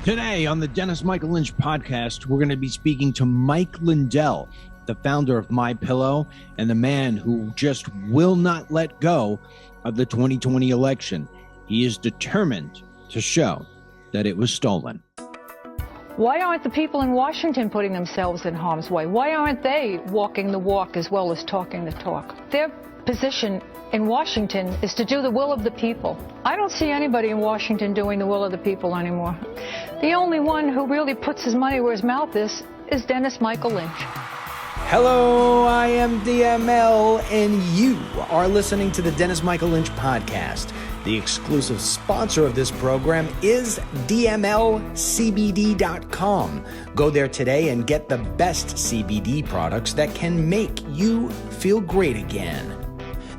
Today on the Dennis Michael Lynch podcast, we're going to be speaking to Mike Lindell, the founder of MyPillow and the man who just will not let go of the 2020 election. He is determined to show that it was stolen. Why aren't the people in Washington putting themselves in harm's way? Why aren't they walking the walk as well as talking the talk? Their position in Washington is to do the will of the people. I don't see anybody in Washington doing the will of the people anymore. The only one who really puts his money where his mouth is Dennis Michael Lynch. Hello, I am DML, and you are listening to the Dennis Michael Lynch podcast. The exclusive sponsor of this program is DMLCBD.com. Go there today and get the best CBD products that can make you feel great again.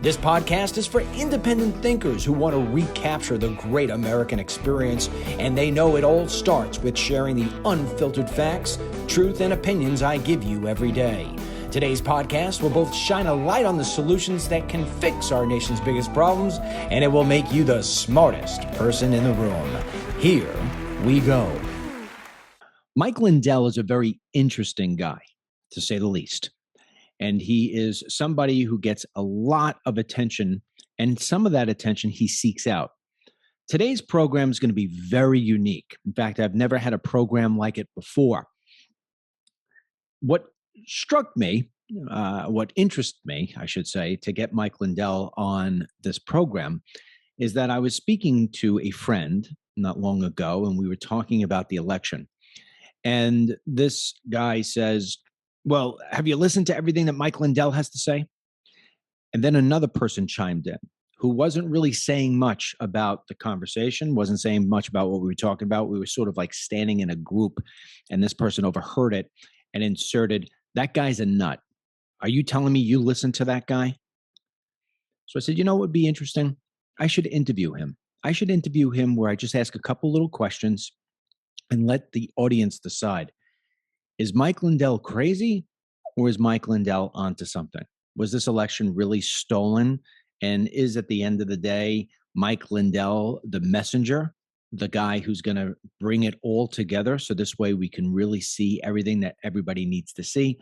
This podcast is for independent thinkers who want to recapture the great American experience, and they know it all starts with sharing the unfiltered facts, truth, and opinions I give you every day. Today's podcast will both shine a light on the solutions that can fix our nation's biggest problems, and it will make you the smartest person in the room. Here we go. Mike Lindell is a very interesting guy, to say the least. And he is somebody who gets a lot of attention, and some of that attention he seeks out. Today's program is going to be very unique. In fact, I've never had a program like it before. What struck me, what interested me, I should say, to get Mike Lindell on this program is that I was speaking to a friend not long ago, and we were talking about the election. And this guy says, well, have you listened to everything that Mike Lindell has to say? And then another person chimed in who wasn't really saying much about the conversation, wasn't saying much about what we were talking about. We were sort of like standing in a group, and this person overheard it and inserted, "That guy's a nut. Are you telling me you listened to that guy?" So I said, you know what would be interesting? I should interview him. I should interview him where I just ask a couple little questions and let the audience decide. Is Mike Lindell crazy, or is Mike Lindell onto something? Was this election really stolen? And is, at the end of the day, Mike Lindell the messenger, the guy who's going to bring it all together so this way we can really see everything that everybody needs to see?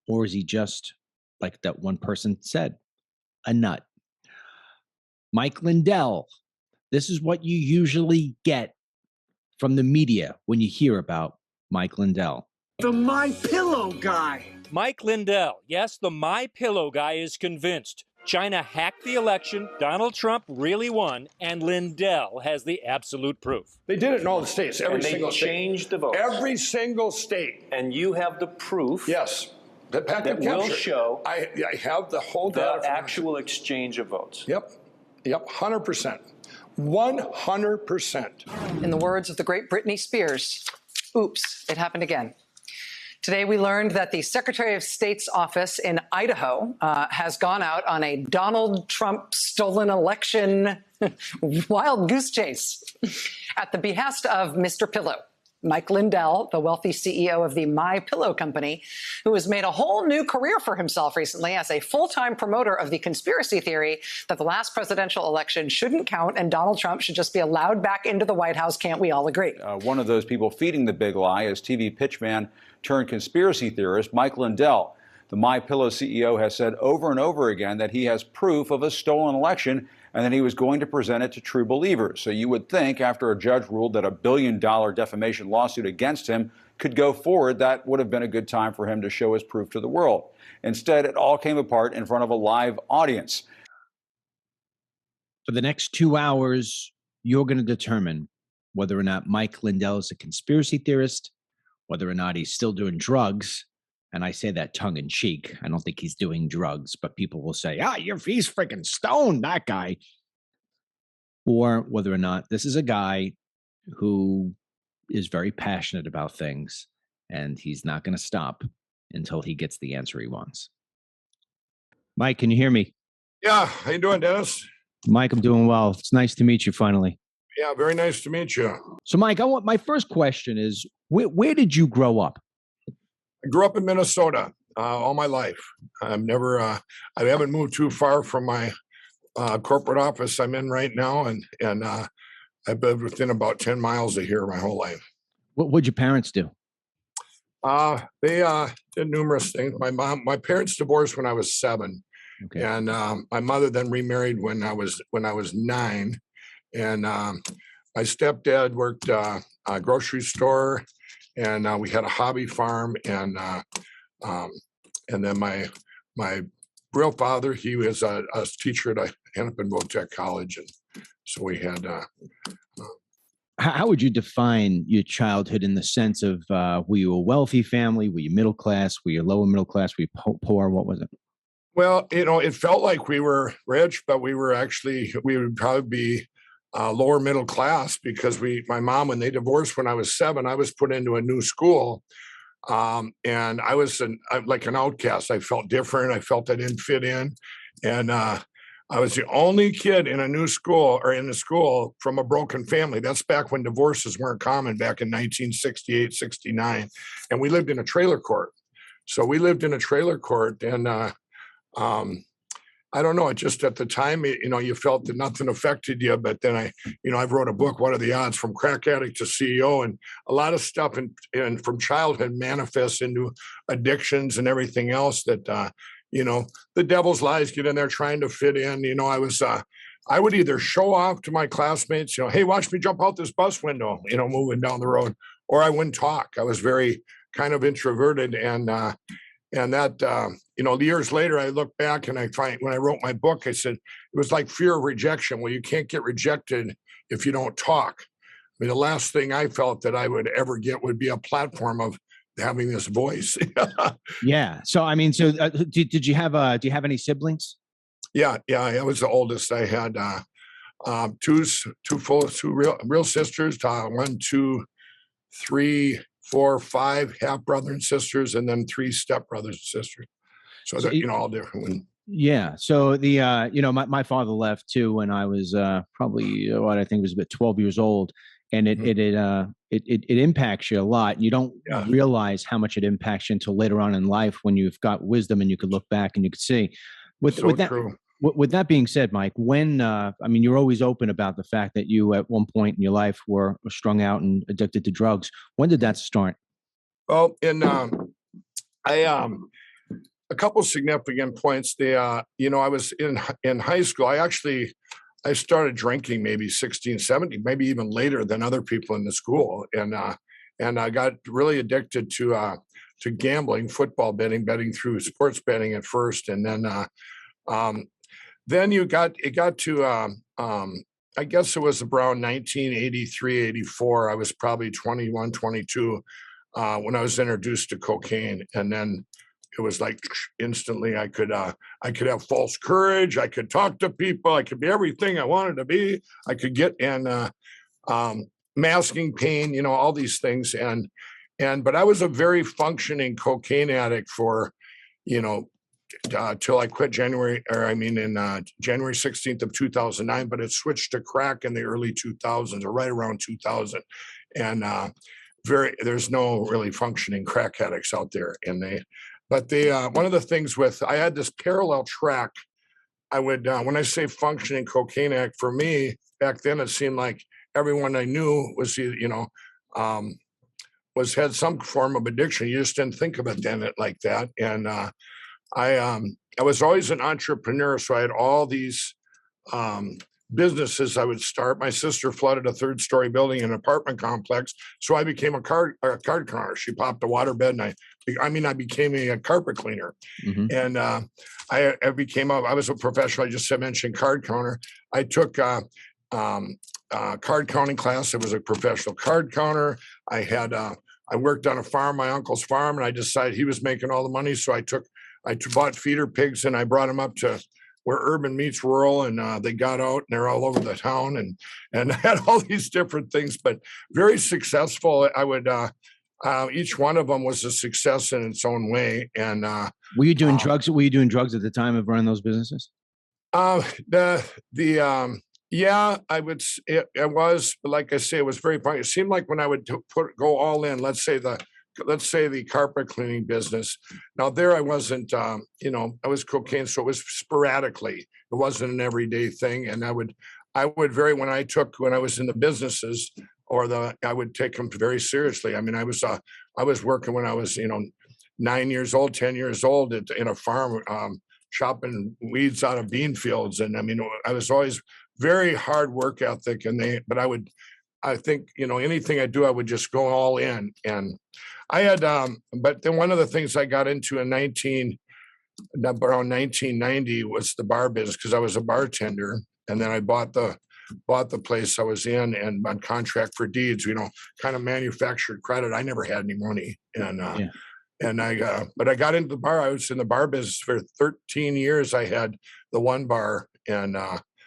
Or is he just, like that one person said, a nut? Mike Lindell, this is what you usually get from the media when you hear about Mike Lindell. The MyPillow guy. Mike Lindell, yes, the MyPillow guy is convinced China hacked the election, Donald Trump really won, and Lindell has the absolute proof. They did it in all the states, every single state. They changed the votes. Every single state. And you have the proof. Yes. That will show I have the whole data. The actual exchange of votes. Yep, 100%. 100%. In the words of the great Britney Spears, oops, it happened again. Today, we learned that the Secretary of State's office in Idaho has gone out on a Donald Trump stolen election wild goose chase at the behest of Mr. Pillow, Mike Lindell, the wealthy CEO of the MyPillow company, who has made a whole new career for himself recently as a full-time promoter of the conspiracy theory that the last presidential election shouldn't count and Donald Trump should just be allowed back into the White House. Can't we all agree? One of those people feeding the big lie is TV pitchman turned conspiracy theorist Mike Lindell. The MyPillow CEO has said over and over again that he has proof of a stolen election and that he was going to present it to true believers. So you would think after a judge ruled that a $1 billion defamation lawsuit against him could go forward, that would have been a good time for him to show his proof to the world. Instead, it all came apart in front of a live audience. For the next 2 hours, you're going to determine whether or not Mike Lindell is a conspiracy theorist, whether or not he's still doing drugs. And I say that tongue in cheek. I don't think he's doing drugs, but people will say, he's freaking stoned, that guy. Or whether or not this is a guy who is very passionate about things and he's not going to stop until he gets the answer he wants. Mike, can you hear me? Yeah. How you doing, Dennis? Mike, I'm doing well. It's nice to meet you finally. Yeah, very nice to meet you. So, Mike, my first question is, where did you grow up? I grew up in Minnesota all my life. I haven't moved too far from my corporate office I'm in right now, and I've been within about 10 miles of here my whole life. What would your parents do? They did numerous things. My parents divorced when I was 7, Okay. and my mother then remarried when I was 9, and my stepdad worked a grocery store, and we had a hobby farm, and then my real father, he was a teacher at Hennepin Tech College, and so we had. How would you define your childhood in the sense of were you a wealthy family? Were you middle class? Were you lower middle class? Were you poor? What was it? Well, it felt like we were rich, but we would probably be lower middle class because my mom, when they divorced when I was 7, I was put into a new school. And I was like an outcast. I felt different. I felt I didn't fit in. And I was the only kid in a new school or in the school from a broken family. That's back when divorces weren't common, back in 1968, 69. And we lived in a trailer court. So we lived in a trailer court, and I don't know. It just at the time, you felt that nothing affected you. But then I wrote a book, What Are the Odds? From Crack Addict to CEO, and a lot of stuff and from childhood manifests into addictions and everything else that, the devil's lies get in there trying to fit in. I would either show off to my classmates, hey, watch me jump out this bus window, moving down the road, or I wouldn't talk. I was very kind of introverted, and that, years later, I look back and I find when I wrote my book, I said, it was like fear of rejection. Well, you can't get rejected if you don't talk. I mean, the last thing I felt that I would ever get would be a platform of having this voice. Yeah. So, I mean, do you have any siblings? Yeah. I was the oldest. I had two real sisters, 1, 2, 3, 4, 5 half brother and sisters, and then 3 step brothers and sisters. So that, all different. Yeah. So my father left too when I was probably what I think was about 12 years old, and it impacts you a lot. You don't realize how much it impacts you until later on in life when you've got wisdom and you could look back and you could see. With that being said, Mike, when you're always open about the fact that you at one point in your life were strung out and addicted to drugs. When did that start? Well, a couple of significant points. I was in high school. I started drinking maybe 16, 17, maybe even later than other people in the school, and I got really addicted to gambling, football betting through sports betting at first, and then it got to I guess it was around 1983, 84. I was probably 21, 22 when I was introduced to cocaine, and then it was like instantly I could have false courage. I could talk to people. I could be everything I wanted to be. I could get masking pain, all these things. But I was a very functioning cocaine addict for, till I quit January 16th of 2009, but it switched to crack in the early 2000s or right around 2000. And there's no really functioning crack addicts out there. But one of the things I had this parallel track. I would, when I say functioning cocaine addict, for me back then, it seemed like everyone I knew was, had some form of addiction. You just didn't think of it then like that. And I was always an entrepreneur, so I had all these businesses I would start. My sister flooded a 3rd-story building in an apartment complex, so I became a card counter. She popped a waterbed, and I became a carpet cleaner. Mm-hmm. And I was a professional. I just mentioned card counter. I took card counting class. I was a professional card counter. I worked on a farm, my uncle's farm, and I decided he was making all the money, so I bought feeder pigs and I brought them up to where urban meets rural, and they got out and they're all over the town and had all these different things, but very successful. I would, each one of them was a success in its own way. And were you doing drugs? Were you doing drugs at the time of running those businesses? Yeah, I would. It was, but like I say, it was very funny. It seemed like when I would go all in, let's say the carpet cleaning business. Now there I wasn't, I was cocaine, so it was sporadically. It wasn't an everyday thing. And when I was in the businesses, I would take them very seriously. I mean, I was working when I was 9 years old, 10 years old in a farm, chopping weeds out of bean fields, and I mean, I was always very hard work ethic, but I think anything I do, I would just go all in. And I had, but then one of the things I got into in around 1990 was the bar business, because I was a bartender, and then I bought the place I was in, and on contract for deeds, kind of manufactured credit. I never had any money, and but I got into the bar. I was in the bar business for 13 years. I had the one bar, and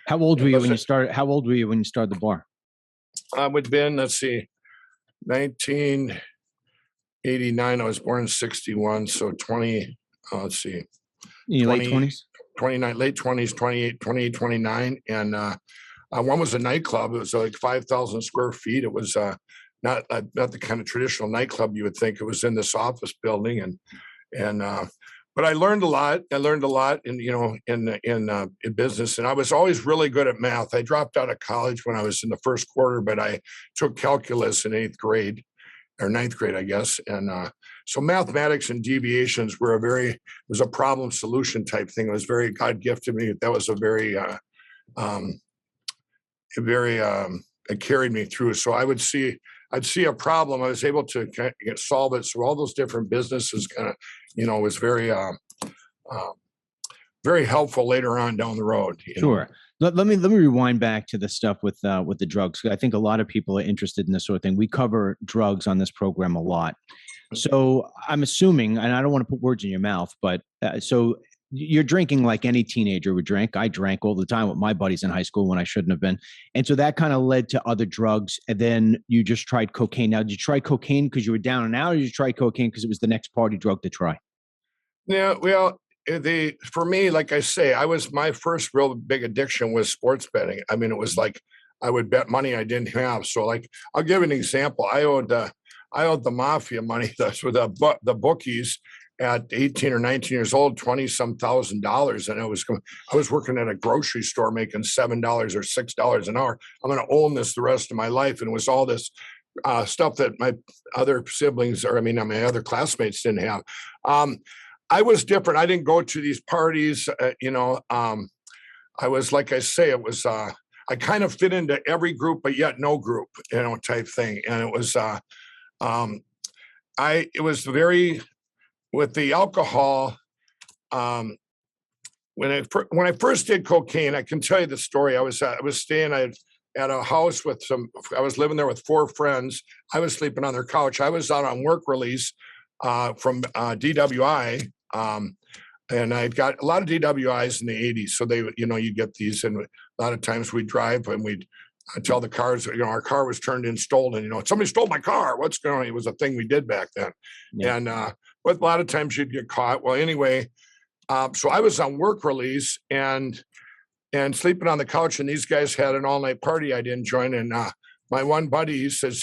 how old were you when you started? How old were you when you started the bar? I would have been, let's see, 1989. I was born in 61, so 20. Let's see, in your late 20s, 29, late 20s, 28, 29, and one was a nightclub. It was like 5,000 square feet. It was not the kind of traditional nightclub you would think. It was in this office building, but I learned a lot. I learned a lot in business, and I was always really good at math. I dropped out of college when I was in the first quarter, but I took calculus in 8th grade or 9th grade, I guess. And so mathematics and deviations was a problem solution type thing. It was very God gifted me. That was it carried me through. So I'd see a problem. I was able to solve it. So all those different businesses was very, very helpful later on down the road. Sure. Let me rewind back to the stuff with the drugs. I think a lot of people are interested in this sort of thing. We cover drugs on this program a lot. So I'm assuming, and I don't want to put words in your mouth, but so you're drinking like any teenager would drink. I drank all the time with my buddies in high school when I shouldn't have been. And so that kind of led to other drugs. And then you just tried cocaine. Now, did you try cocaine because you were down and out, or did you try cocaine because it was the next party drug to try? Yeah, well, for me, like I say, my first real big addiction was sports betting. I mean, it was like I would bet money I didn't have. So like, I'll give an example. I owed the mafia money. That's with the bookies. At 18 or 19 years old, $20-some thousand, and I was working at a grocery store making $7 or $6 an hour. I'm going to own this the rest of my life, and it was all this stuff that my other siblings, my other classmates didn't have. I was different. I didn't go to these parties. I was, like I say, it was. I kind of fit into every group, but yet no group, type thing. And it was. It was very. With the alcohol, when I first did cocaine, I can tell you the story. I was staying at a house I was living there with 4 friends. I was sleeping on their couch. I was out on work release from DWI, and I got a lot of DWIs in the 80s. So you get these, and a lot of times we'd drive and we'd tell the cars, our car was turned in stolen. Somebody stole my car. What's going on? It was a thing we did back then. Yeah. And but a lot of times you'd get caught. Well, anyway, so I was on work release and sleeping on the couch, and these guys had an all-night party I didn't join. And my one buddy, he says,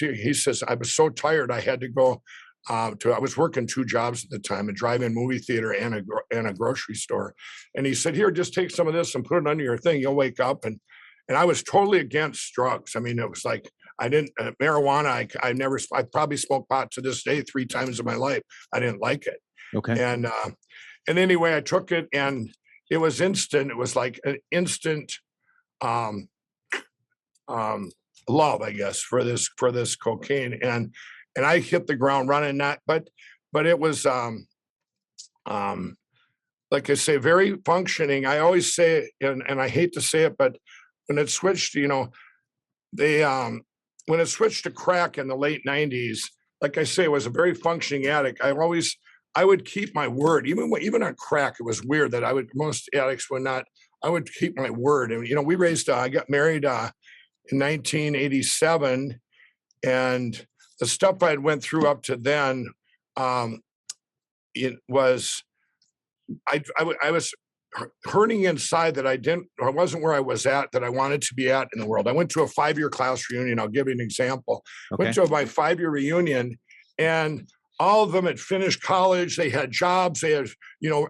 I was so tired I had to go I was working 2 jobs at the time, a drive-in movie theater and a grocery store. And he said, here, just take some of this and put it under your thing. You'll wake up. And I was totally against drugs. I mean, it was like, I didn't, marijuana, I probably smoked pot to this day 3 times in my life. I didn't like it. Okay. And anyway, I took it, and it was instant. It was like an instant love, I guess, for this cocaine. And I hit the ground running, but it was, like I say, very functioning. I always say it, and I hate to say it, but when it switched, when it switched to crack in the late 90s, like I say, it was a very functioning addict. I would keep my word, even on crack. It was weird that most addicts would not. I would keep my word. And I got married in 1987, and the stuff I had went through up to then, it was, I was hurting inside that I wasn't where I was at, that I wanted to be at in the world. I went to a 5-year class reunion. I'll give you an example. Okay. Went to my 5-year reunion, and all of them had finished college. They had jobs. They had,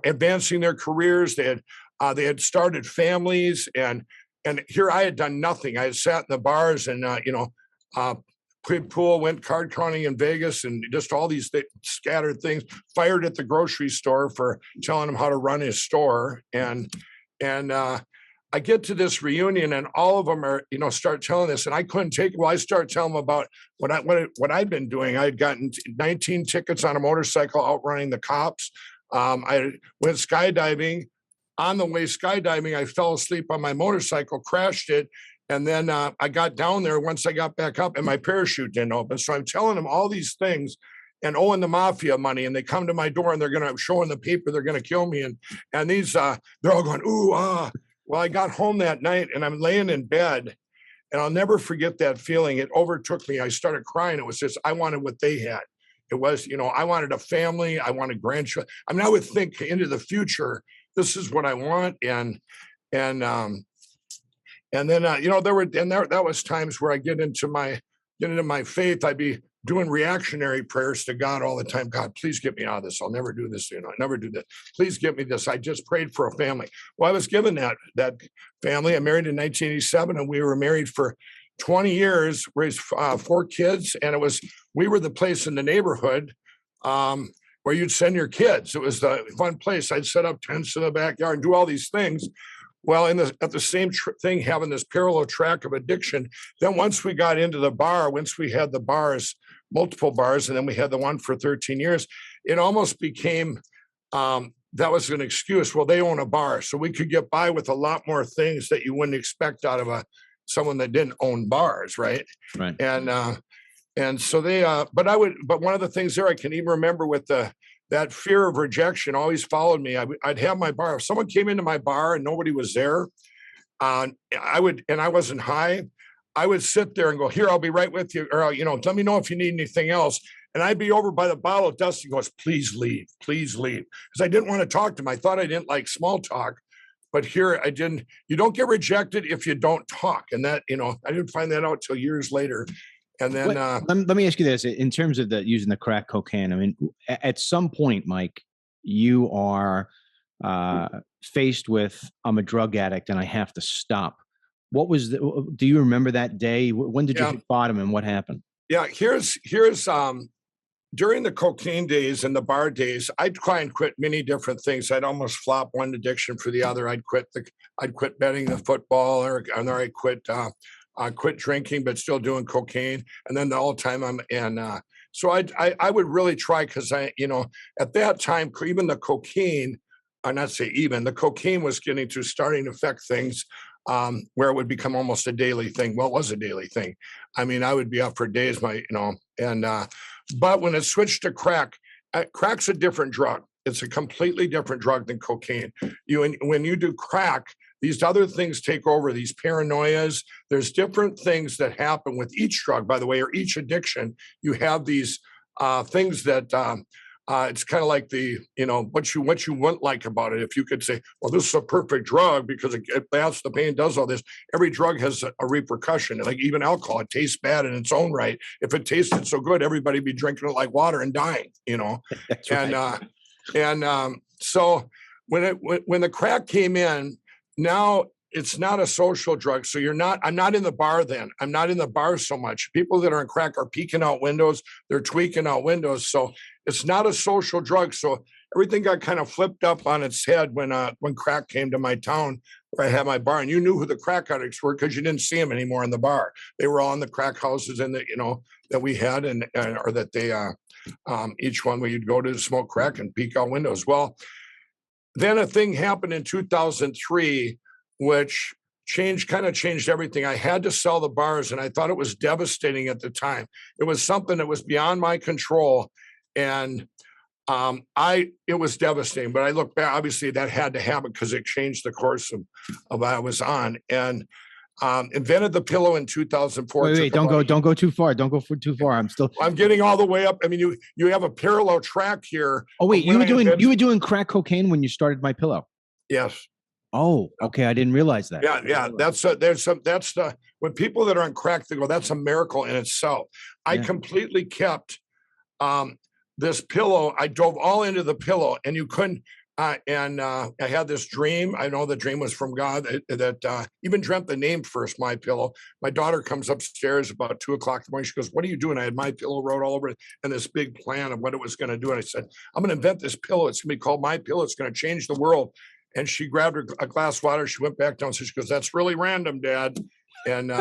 advancing their careers. They had started families, and here I had done nothing. I had sat in the bars and, quid pool, went card counting in Vegas, and just all these scattered things. Fired at the grocery store for telling him how to run his store, and I get to this reunion, and all of them are, start telling this, and I couldn't take it. Well, I started telling them about what I'd been doing. I had gotten 19 tickets on a motorcycle outrunning the cops. I went skydiving. On the way skydiving, I fell asleep on my motorcycle, crashed it, and then I got down there. Once I got back up, and my parachute didn't open. So I'm telling them all these things, and owing the mafia money, and they come to my door, and they're going to show in the paper they're going to kill me, and these they're all going ooh ah. Well, I got home that night, and I'm laying in bed, and I'll never forget that feeling. It overtook me. I started crying. It was just, I wanted what they had. It was, I wanted a family. I wanted grandchildren. I mean, I would think into the future, this is what I want. And then, that was times where I get into my faith. I'd be doing reactionary prayers to God all the time. God, please get me out of this. I'll never do this. Never do this. Please get me this. I just prayed for a family. Well, I was given that family. I married in 1987, and we were married for 20 years, raised 4 kids. And we were the place in the neighborhood where you'd send your kids. It was the fun place. I'd set up tents in the backyard and do all these things. Well, at the same thing, having this parallel track of addiction. Then once we got into the bar, once we had the bars, multiple bars, and then we had the one for 13 years, it almost became, that was an excuse. Well, they own a bar, so we could get by with a lot more things that you wouldn't expect out of someone that didn't own bars, right? Right. And so they, but one of the things there I can even remember with that fear of rejection always followed me. I'd have my bar. If someone came into my bar and nobody was there, and I wasn't high, I would sit there and go, here, I'll be right with you. Or, let me know if you need anything else. And I'd be over by the bottle. Dusty goes, please leave. Because I didn't want to talk to him. I thought I didn't like small talk. But here I didn't. You don't get rejected if you don't talk. And that, I didn't find that out till years later. And then let me ask you this: in terms of using the crack cocaine, I mean, at some point, Mike, you are faced with, I'm a drug addict and I have to stop. What was do you remember that day? When did you hit bottom, and what happened? Yeah, here's during the cocaine days and the bar days, I'd try and quit many different things. I'd almost flop one addiction for the other. I'd quit betting the football, or I'd quit drinking, but still doing cocaine. And then the whole time so I would really try, because at that time, even the cocaine, the cocaine was starting to affect things where it would become almost a daily thing. Well, it was a daily thing. I mean, I would be up for days, but when it switched to crack, crack's a different drug. It's a completely different drug than cocaine. When you do crack, these other things take over, these paranoias. There's different things that happen with each drug, by the way, or each addiction. You have these things that it's kind of like what you wouldn't like about it. If you could say, well, this is a perfect drug because it baths the pain, does all this. Every drug has a repercussion. Like even alcohol, it tastes bad in its own right. If it tasted so good, everybody'd be drinking it like water and dying, That's right. So when the crack came in, now it's not a social drug. So I'm not in the bar then. I'm not in the bar so much. People that are in crack are peeking out windows. They're tweaking out windows. So it's not a social drug. So everything got kind of flipped up on its head when crack came to my town where I had my bar. And you knew who the crack addicts were because you didn't see them anymore in the bar. They were all in the crack houses that we had, or that they, each one where you'd go to smoke crack and peek out windows. Well, then a thing happened in 2003, which kind of changed everything. I had to sell the bars, and I thought it was devastating at the time. It was something that was beyond my control, and it was devastating. But I look back, obviously that had to happen because it changed the course of what I was on. And invented the pillow in 2004. Wait, don't go too far. Don't go too far. I'm getting all the way up. I mean, you have a parallel track here. Oh wait, you were doing crack cocaine when you started My Pillow? Yes. Oh, okay. I didn't realize that. Yeah. That's when people that are on crack, they go, that's a miracle in itself. I completely kept this pillow. I dove all into the pillow, and you couldn't. I had this dream. I know the dream was from God that even dreamt the name first, My Pillow. My daughter comes upstairs about 2:00 in the morning. She goes, "What are you doing?" I had My Pillow wrote all over it and this big plan of what it was going to do. And I said, "I'm going to invent this pillow. It's going to be called My Pillow. It's going to change the world." And she grabbed a glass of water. She went back downstairs. She goes, "That's really random, Dad." And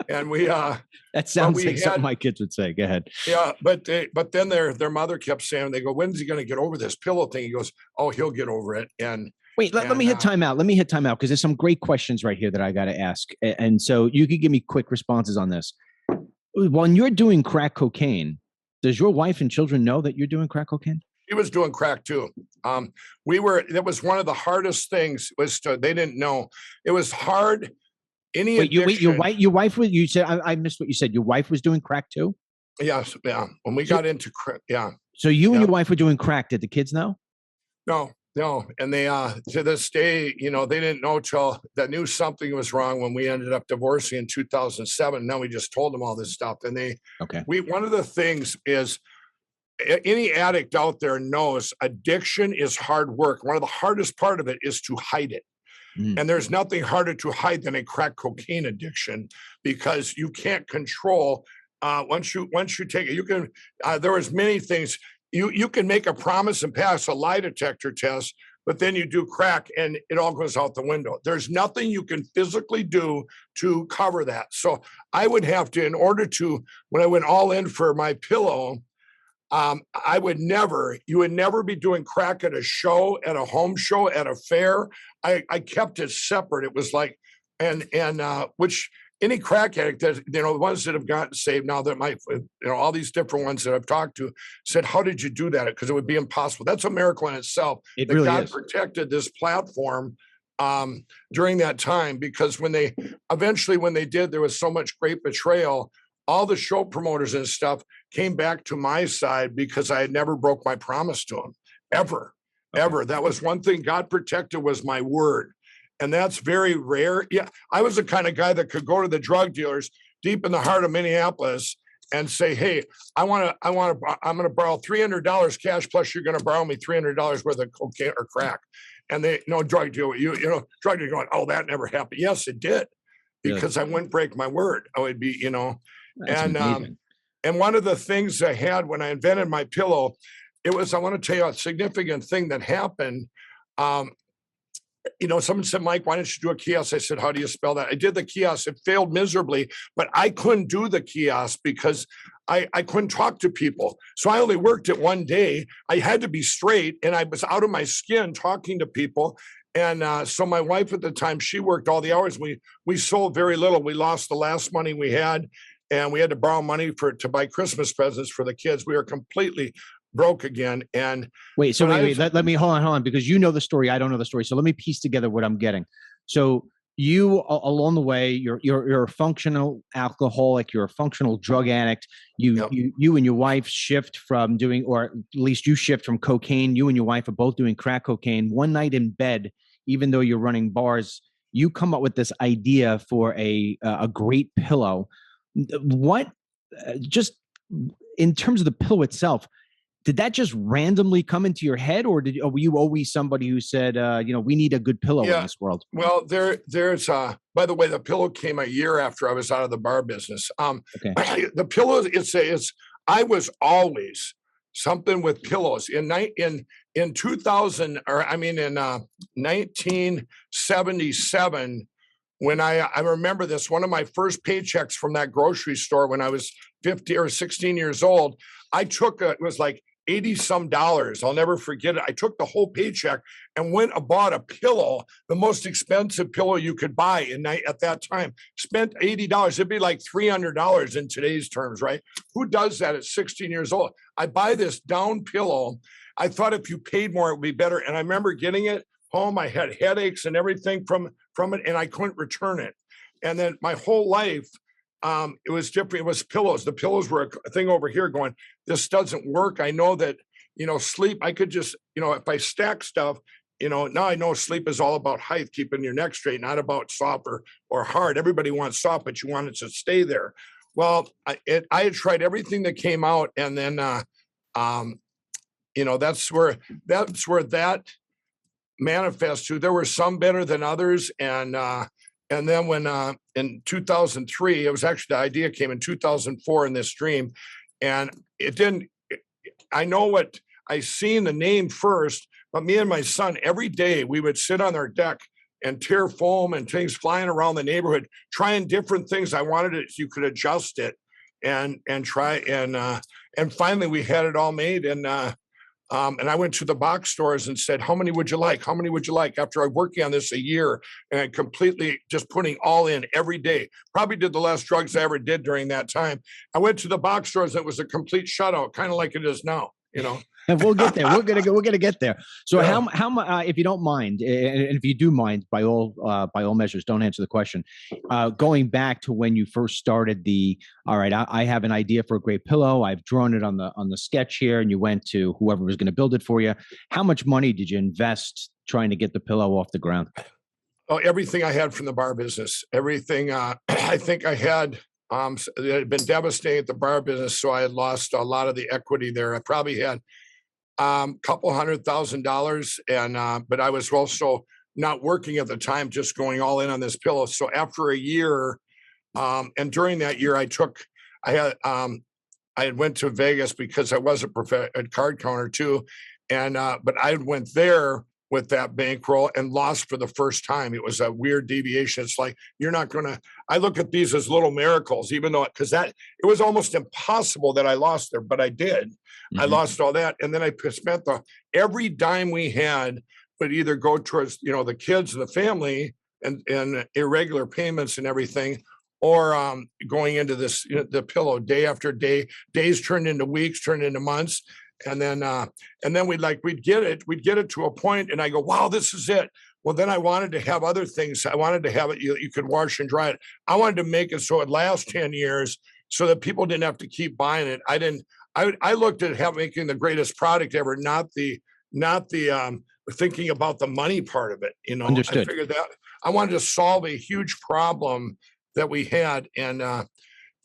and we that sounds like something my kids would say. Go ahead. Yeah, but then their mother kept saying, they go, "When's he going to get over this pillow thing?" He goes, "Oh, he'll get over it." And wait, let me hit time out. Let me hit time out because there's some great questions right here that I got to ask. And so you could give me quick responses on this. When you're doing crack cocaine, does your wife and children know that you're doing crack cocaine? He was doing crack too. That was one of the hardest things they didn't know. It was hard. Wait, your wife was, you said, I missed what you said. Your wife was doing crack too? Yes. Yeah. When we got into crack. Yeah. So you and your wife were doing crack. Did the kids know? No. And they, to this day, they didn't know till they knew something was wrong when we ended up divorcing in 2007. Now we just told them all this stuff. And one of the things is, any addict out there knows addiction is hard work. One of the hardest part of it is to hide it. And there's nothing harder to hide than a crack cocaine addiction because you can't control once you take it. You can there was many things you can make a promise and pass a lie detector test, but then you do crack and it all goes out the window. There's nothing you can physically do to cover that. So I would have to, in order to, when I went all in for My Pillow, you would never be doing crack at a show, at a home show, at a fair. I kept it separate. It was like, which any crack addict that, the ones that have gotten saved now that might, all these different ones that I've talked to said, "How did you do that?" Because it would be impossible. That's a miracle in itself. It really God is. protected this platform during that time, because when they did, there was so much great betrayal. All the show promoters and stuff came back to my side because I had never broke my promise to them, ever. That was one thing God protected, was my word. And that's very rare. Yeah, I was the kind of guy that could go to the drug dealers deep in the heart of Minneapolis and say, "Hey, I'm going to borrow $300 cash, plus you're going to borrow me $300 worth of cocaine or crack." And drug dealer, drug dealer going, "Oh, that never happened." Yes, it did, because I wouldn't break my word. I would be, and one of the things I had when I invented My Pillow, I want to tell you a significant thing that happened. Someone said, "Mike, why don't you do a kiosk?" I said, "How do you spell that?" I did the kiosk. It failed miserably, but I couldn't do the kiosk because I couldn't talk to people. So I only worked it one day. I had to be straight, and I was out of my skin talking to people. And so my wife at the time, she worked all the hours. We sold very little. We lost the last money we had, and we had to borrow money to buy Christmas presents for the kids. We were completely broke again. And wait, let me hold on, because you know the story. I don't know the story. So let me piece together what I'm getting. So you, along the way, you're a functional alcoholic, you're a functional drug addict. You and your wife shift from doing, or at least you shift from cocaine. You and your wife are both doing crack cocaine. One night in bed, even though you're running bars, you come up with this idea for a great pillow. What, just in terms of the pillow itself, did that just randomly come into your head, or were you always somebody who said, we need a good pillow in this world? Well, there's by the way, the pillow came a year after I was out of the bar business. The pillow, I was always something with pillows. In 2000, in 1977, when I remember this, one of my first paychecks from that grocery store when I was 15 or 16 years old, I took it was like $80-some. I'll never forget it. I took the whole paycheck and went and bought a pillow, the most expensive pillow you could buy at that time. Spent $80. It'd be like $300 in today's terms, right? Who does that at 16 years old? I buy this down pillow. I thought if you paid more, it would be better. And I remember getting it home. I had headaches and everything from it, and I couldn't return it. And then my whole life, it was different. It was pillows. The pillows were a thing over here going, this doesn't work. I know that, sleep, I could just, if I stack stuff, now I know sleep is all about height, keeping your neck straight, not about soft or hard. Everybody wants soft, but you want it to stay there. Well, I had tried everything that came out. And then, that's where that manifest to. There were some better than others, and then when in 2003, it was actually the idea came in 2004 in this dream, and it didn't. I know what I seen the name first, but me and my son every day we would sit on our deck and tear foam and things flying around the neighborhood, trying different things. I wanted it, you could adjust it and try and finally we had it all made. And I went to the box stores and said, how many would you like? How many would you like? After I working on this a year and completely just putting all in every day, probably did the less drugs I ever did during that time. I went to the box stores. It was a complete shutout, kind of like it is now, you know. And we'll get there. We're gonna get there. So Yeah. how if you don't mind, and if you do mind, by all measures, don't answer the question. Going back to when you first started all right, I have an idea for a great pillow. I've drawn it on the sketch here, and you went to whoever was going to build it for you. How much money did you invest trying to get the pillow off the ground? Oh, everything I had from the bar business, everything. I think I had. It had been devastating at the bar business, so I had lost a lot of the equity there. I probably had couple $100,000, and but I was also not working at the time, just going all in on this pillow. So after a year, and during that year, I had went to Vegas because I was a card counter too, and but I went there with that bankroll and lost for the first time. It was a weird deviation. It's like, you're not going to, I look at these as little miracles, even though, because it was almost impossible that I lost there, but I did. I lost all that. And then I spent every dime we had would either go towards, the kids and the family and irregular payments and everything, or going into this, the pillow day after day, days turned into weeks, turned into months. And then we'd get it to a point, and I go, wow, this is it. Well, then I wanted to have other things. I wanted to have it, you could wash and dry it. I wanted to make it so it lasts 10 years so that people didn't have to keep buying it. I looked at making the greatest product ever, not the thinking about the money part of it. Understood. I figured that I wanted to solve a huge problem that we had. And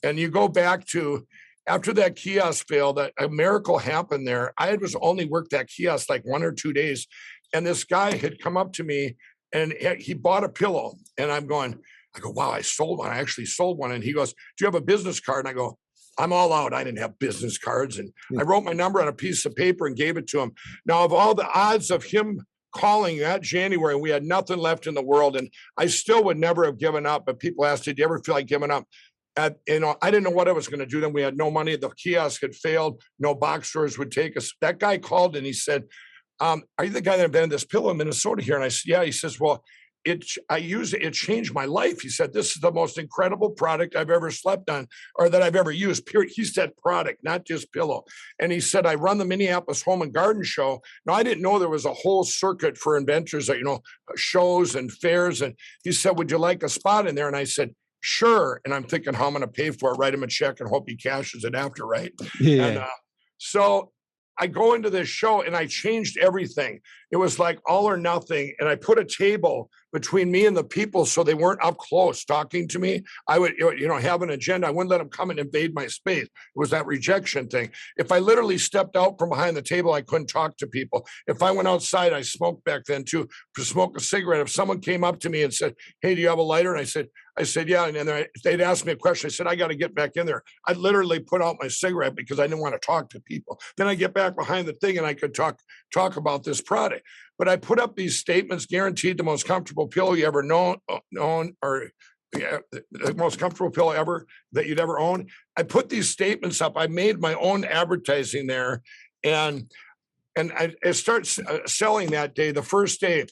you go back to, after that kiosk failed, a miracle happened there. I was only worked that kiosk like 1 or 2 days. And this guy had come up to me and he bought a pillow. And I go, wow, I sold one. I actually sold one. And he goes, do you have a business card? And I go, I'm all out. I didn't have business cards. And I wrote my number on a piece of paper and gave it to him. Now, of all the odds of him calling that January, we had nothing left in the world. And I still would never have given up. But people asked, did you ever feel like giving up? I didn't know what I was going to do. Then we had no money. The kiosk had failed. No box stores would take us. That guy called and he said, are you the guy that invented this pillow in Minnesota here? And I said, yeah. He says, well, it changed my life. He said, this is the most incredible product I've ever slept on or that I've ever used, period. He said product, not just pillow. And he said, I run the Minneapolis Home and Garden Show. Now, I didn't know there was a whole circuit for inventors, shows and fairs. And he said, would you like a spot in there? And I said, sure. And I'm thinking how I'm going to pay for it, write him a check and hope he cashes it after, right? Yeah. And so I go into this show and I changed everything. It was like all or nothing. And I put a table between me and the people so they weren't up close talking to me. I would, have an agenda. I wouldn't let them come and invade my space. It was that rejection thing. If I literally stepped out from behind the table, I couldn't talk to people. If I went outside, I smoked back then too, to smoke a cigarette. If someone came up to me and said, hey, do you have a lighter? And I said, yeah. And then they'd ask me a question. I said, I got to get back in there. I'd literally put out my cigarette because I didn't want to talk to people. Then I get back behind the thing and I could talk about this product. But I put up these statements, guaranteed the most comfortable pillow you ever known, or the most comfortable pillow ever that you'd ever own. I put these statements up. I made my own advertising there. And I start selling that day. The first day,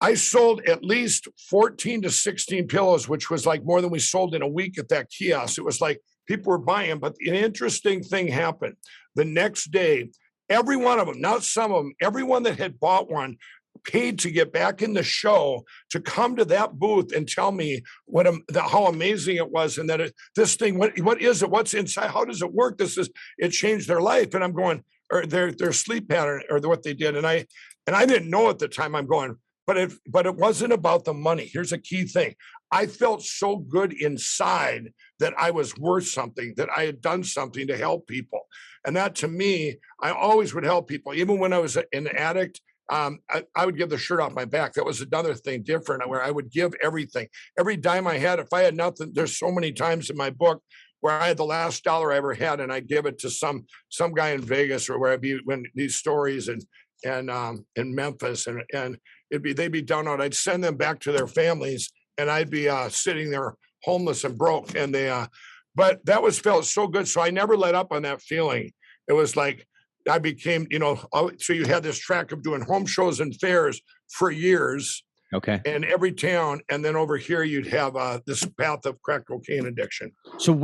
I sold at least 14 to 16 pillows, which was like more than we sold in a week at that kiosk. It was like people were buying, but an interesting thing happened. The next day, every one of them, not some of them, everyone that had bought one paid to get back in the show to come to that booth and tell me how amazing it was, and that this thing, what is it? What's inside? How does it work? It changed their life. And I'm going, or their sleep pattern, or what they did. And I didn't know at the time. I'm going, but it wasn't about the money. Here's a key thing. I felt so good inside that I was worth something, that I had done something to help people. And that, to me, I always would help people. Even when I was an addict, I would give the shirt off my back. That was another thing different where I would give everything, every dime I had. If I had nothing, there's so many times in my book where I had the last dollar I ever had, and I'd give it to some guy in Vegas or where I'd be when these stories and in Memphis, and they'd be down out. I'd send them back to their families, and I'd be sitting there homeless and broke. And but that felt so good. So I never let up on that feeling. It was like I became, so you had this track of doing home shows and fairs for years. Okay. In every town, and then over here you'd have this path of crack cocaine addiction. So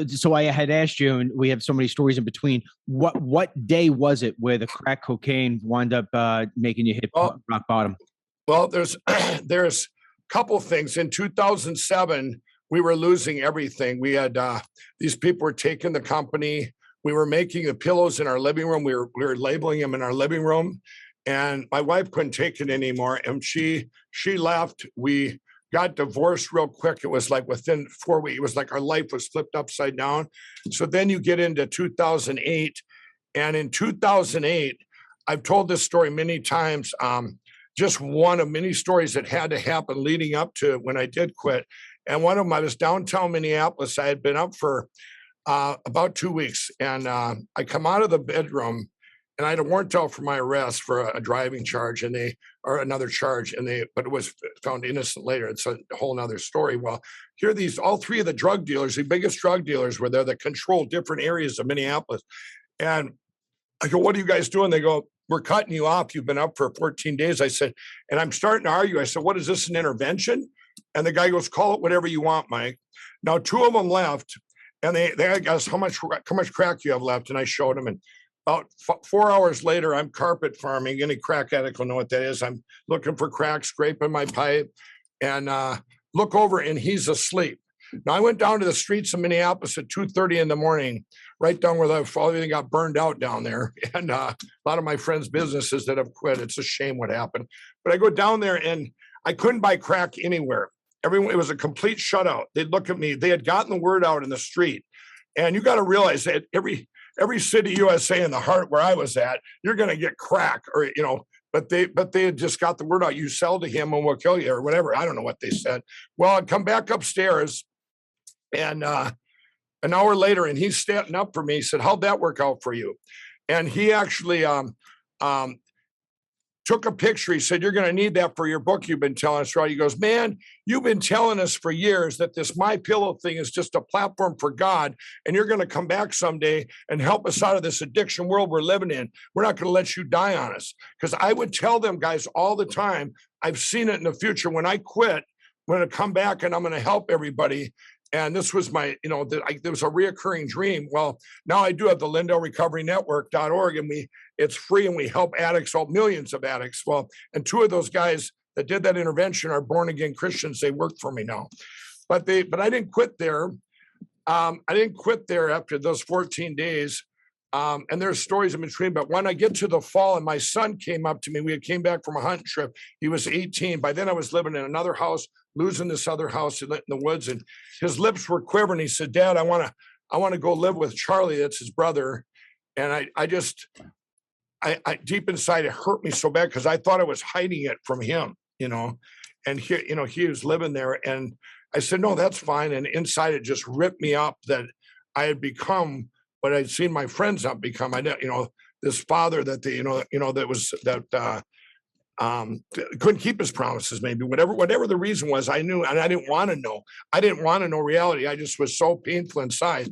so I had asked you, and we have so many stories in between. What day was it where the crack cocaine wound up making you hit rock bottom? Well, there's a couple things. In 2007, we were losing everything. We had these people were taking the company. We were making the pillows in our living room. We were labeling them in our living room. And my wife couldn't take it anymore, and she left. We got divorced real quick. It was like within 4 weeks. It was like our life was flipped upside down. So then you get into 2008, and in 2008, I've told this story many times. Just one of many stories that had to happen leading up to when I did quit. And one of them, I was downtown Minneapolis. I had been up for about 2 weeks, and I come out of the bedroom. And I had a warrant out for my arrest for a driving charge, or another charge, but it was found innocent later. It's a whole nother story. Well, here all three of the drug dealers, the biggest drug dealers were there that control different areas of Minneapolis. And I go, "What are you guys doing?" They go, "We're cutting you off. You've been up for 14 days. I said, and I'm starting to argue. I said, "What is this, an intervention?" And the guy goes, "Call it whatever you want, Mike." Now, two of them left, and they asked how much crack you have left. And I showed them, and about 4 hours later, I'm carpet farming. Any crack addict will know what that is. I'm looking for crack, scraping my pipe, and look over, and he's asleep. Now, I went down to the streets of Minneapolis at 2:30 in the morning, right down where everything got burned out down there. And a lot of my friends' businesses that have quit. It's a shame what happened. But I go down there, and I couldn't buy crack anywhere. It was a complete shutout. They'd look at me. They had gotten the word out in the street. And you got to realize that every city USA in the heart where I was at, you're going to get crack, or but they had just got the word out. You sell to him and we'll kill you, or whatever. I don't know what they said. Well, I'd come back upstairs, and an hour later, and he's standing up for me. He said, "How'd that work out for you?" And he actually took a picture. He said, "You're going to need that for your book you've been telling us, right?" He goes, "Man, you've been telling us for years that this My Pillow thing is just a platform for God, and you're going to come back someday and help us out of this addiction world we're living in. We're not going to let you die on us." Because I would tell them guys all the time, I've seen it in the future. When I quit, I'm going to come back and I'm going to help everybody. And this was my, there was a reoccurring dream. Well, now I do have the Lindell Recovery Network.org, and it's free, and we help addicts, millions of addicts. Well, and two of those guys that did that intervention are born again Christians. They work for me now, but I didn't quit there. I didn't quit there after those 14 days. And there's stories in between, but when I get to the fall, and my son came up to me, we came back from a hunting trip. He was 18. By then I was living in another house, losing this other house in the woods, and his lips were quivering. He said, "Dad, I want to go live with Charlie." That's his brother. And I deep inside, it hurt me so bad because I thought I was hiding it from him, and he was living there. And I said, "No, that's fine." And inside it just ripped me up that I had become what I'd seen my friends not become. This father that couldn't keep his promises, maybe whatever the reason was. I knew, and I didn't want to know. I didn't want to know reality. I just was so painful inside.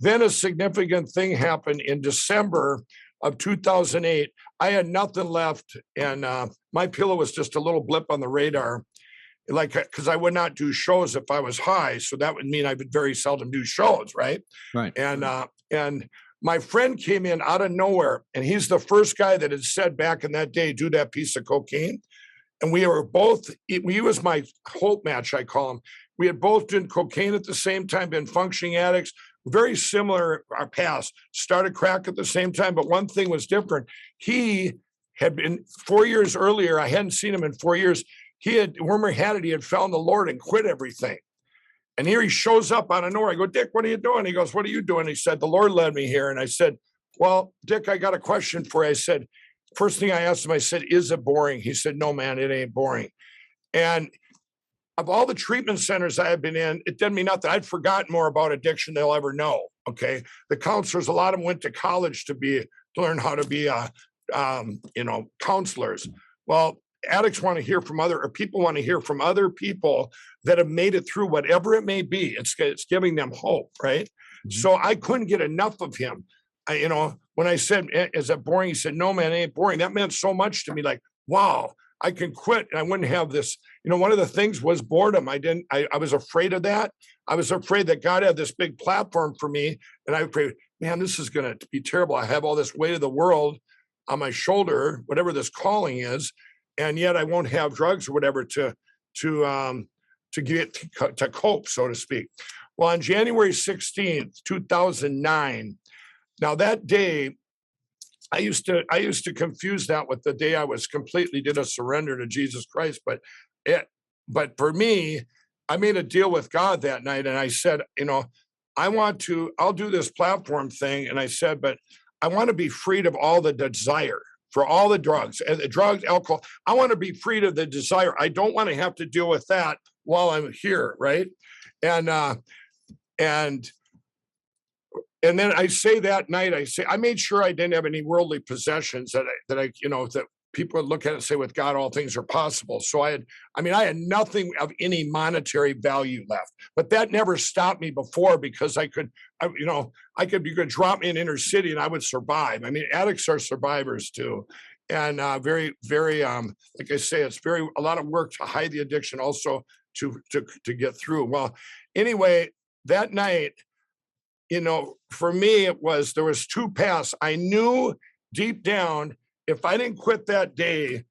Then a significant thing happened in December of 2008. I had nothing left, and My Pillow was just a little blip on the radar. Because I would not do shows if I was high, so that would mean I would very seldom do shows, right? Right. And my friend came in out of nowhere, and he's the first guy that had said back in that day, "Do that piece of cocaine." And we were both, he was my hope match, I call him. We had both done cocaine at the same time, been functioning addicts, very similar our past, started crack at the same time, but one thing was different. He had been 4 years earlier, I hadn't seen him in 4 years. Rumor had it, he had found the Lord and quit everything. And here he shows up out of nowhere. I go, "Dick, what are you doing?" He goes, "What are you doing?" He said, "The Lord led me here." And I said, "Well, Dick, I got a question for you." I said, first thing I asked him, I said, is it boring? He said, no, man, it ain't boring. And of all the treatment centers I have been in, it didn't mean nothing. I'd forgotten more about addiction than they'll ever know. Okay. The counselors, a lot of them went to college to learn how to be, counselors. Well, addicts want to hear from people want to hear from other people that have made it through whatever it may be. It's giving them hope. Right. Mm-hmm. So I couldn't get enough of him. When I said, is that boring? He said, no, man, it ain't boring. That meant so much to me. Like, wow, I can quit and I wouldn't have this. One of the things was boredom. I was afraid of that. I was afraid that God had this big platform for me. And I prayed, man, this is going to be terrible. I have all this weight of the world on my shoulder, whatever this calling is. And yet I won't have drugs or whatever to cope, so to speak. Well, on January 16th, 2009, now that day, I used to confuse that with the day I was completely did a surrender to Jesus Christ. But for me, I made a deal with God that night, and I said, I'll do this platform thing, and I said, but I want to be freed of all the desire for all the drugs, alcohol. I want to be freed of the desire. I don't want to have to deal with that while I'm here, right? And then I say that night, I made sure I didn't have any worldly possessions that people would look at it and say, with God, all things are possible. So I had nothing of any monetary value left, but that never stopped me before, because you could drop me in inner city and I would survive. I mean, addicts are survivors too. And very, very, like I say, it's a lot of work to hide the addiction, also to get through. Well, anyway, that night, for me, there was two paths. I knew deep down, if I didn't quit that day,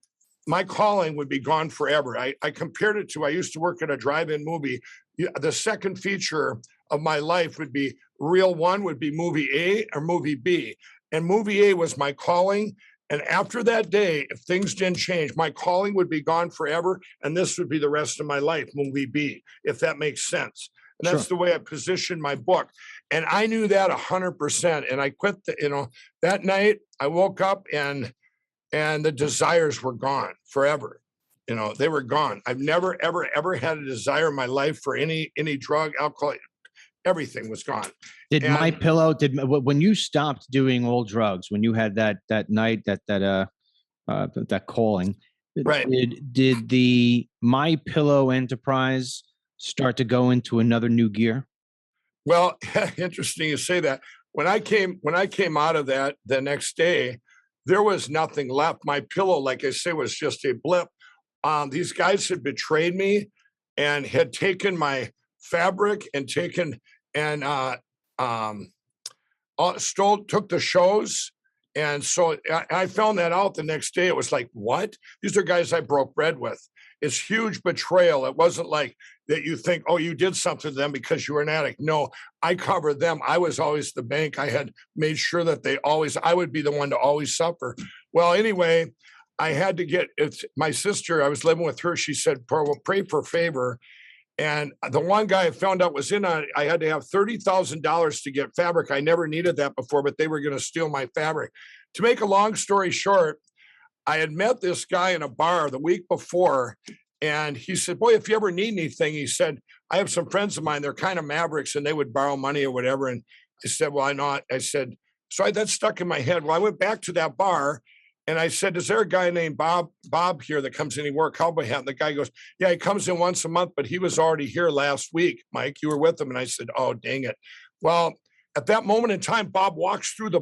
my calling would be gone forever. I compared it to, I used to work at a drive-in movie. The second feature of my life would be reel one would be movie A or movie B. And movie A was my calling. And after that day, if things didn't change, my calling would be gone forever. And this would be the rest of my life, movie B, if that makes sense. And that's the way I positioned my book. And I knew that 100%. And I quit that night. I woke up and the desires were gone forever. They were gone. I've never, ever, ever had a desire in my life for any drug, alcohol. Everything was gone. When you stopped doing all drugs, when you had that night, that calling, right? Did the My Pillow enterprise start to go into another new gear? Well, interesting you say that. When I came out of that the next day, there was nothing left. My pillow, like I say, was just a blip. These guys had betrayed me and had taken my fabric and took the shows. And so I found that out the next day. It was like, what? These are guys I broke bread with. It's huge betrayal. It wasn't like that you think, oh, you did something to them because you were an addict. No, I covered them. I was always the bank. I had made sure that I would be the one to always suffer. Well, anyway, I had to my sister, I was living with her. She said, pray for favor. And the one guy I found out was in on it. I had to have $30,000 to get fabric. I never needed that before, but they were going to steal my fabric. To make a long story short, I had met this guy in a bar the week before, and he said, boy, if you ever need anything, he said, I have some friends of mine, they're kind of mavericks, and they would borrow money or whatever. And I said, well, I know. I said, that stuck in my head. Well, I went back to that bar, and I said, is there a guy named Bob here that comes in, he wore a cowboy hat? And the guy goes, yeah, he comes in once a month, but he was already here last week. Mike, you were with him. And I said, oh, dang it. Well, at that moment in time, Bob walks into the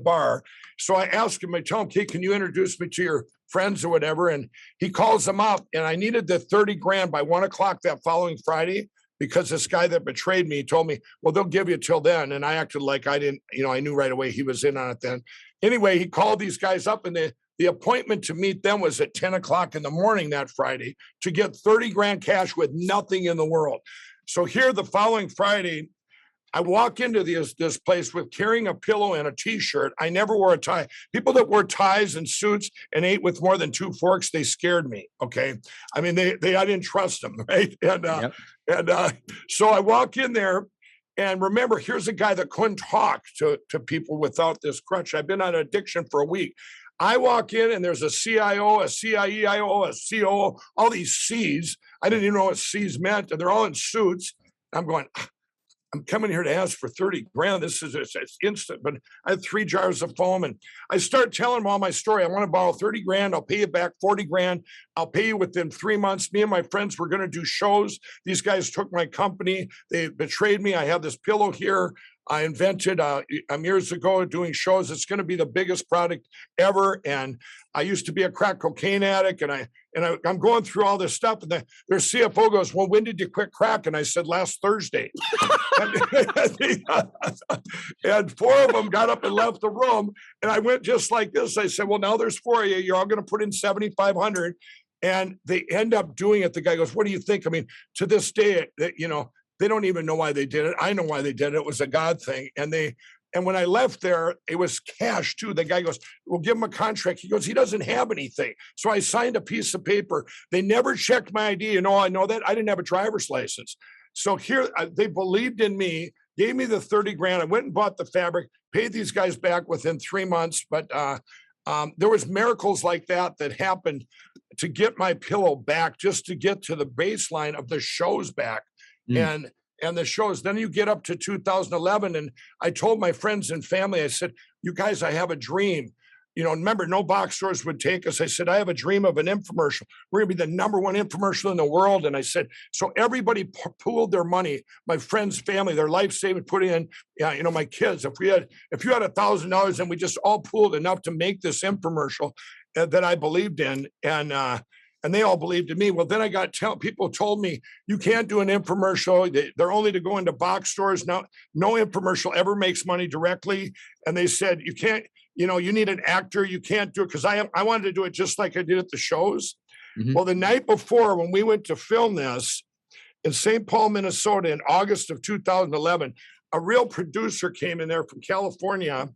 bar. So I asked him, I tell him, hey, can you introduce me to your friends or whatever? And he calls them up, and I needed the 30 grand by 1 o'clock that following Friday, because this guy that betrayed me told me, well, they'll give you till then. And I acted like I didn't, I knew right away he was in on it then. Anyway, he called these guys up, and the appointment to meet them was at 10 o'clock in the morning that Friday to get 30 grand cash with nothing in the world. So here the following Friday, I walk into this place with carrying a pillow and a T-shirt. I never wore a tie. People that wore ties and suits and ate with more than 2 forks, they scared me. Okay, I mean I didn't trust them, right? And so I walk in there, And remember, here's a guy that couldn't talk to people without this crutch. I've been on addiction for a week. I walk in and there's a CIO, a CIEIO, a COO, all these C's. I didn't even know what C's meant, and they're all in suits. I'm going, I'm coming here to ask for 30 grand. This is it's instant, but I had 3 jars of foam, and I start telling them all my story. I want to borrow 30 grand. I'll pay you back 40 grand. I'll pay you within 3 months. Me and my friends were going to do shows. These guys took my company. They betrayed me. I have this pillow here. I invented years ago doing shows. It's going to be the biggest product ever. And I used to be a crack cocaine addict, and I'm going through all this stuff. And their CFO goes, "Well, when did you quit crack?" And I said, "Last Thursday." And 4 of them got up and left the room. And I went just like this. I said, "Well, now there's 4 of you. You're all going to put in 7,500." And they end up doing it. The guy goes, "What do you think?" I mean, to this day, they don't even know why they did it. I know why they did it. It was a God thing. And when I left there, it was cash too. The guy goes, "We'll give him a contract." He goes, "He doesn't have anything." So I signed a piece of paper. They never checked my ID. I know that. I didn't have a driver's license. So here, they believed in me, gave me the 30 grand. I went and bought the fabric, paid these guys back within 3 months. But there was miracles like that happened to get my pillow back, just to get to the baseline of the shows back. And the shows. Then you get up to 2011, and I told my friends and family, I said, "You guys, I have a dream." Remember, no box stores would take us. I said, "I have a dream of an infomercial. We're going to be the number 1 infomercial in the world." And I said, so everybody pooled their money, my friends, family, their life saving, put in, my kids. If you had $1,000, and we just all pooled enough to make this infomercial that I believed in, and they all believed in me. Well, then I got people told me, "You can't do an infomercial. They're only to go into box stores. No infomercial ever makes money directly." And they said, "You can't, you need an actor. You can't do it." Because I wanted to do it just like I did at the shows. Mm-hmm. Well, the night before, when we went to film this in St. Paul, Minnesota, in August of 2011, a real producer came in there from California,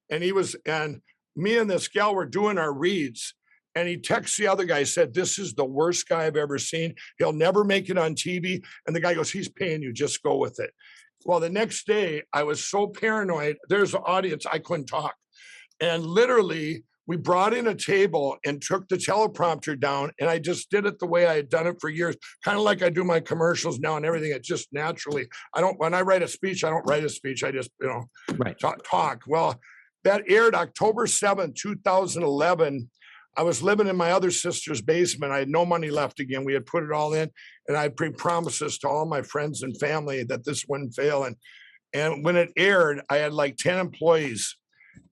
and me and this gal were doing our reads. And he texts the other guy, said, "This is the worst guy I've ever seen. He'll never make it on TV." And the guy goes, "He's paying you. Just go with it." Well, the next day, I was so paranoid. There's an audience. I couldn't talk. And literally, we brought in a table and took the teleprompter down. And I just did it the way I had done it for years, kind of like I do my commercials now and everything. It just naturally, when I write a speech, I don't write a speech. I just, talk. Well, that aired October 7th, 2011. I was living in my other sister's basement. I had no money left again. We had put it all in, and I made promises to all my friends and family that this wouldn't fail. And when it aired, I had like 10 employees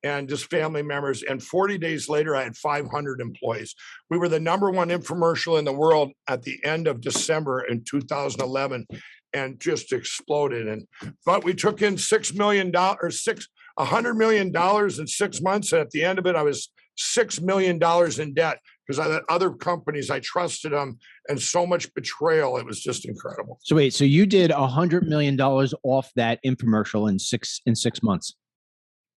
and just family members. And 40 days later, I had 500 employees. We were the number 1 infomercial in the world at the end of December in 2011, and just exploded. But we took in $100 million in 6 months. And at the end of it, I was $6 million in debt because I had other companies. I trusted them, and so much betrayal. It was just incredible. So wait, so you did $100 million off that infomercial in six months?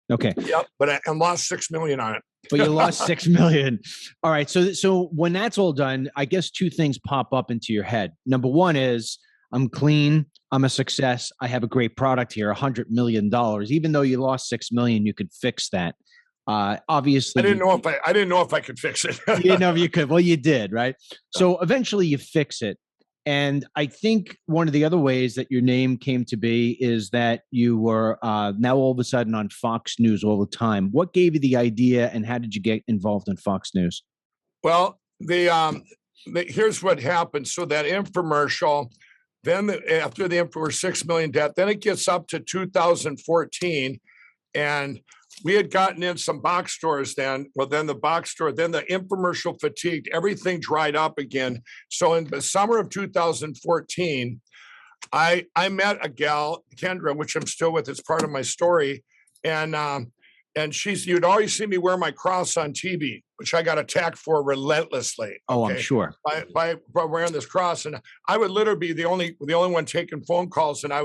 Okay. Yep. But I lost $6 million on it. But you lost $6 million. All right. So when that's all done, I guess 2 things pop up into your head. Number 1 is, I'm clean. I'm a success. I have a great product here, $100 million. Even though you lost $6 million, you could fix that. Obviously, I didn't know if I could fix it. You didn't know if you could. Well, you did, right? So eventually you fix it. And I think one of the other ways that your name came to be is that you were now all of a sudden on Fox News all the time. What gave you the idea, and how did you get involved in Fox News? Well, here's what happened. So that infomercial, then after the infomercial, $6 million debt, then it gets up to 2014, and we had gotten in some box stores then. Well, then the infomercial fatigued, everything dried up again. So in the summer of 2014, I met a gal, Kendra, which I'm still with. It's part of my story. And you'd always see me wear my cross on TV, which I got attacked for relentlessly. Oh, I'm sure. By wearing this cross. And I would literally be the only one taking phone calls. And I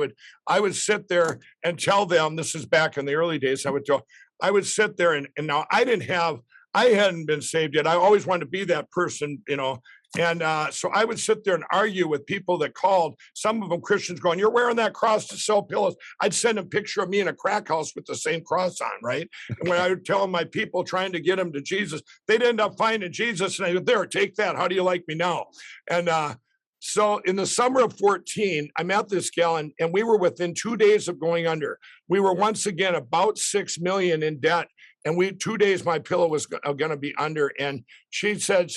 would sit there and tell them, this is back in the early days, I would sit there and now I hadn't been saved yet. I always wanted to be that person, And so I would sit there and argue with people that called, some of them Christians, going, "You're wearing that cross to sell pillows." I'd send a picture of me in a crack house with the same cross on, right? And when I would tell my people trying to get them to Jesus, they'd end up finding Jesus. And I go, "There, take that. How do you like me now?" And so in the summer of 14, I met this gal, and we were within 2 days of going under. We were once again about $6 million in debt. And 2 days, my pillow was going to be under. And she said,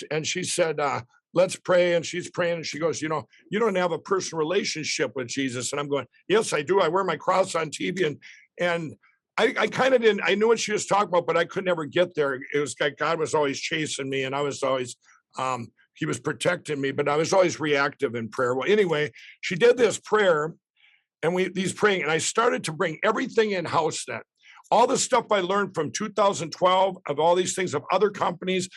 "Let's pray." And she's praying, and she goes, "You don't have a personal relationship with Jesus." And I'm going, "Yes, I do. I wear my cross on TV." And I kind of didn't, I knew what she was talking about, but I could never get there. It was like God was always chasing me, and I was always, he was protecting me, but I was always reactive in prayer. Well, anyway, she did this prayer, and these praying, and I started to bring everything in house then. All the stuff I learned from 2012 of all these things of other companies,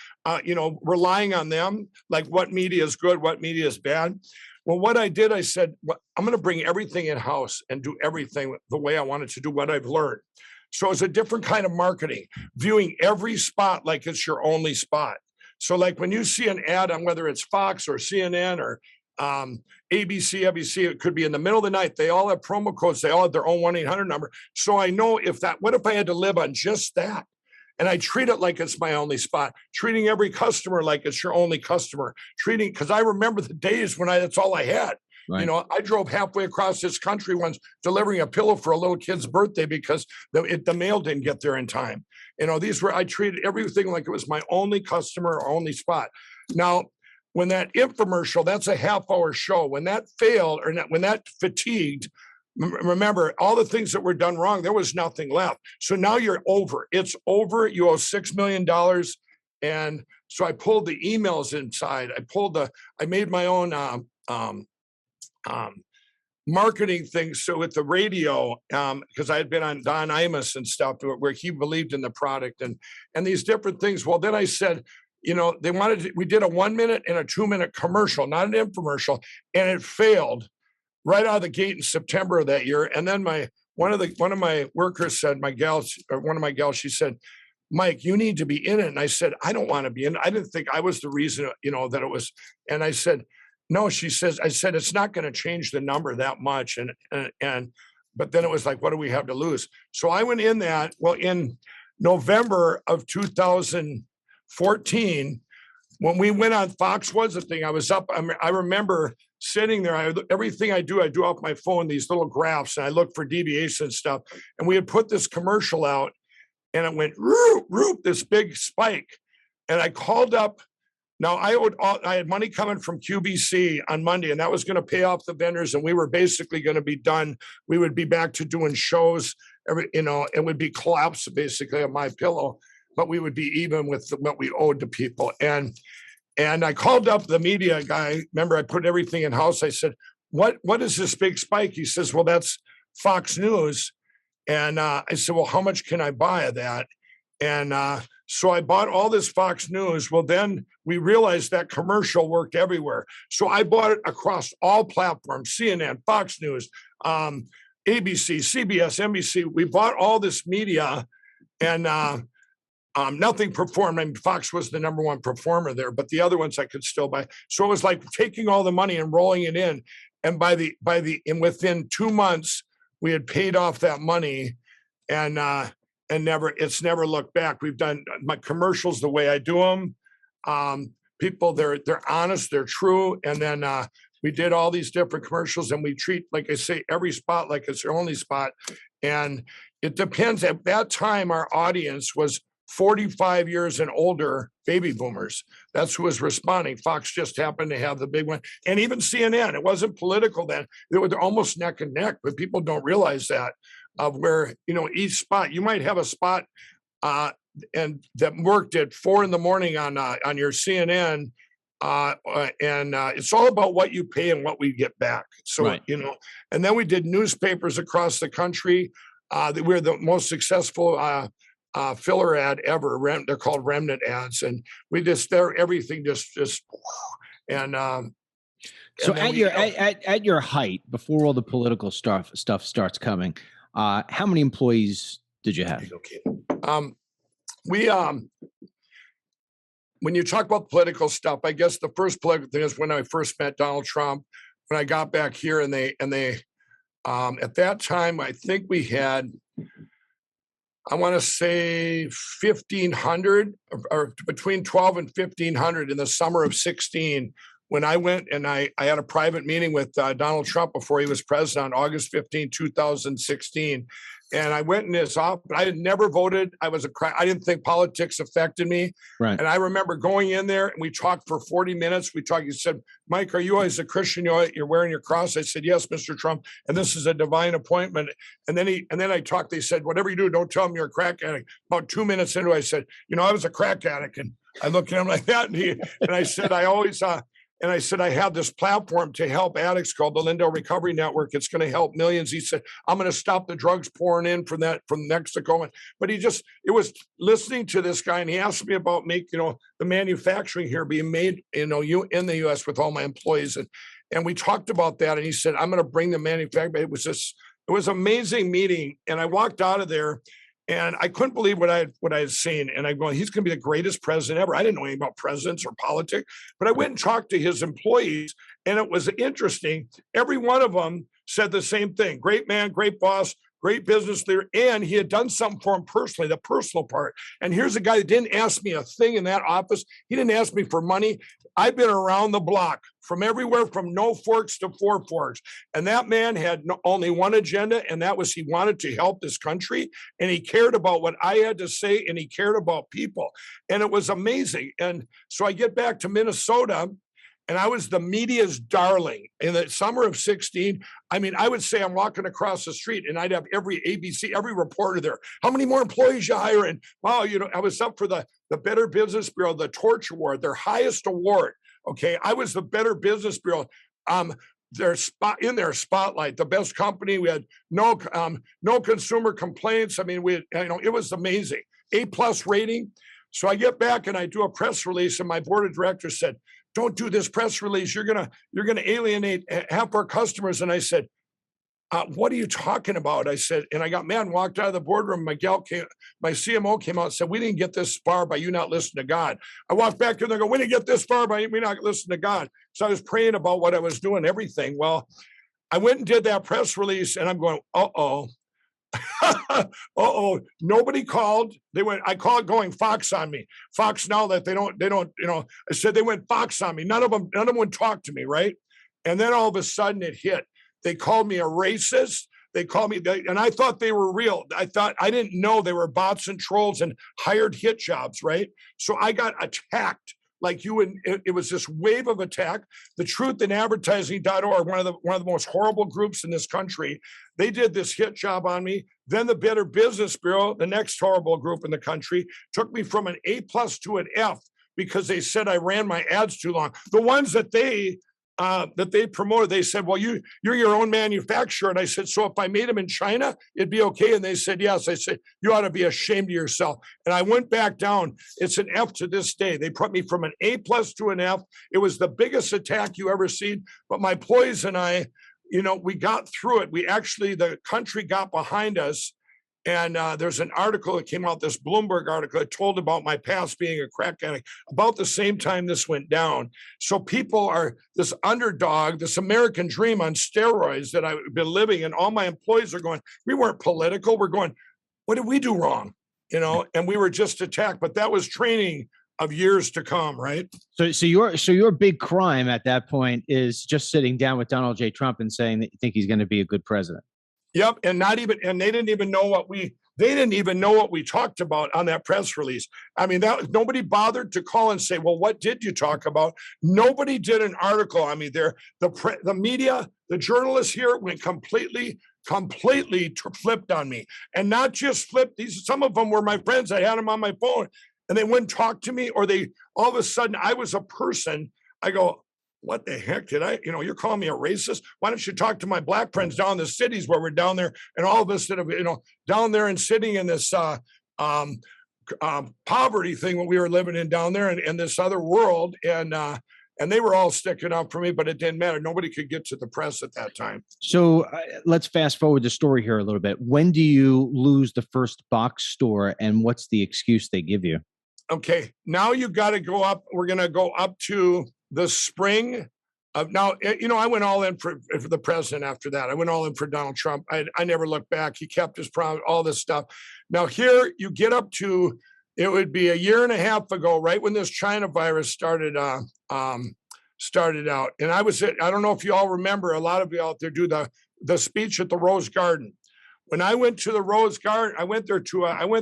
relying on them, like what media is good, what media is bad. Well, what I did, I said, well, I'm going to bring everything in house and do everything the way I wanted to do what I've learned. So it's a different kind of marketing, viewing every spot like it's your only spot. So like when you see an ad on whether it's Fox or CNN or ABC, NBC, it could be in the middle of the night. They all have promo codes. They all have their own 1-800 number. So I know what if I had to live on just that? And I treat it like it's my only spot, treating every customer like it's your only customer, because I remember the days when that's all I had. Right. I drove halfway across this country once delivering a pillow for a little kid's birthday because the mail didn't get there in time. I treated everything like it was my only customer or only spot. Now, when that infomercial, that's a half-hour show. When that failed or when that fatigued, remember all the things that were done wrong, there was nothing left. So now you're over. It's over. You owe $6 million. And so I pulled the emails inside. I made my own marketing things. So with the radio, because I had been on Don Imus and stuff where he believed in the product and these different things. Well, then I said, we did a 1 minute and a 2 minute commercial, not an infomercial, and it failed right out of the gate in September of that year. And then one of my workers said, one of my gals, she said, "Mike, you need to be in it." And I said, "I don't want to be in it." I didn't think I was the reason, that it was. And I said, "No," I said, "It's not going to change the number that much." But then it was like, what do we have to lose? So I went in that. Well, in November of 2014, when we went on Fox was the thing, I was up. I remember sitting there. Everything I do off my phone, these little graphs, and I look for deviation and stuff. And we had put this commercial out, and it went roop, this big spike. And I called up. Now I had money coming from QVC on Monday, and that was going to pay off the vendors, and we were basically going to be done. We would be back to doing shows. It would be collapse basically on My Pillow, but we would be even with what we owed to people. And I called up the media guy. Remember, I put everything in house. I said, "What is this big spike?" He says, "Well, that's Fox News." And I said, "Well, how much can I buy of that?" And so I bought all this Fox News. Well, then we realized that commercial worked everywhere. So I bought it across all platforms, CNN, Fox News, ABC, CBS, NBC. We bought all this media, and nothing performed. I mean, Fox was the number one performer there, but the other ones I could still buy. So it was like taking all the money and rolling it in. And within 2 months, we had paid off that money, and it's never looked back. We've done my commercials the way I do them. People, they're honest, they're true. And then we did all these different commercials, and we treat, like I say, every spot like it's their only spot. And it depends. At that time, our audience was 45 years and older baby boomers. That's who was responding. Fox just happened to have the big one. And even CNN, it wasn't political then. They were almost neck and neck, but people don't realize that. Of where, each spot, you might have a spot and that worked at 4 a.m. on your CNN. And it's all about what you pay and what we get back. So, right. And then we did newspapers across the country. We're the most successful filler ad ever. They're called remnant ads. And everything just, and so at your height, before all the political stuff starts coming, how many employees did you have? when you talk about political stuff, I guess the first political thing is when I first met Donald Trump. When I got back here, and they at that time, I think we had, I want to say 1,500 or between 12 and 1,500 in the summer of 16. When I went and I had a private meeting with Donald Trump before he was president on August 15, 2016. And I went in his office. I had never voted. I didn't think politics affected me. Right. And I remember going in there and we talked for 40 minutes. He said, Mike, are you always a Christian? You're wearing your cross? I said, yes, Mr. Trump. And this is a divine appointment. And then I talked. They said, whatever you do, don't tell him you're a crack addict. About 2 minutes into it, I said, I was a crack addict. And I looked at him like that. And I said, I said, I have this platform to help addicts called the Lindell Recovery Network. It's going to help millions. He said, I'm going to stop the drugs pouring in from Mexico. But it was listening to this guy, and he asked me about the manufacturing here being made, in the U.S. with all my employees. And we talked about that. And he said, I'm going to bring the manufacturing. It was an amazing meeting. And I walked out of there, and I couldn't believe what I had seen. And I'm going, he's going to be the greatest president ever. I didn't know anything about presidents or politics, but I went and talked to his employees, and it was interesting. Every one of them said the same thing: great man, great boss, great business leader. And he had done something for him personally, the personal part. And here's a guy that didn't ask me a thing in that office. He didn't ask me for money. I've been around the block from everywhere, from no forks to four forks. And that man had only one agenda, and that was he wanted to help this country. And he cared about what I had to say, and he cared about people. And it was amazing. And so I get back to Minnesota, and I was the media's darling in the summer of 16. I mean, I would say I'm walking across the street and I'd have every ABC, every reporter there. How many more employees you hiring? Wow, I was up for the Better Business Bureau, the Torch Award, their highest award. Okay, I was the Better Business Bureau. Their spotlight, the best company. We had no consumer complaints. I mean, it was amazing. A+ rating. So I get back and I do a press release, and my board of directors said, don't do this press release. You're gonna alienate half our customers. And I said, what are you talking about? I said, and I got mad and walked out of the boardroom. My CMO came out and said, we didn't get this far by you not listening to God. I walked back in there and go, we didn't get this far by me not listening to God. So I was praying about what I was doing, everything. Well, I went and did that press release, and I'm going, uh-oh. Nobody called. I called going Fox on me. Fox now that they don't, I said they went Fox on me. None of them would talk to me, right? And then all of a sudden it hit. They called me a racist. They called me, and I thought they were real. I didn't know they were bots and trolls and hired hit jobs, right? So I got attacked. Like it was this wave of attack. The Truth in Advertising.org, one of the most horrible groups in this country, they did this hit job on me. Then the Better Business Bureau, the next horrible group in the country, took me from an A+ to an F because they said I ran my ads too long. The ones that they promoted, they said, well, you're your own manufacturer. And I said, so if I made them in China, it'd be okay. And they said, yes. I said, you ought to be ashamed of yourself. And I went back down. It's an F to this day. They put me from an A+ to an F. It was the biggest attack you ever seen. But my employees and I, we got through it. The country got behind us. And there's an article that came out, this Bloomberg article, that told about my past being a crack addict about the same time this went down. So people are this underdog, this American dream on steroids that I've been living, and all my employees are going, we weren't political. We're going, what did we do wrong? And we were just attacked. But that was training of years to come, right? So your big crime at that point is just sitting down with Donald J. Trump and saying that you think he's going to be a good president. Yep, and they didn't even know what we talked about on that press release. I mean, nobody bothered to call and say, well, what did you talk about? Nobody did an article on me there. The media, the journalists here went completely flipped on me, and not just flipped. Some of them were my friends. I had them on my phone, and they wouldn't talk to me, or all of a sudden I was a person. I go, what the heck did I, you're calling me a racist? Why don't you talk to my black friends down in the cities where we're down there, and all of us that have, down there and sitting in this poverty thing when we were living in down there and this other world. And they were all sticking up for me, but it didn't matter. Nobody could get to the press at that time. So let's fast forward the story here a little bit. When do you lose the first box store, and what's the excuse they give you? Okay, now you got to go up. We're going to go up to the spring of now. I went all in for the president after that. I went all in for Donald Trump. I never looked back. He kept his promise, all this stuff. Now here you get up to, it would be a year and a half ago, right when this China virus started out. And I don't know if you all remember, a lot of you out there do the speech at the Rose Garden. When I went to the Rose Garden, I went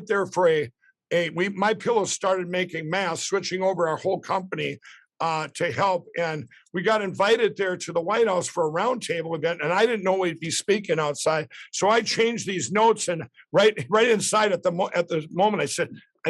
there for My Pillow started making masks, switching over our whole company to help. And we got invited there to the White House for a roundtable event. And I didn't know we'd be speaking outside. So I changed these notes, and right inside at the moment, I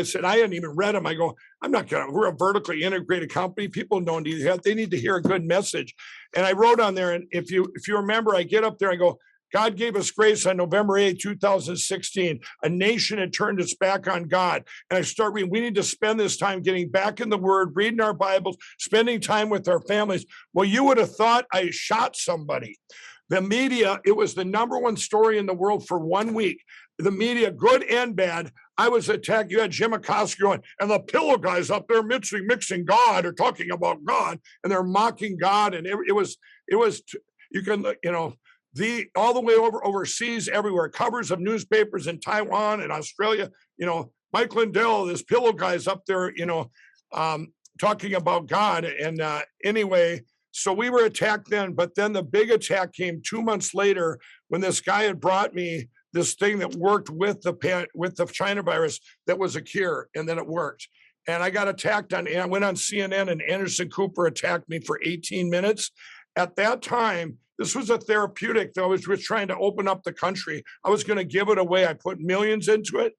said, I hadn't even read them. I go, we're a vertically integrated company. People don't need help. They need to hear a good message. And I wrote on there, and if you remember, I get up there, I go, God gave us grace on November 8, 2016. A nation had turned its back on God. And I start reading, we need to spend this time getting back in the Word, reading our Bibles, spending time with our families. Well, you would have thought I shot somebody. The media, it was the #1 story in the world for 1 week. The media, good and bad. I was attacked. You had Jim Acosta going, and the pillow guys up there mixing God or talking about God, and they're mocking God. And it was, you can, all the way overseas, everywhere, covers of newspapers in Taiwan and Australia, Mike Lindell, this pillow guy's up there, talking about God. And anyway, so we were attacked then, but then the big attack came 2 months later when this guy had brought me this thing that worked with the China virus that was a cure, and then it worked. And I got attacked I went on CNN, and Anderson Cooper attacked me for 18 minutes. At that time, this was a therapeutic that I was trying to open up the country. I was going to give it away. I put millions into it,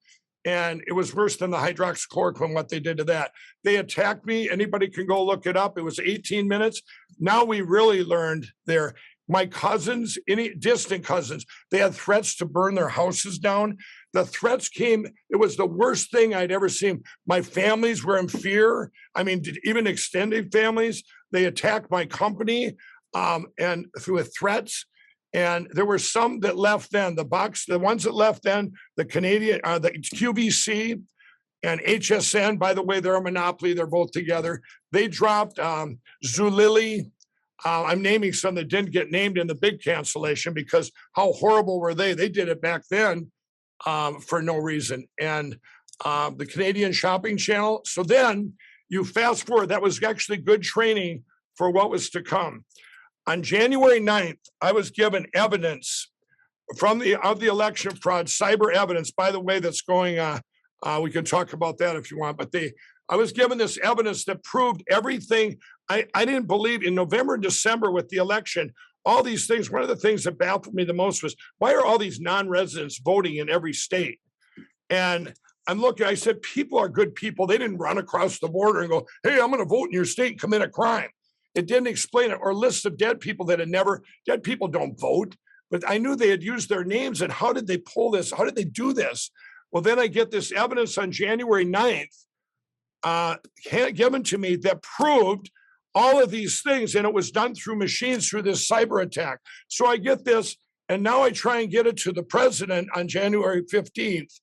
and it was worse than the hydroxychloroquine, what they did to that. They attacked me. Anybody can go look it up. It was 18 minutes. Now we really learned my cousins, any distant cousins, they had threats to burn their houses down. The threats came, it was the worst thing I'd ever seen. My families were in fear. I mean, even extended families, they attacked my company. And with threats, and there were some that left then. The ones that left then, the Canadian, the QVC and HSN. By the way, they're a monopoly. They're both together. They dropped Zulily. I'm naming some that didn't get named in the big cancellation because how horrible were they? They did it back then for no reason. And the Canadian Shopping Channel. So then you fast forward. That was actually good training for what was to come. On January 9th, I was given evidence of the election fraud, cyber evidence, by the way, that's going, we can talk about that if you want, but I was given this evidence that proved everything. I didn't believe in November and December with the election, all these things. One of the things that baffled me the most was, why are all these non-residents voting in every state? And I'm looking, I said, people are good people. They didn't run across the border and go, hey, I'm going to vote in your state and commit a crime. It didn't explain it, or lists of dead people that dead people don't vote, but I knew they had used their names. And how did they pull this? How did they do this? Well, then I get this evidence on January 9th given to me that proved all of these things. And it was done through machines through this cyber attack. So I get this, and now I try and get it to the president on January 15th.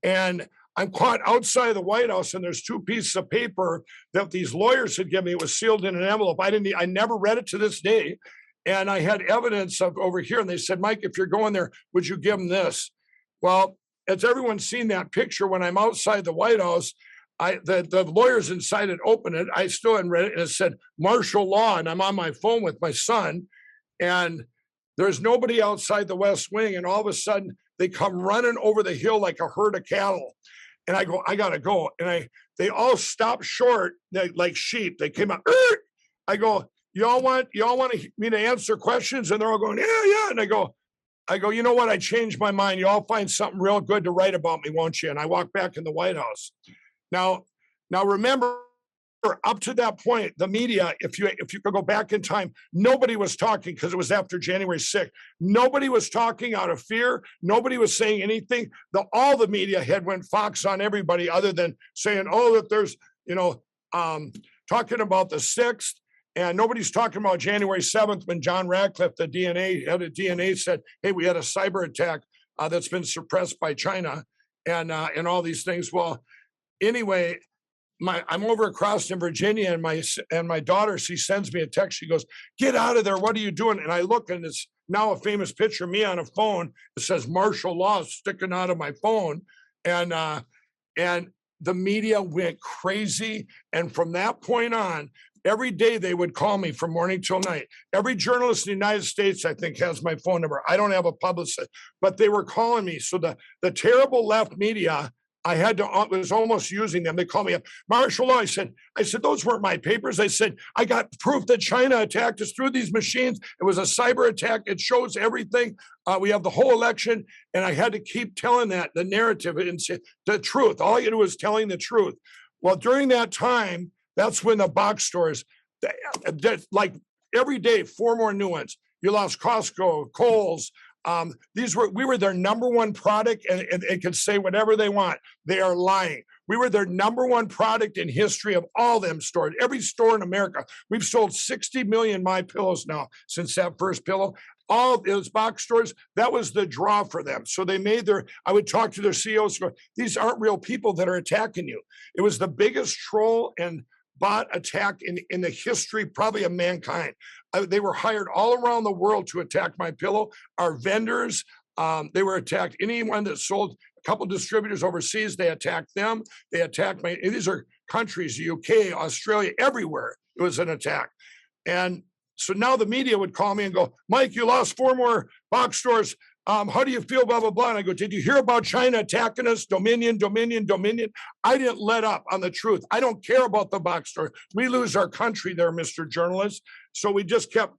And I'm caught outside of the White House, and there's 2 pieces of paper that these lawyers had given me. It was sealed in an envelope. I never read it to this day. And I had evidence of over here, and they said, Mike, if you're going there, would you give them this? Well, as everyone's seen that picture, when I'm outside the White House, the lawyers inside had opened it. I still hadn't read it, and it said martial law, and I'm on my phone with my son, and there's nobody outside the West Wing, and all of a sudden, they come running over the hill like a herd of cattle. And I go, I gotta go. And they all stop short, like sheep. They came out. Arr! I go, y'all want me to answer questions? And they're all going, yeah. And I go, you know what? I changed my mind. You all find something real good to write about me, won't you? And I walk back in the White House. Now remember, up to that point, the media, if you could go back in time, nobody was talking because it was after January 6th. Nobody was talking out of fear. Nobody was saying anything. All the media head went Fox on everybody other than saying, that there's, talking about the 6th. And nobody's talking about January 7th when John Ratcliffe, the head of DNA, said, hey, we had a cyber attack that's been suppressed by China and all these things. Well, anyway, I'm over across in Virginia, and my daughter, she sends me a text. She goes, "Get out of there! What are you doing?" And I look, and it's now a famous picture of me on a phone. It says martial law sticking out of my phone, and the media went crazy. And from that point on, every day they would call me from morning till night. Every journalist in the United States, I think, has my phone number. I don't have a publicist, but they were calling me. So the terrible left media, I was almost using them. They called me up, martial law. I said, those weren't my papers. I said, I got proof that China attacked us through these machines. It was a cyber attack. It shows everything. We have the whole election. And I had to keep telling the narrative and say the truth. All you do is telling the truth. Well, during that time, that's when the box stores, like every day, 4 more new ones. You lost Costco, Kohl's. We were their number one product, and they could say whatever they want. They are lying. We were their number one product in history of all them stores. Every store in America. We've sold 60 million My Pillows now since that first pillow. All those box stores, that was the draw for them. So they made I would talk to their CEOs, go, these aren't real people that are attacking you. It was the biggest troll and bot attack in the history probably of mankind. They were hired all around the world to attack My Pillow. Our vendors, they were attacked. Anyone that sold, a couple distributors overseas, they attacked them. They attacked these are countries, the UK, Australia, everywhere. It was an attack. And so now the media would call me and go, Mike, you lost 4 more box stores. How do you feel, blah, blah, blah. And I go, did you hear about China attacking us? Dominion, dominion, dominion. I didn't let up on the truth. I don't care about the box store. We lose our country there, Mr. Journalist. So we just kept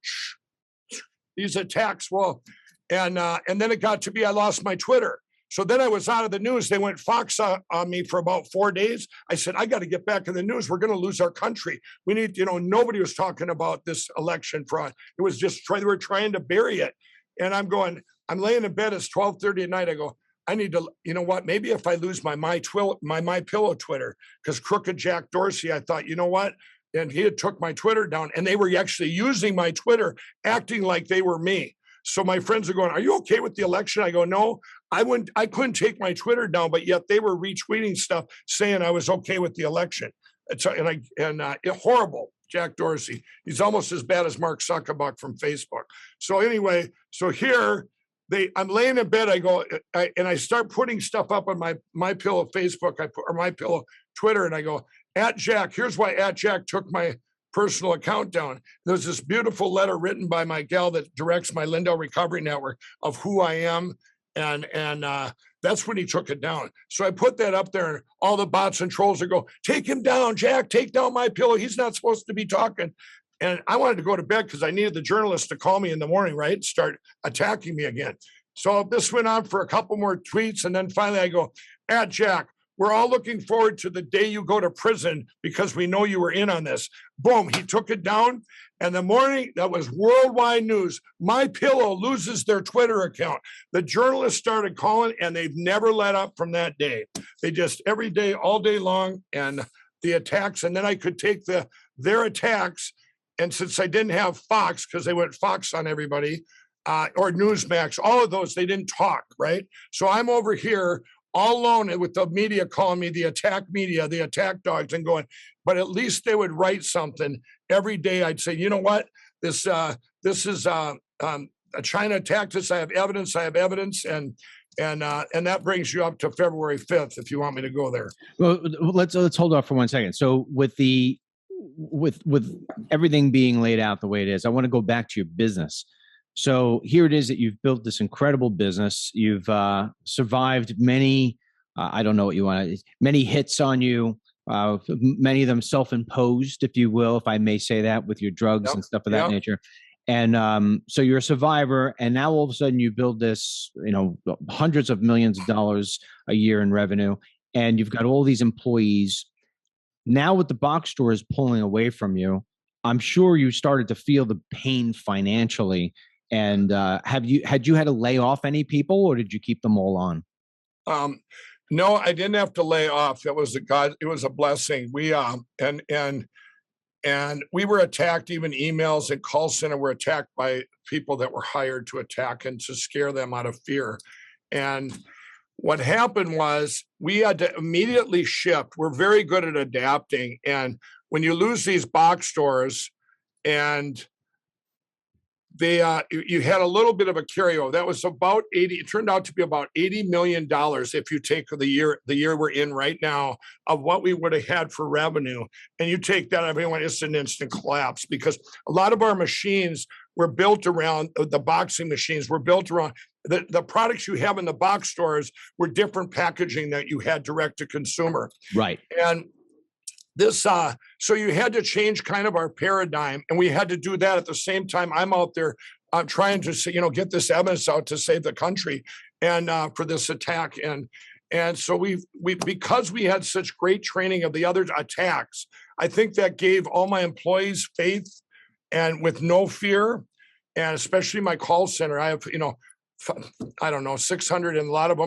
these attacks. Well, and then it got to be, I lost my Twitter. So then I was out of the news. They went Fox on me for about 4 days. I said, I got to get back in the news. We're going to lose our country. We need, nobody was talking about this election fraud. It was just they were trying to bury it. And I'm laying in bed. It's 12:30 at night. I go, I need to, you know what? Maybe if I lose my My Pillow Twitter, because crooked Jack Dorsey, I thought, you know what? And he had took my Twitter down, and they were actually using my Twitter, acting like they were me. So my friends are going, are you okay with the election? I go, no, I couldn't take my Twitter down, but yet they were retweeting stuff saying I was okay with the election. Horrible. Jack Dorsey. He's almost as bad as Mark Zuckerberg from Facebook. So anyway, here I'm laying in bed. I go, and I start putting stuff up on my Pillow Facebook, or My Pillow Twitter, and I go, @Jack. Here's why @Jack took my personal account down. There's this beautiful letter written by my gal that directs my Lindell Recovery Network of who I am, and that's when he took it down. So I put that up there, and all the bots and trolls would go, take him down, Jack, take down My Pillow. He's not supposed to be talking. And I wanted to go to bed because I needed the journalist to call me in the morning, right? Start attacking me again. So this went on for a couple more tweets. And then finally I go, @Jack, we're all looking forward to the day you go to prison because we know you were in on this. Boom, he took it down. And the morning, that was worldwide news. My Pillow loses their Twitter account. The journalists started calling, and they've never let up from that day. They just every day, all day long, and the attacks. And then I could take their attacks. And since I didn't have Fox, because they went Fox on everybody, or Newsmax, all of those, they didn't talk, right? So I'm over here all alone with the media calling me the attack media, the attack dogs, and going, but at least they would write something every day. I'd say, you know what, this is China attacked us. I have evidence. And that brings you up to February 5th, if you want me to go there. Well, let's hold off for 1 second. So with everything being laid out the way it is, I want to go back to your business. So here it is that you've built this incredible business. You've survived many, I don't know what you want to, many hits on you, many of them self-imposed, if you will, if I may say that, with your drugs and stuff of that nature. And so you're a survivor, and now all of a sudden you build this, hundreds of millions of dollars a year in revenue, and you've got all these employees. Now with the box stores pulling away from you, I'm sure you started to feel the pain financially. And had you had to lay off any people, or did you keep them all on? No, I didn't have to lay off. It was a blessing. We and we were attacked. Even emails and call center were attacked by people that were hired to attack and to scare them out of fear. And what happened was we had to immediately shift. We're very good at adapting. And when you lose these box stores and they you had a little bit of a carryover. That was about 80. It turned out to be about $80 million if you take the year we're in right now of what we would have had for revenue. And you take that, everyone, it's an instant collapse because a lot of our machines were built around the boxing machines were built around the products you have in the box stores were different packaging that you had direct to consumer. Right. And this, so you had to change kind of our paradigm, and we had to do that at the same time. I'm out there trying to, get this evidence out to save the country, and for this attack, and so we because we had such great training of the other attacks, I think that gave all my employees faith, and with no fear, and especially my call center. I have, I don't know, 600, and a lot of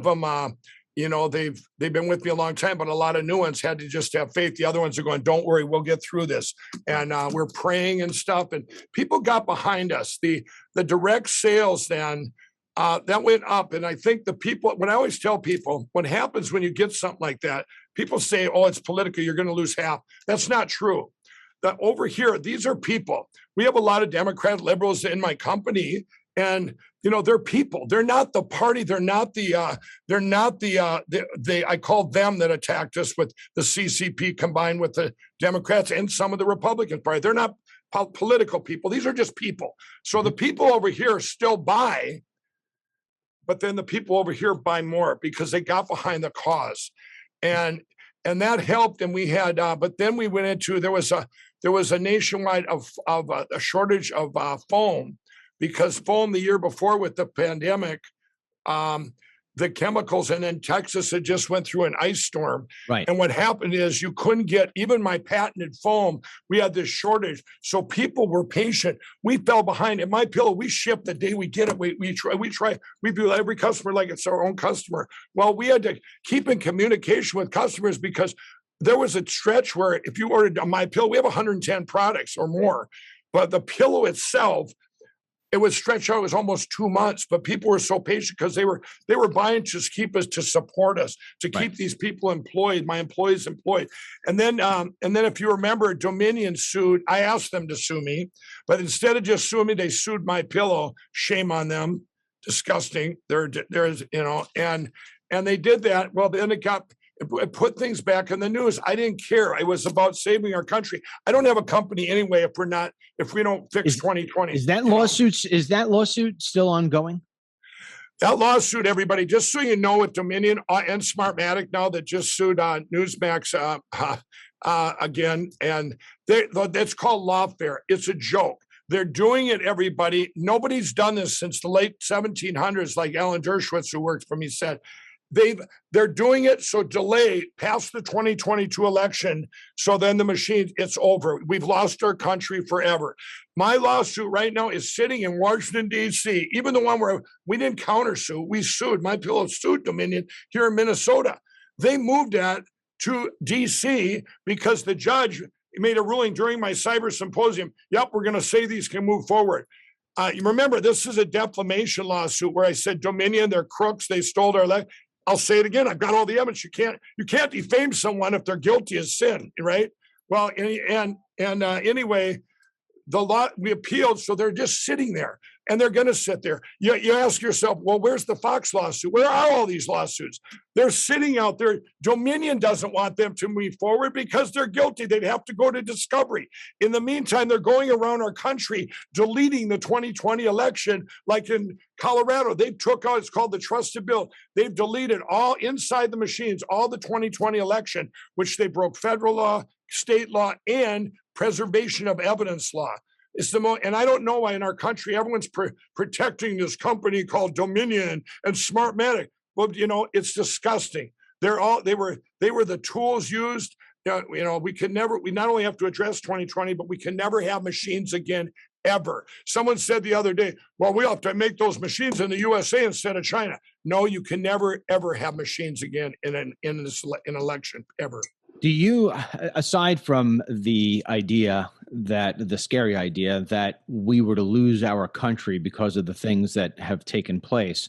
them. They've been with me a long time, but a lot of new ones had to just have faith. The other ones are going, don't worry, we'll get through this. And we're praying and stuff. And people got behind us. The direct sales then, that went up. And I think the people, when I always tell people, what happens when you get something like that, people say, oh, it's political, you're going to lose half. That's not true. Over here, these are people. We have a lot of Democrat liberals in my company. And they're people. They're not the party. They're not the I call them that attacked us with the CCP combined with the Democrats and some of the Republican Party. They're not political people. These are just people. So the people over here still buy, but then the people over here buy more because they got behind the cause, and that helped. And we had, but then we went into there was a nationwide of a shortage of foam. Because foam the year before with the pandemic, the chemicals, and then Texas had just went through an ice storm. Right. And what happened is you couldn't get even my patented foam. We had this shortage. So people were patient. We fell behind. In My Pillow, we ship the day we get it. We try. We do every customer like it's our own customer. Well, we had to keep in communication with customers because there was a stretch where if you ordered a My Pillow, we have 110 products or more. But the pillow itself, it was stretched out. It was almost 2 months, but people were so patient because they were buying to keep us, to support us, to keep these people employed, my employees employed. And then if you remember, Dominion sued. I asked them to sue me, but instead of just suing me, they sued My Pillow. Shame on them. Disgusting. There's and they did that. Well, then it put things back in the news. I didn't care. It was about saving our country. I don't have a company anyway if we don't fix 2020. Is that lawsuit still ongoing? That lawsuit, everybody, just so you know, with Dominion and Smartmatic now that just sued Newsmax again, and that's called lawfare. It's a joke. They're doing it, everybody. Nobody's done this since the late 1700s, like Alan Dershowitz, who worked for me, said. They're doing it so delay past the 2022 election. So then the machine, it's over. We've lost our country forever. My lawsuit right now is sitting in Washington, D.C., even the one where we didn't countersue. We sued. My Pillow sued Dominion here in Minnesota. They moved that to D.C. because the judge made a ruling during my cyber symposium. Yep, we're going to say these can move forward. You remember, this is a defamation lawsuit where I said Dominion, they're crooks, they stole our election. I'll say it again. I've got all the evidence. You can't defame someone if they're guilty of sin, right? Well, anyway, the law, we appealed, so they're just sitting there, and they're going to sit there. You ask yourself, well, where's the Fox lawsuit? Where are all these lawsuits? They're sitting out there. Dominion doesn't want them to move forward because they're guilty. They'd have to go to discovery. In the meantime, they're going around our country deleting the 2020 election, like in Colorado. They took out, it's called the trusted bill. They've deleted all inside the machines, all the 2020 election, which they broke federal law, state law, and preservation of evidence law. It's and I don't know why in our country everyone's protecting this company called Dominion and Smartmatic. Well, it's disgusting. They were the tools used. We not only have to address 2020, but we can never have machines again, ever. Someone said the other day, well, we have to make those machines in the USA instead of China. No, you can never, ever have machines again in an election, ever. Do you, aside from the scary idea that we were to lose our country because of the things that have taken place,